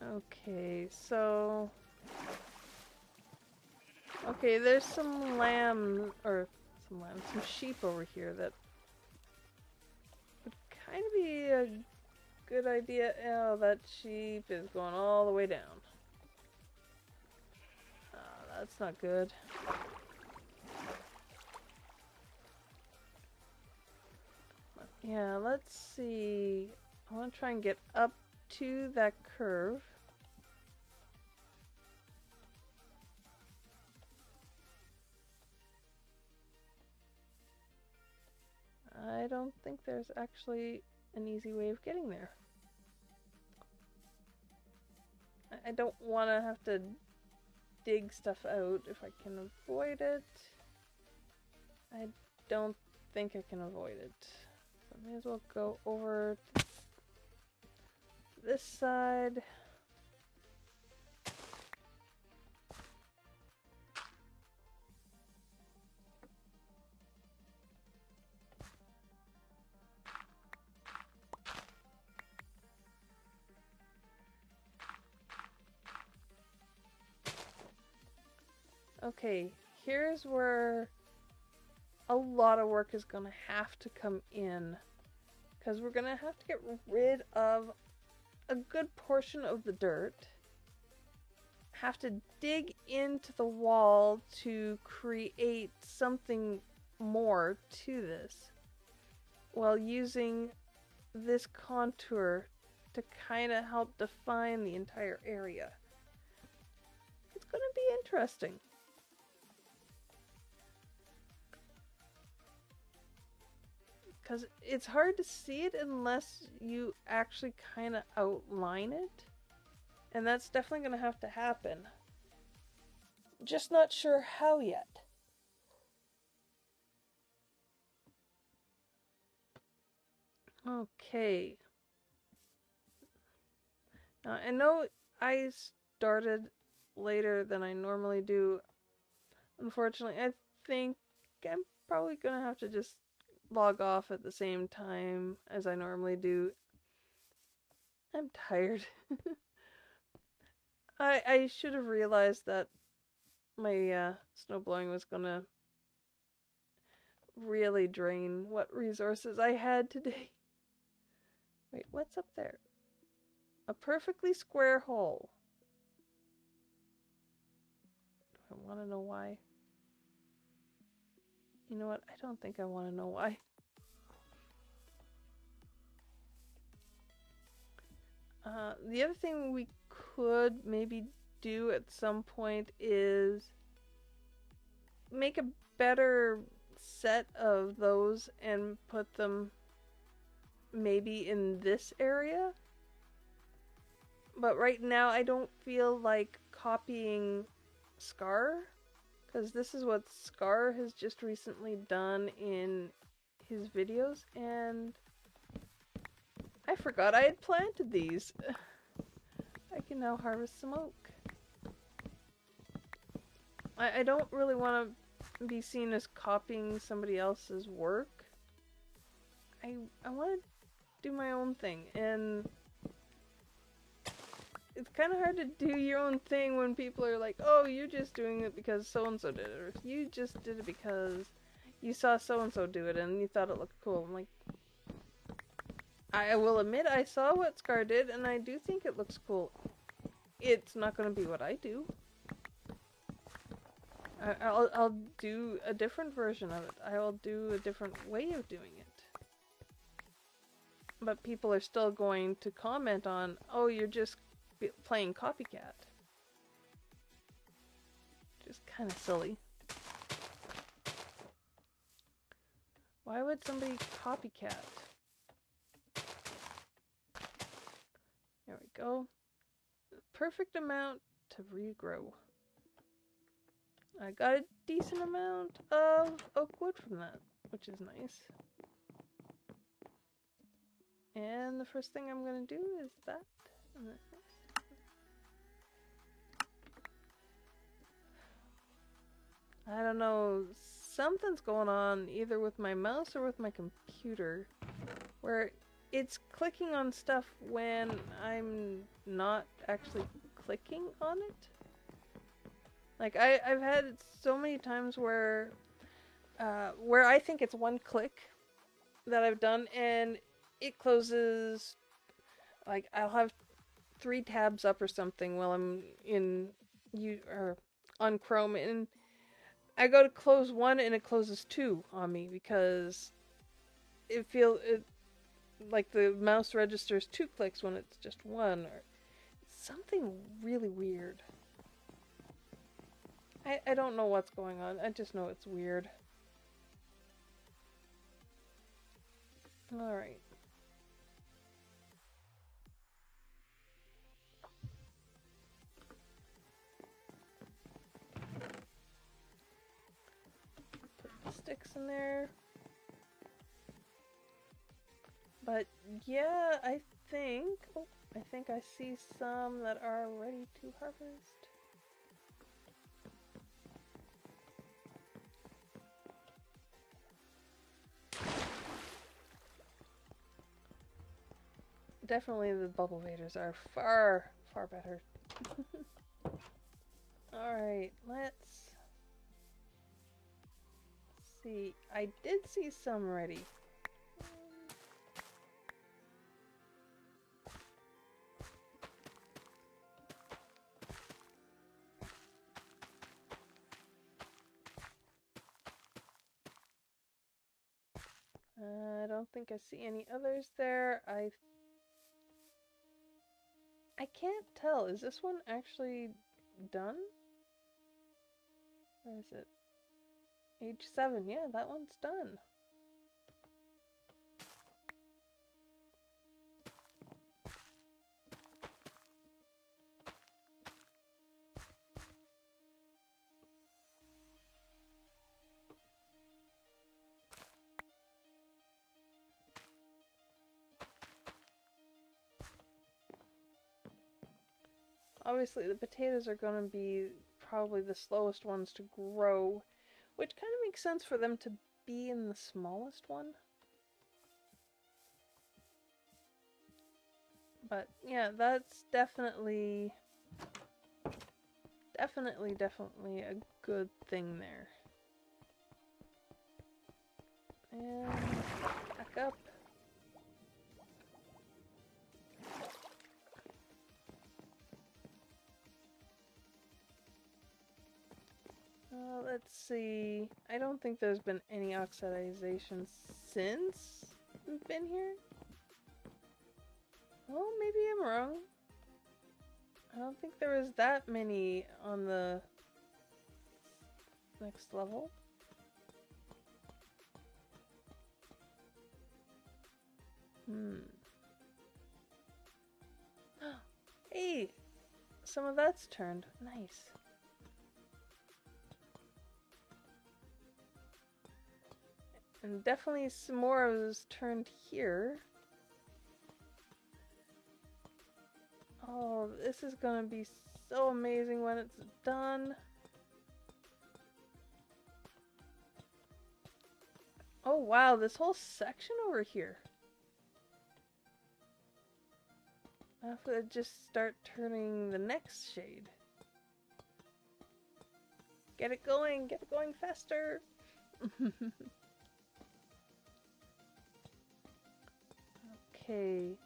Okay, so okay, there's some some sheep over here that would kind of be a good idea. Oh, that sheep is going all the way down. That's not good. Yeah, let's see. I want to try and get up to that curve. I don't think there's actually an easy way of getting there. I don't want to have to dig stuff out if I can avoid it. I don't think I can avoid it. So I may as well go over to this side. Okay, here's where a lot of work is going to have to come in, because we're going to have to get rid of a good portion of the dirt, have to dig into the wall to create something more to this, while using this contour to kind of help define the entire area. It's going to be interesting. Because it's hard to see it unless you actually kind of outline it. And that's definitely going to have to happen. Just not sure how yet. Okay. Now, I know I started later than I normally do. Unfortunately, I think I'm probably going to have to just log off at the same time as I normally do. I'm tired. I should have realized that my snowblowing was gonna really drain what resources I had today. Wait, what's up there? A perfectly square hole. Do I want to know why? You know what? I don't think I want to know why. The other thing we could maybe do at some point is make a better set of those and put them maybe in this area. But right now I don't feel like copying Scar, because this is what Scar has just recently done in his videos, and I forgot I had planted these. I can now harvest some oak. I don't really want to be seen as copying somebody else's work. I want to do my own thing, and it's kind of hard to do your own thing when people are like, oh, you're just doing it because so-and-so did it, or you just did it because you saw so-and-so do it and you thought it looked cool. I'm like, I will admit I saw what Scar did and I do think it looks cool. It's not going to be what I do. I'll do a different version of it. I'll do a different way of doing it. But people are still going to comment on, oh, you're just playing copycat. Just kind of silly. Why would somebody copycat? There we go. Perfect amount to regrow. I got a decent amount of oak wood from that, which is nice. And the first thing I'm going to do is that. I don't know, something's going on either with my mouse or with my computer where it's clicking on stuff when I'm not actually clicking on it. Like I've had it so many times where I think it's one click that I've done and it closes, like I'll have 3 tabs up or something while I'm on Chrome, and I go to close one and it closes 2 on me because it like the mouse registers 2 clicks when it's just 1, or something really weird. I don't know what's going on. I just know it's weird. Alright. Put the sticks in there. But yeah, I think I see some that are ready to harvest. Definitely the bubble waders are far, far better. Alright, let's see. I did see some ready. I don't think I see any others there. I can't tell. Is this one actually done? Or is it age 7? Yeah, that one's done. Obviously, the potatoes are going to be probably the slowest ones to grow, which kind of makes sense for them to be in the smallest one. But yeah, that's definitely a good thing there. And back up. Let's see. I don't think there's been any oxidization since we've been here. Well, maybe I'm wrong. I don't think there was that many on the next level. Hey, some of that's turned. Nice. And definitely some more of those turned here. Oh, this is gonna be so amazing when it's done. Oh wow, this whole section over here. I have to just start turning the next shade. Get it going faster. Okay.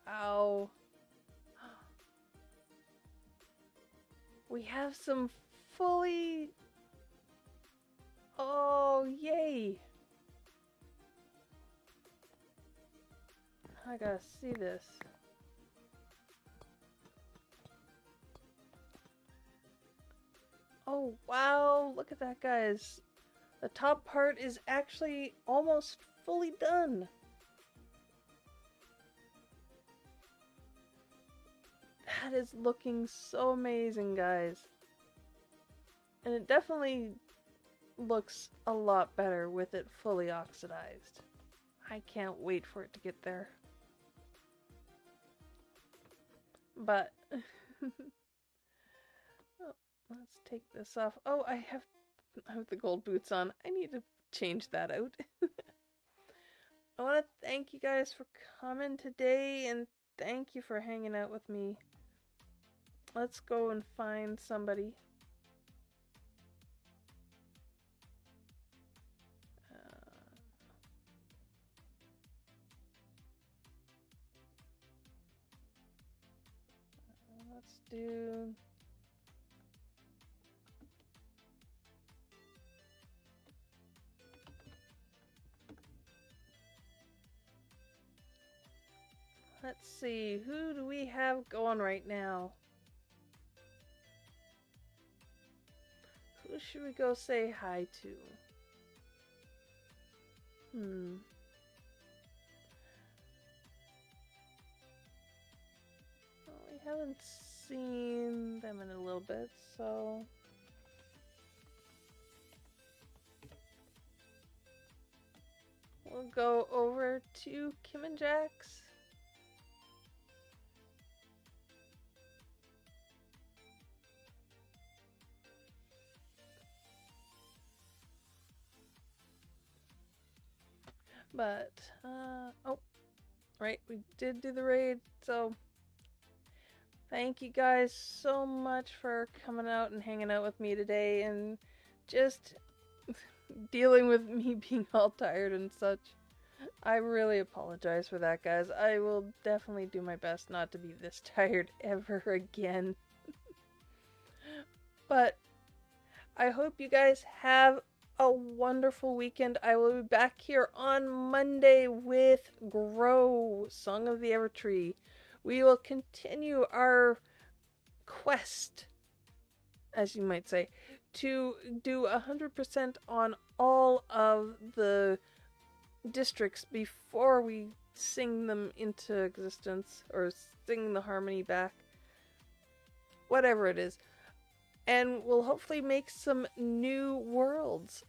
Wow. We have some fully... Oh, yay. I gotta see this. Oh, wow. Look at that, guys. The top part is actually almost fully done. That is looking so amazing, guys. And it definitely looks a lot better with it fully oxidized. I can't wait for it to get there. But oh, let's take this off. Oh, I have the gold boots on. I need to change that out. I want to thank you guys for coming today, and thank you for hanging out with me. Let's go and find somebody. Let's do... Let's see, who do we have going right now? Who should we go say hi to? Well, we haven't seen them in a little bit, so... We'll go over to Kim and Jax. But, oh, right, we did do the raid, so thank you guys so much for coming out and hanging out with me today and just dealing with me being all tired and such. I really apologize for that, guys. I will definitely do my best not to be this tired ever again. But I hope you guys have a wonderful weekend. I will be back here on Monday with Grow, Song of the Evertree. We will continue our quest, as you might say, to do 100% on all of the districts before we sing them into existence, or sing the harmony back. Whatever it is. And we'll hopefully make some new worlds.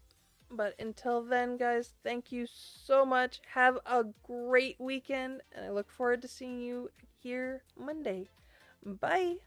But until then, guys, thank you so much. Have a great weekend, and I look forward to seeing you here Monday. Bye!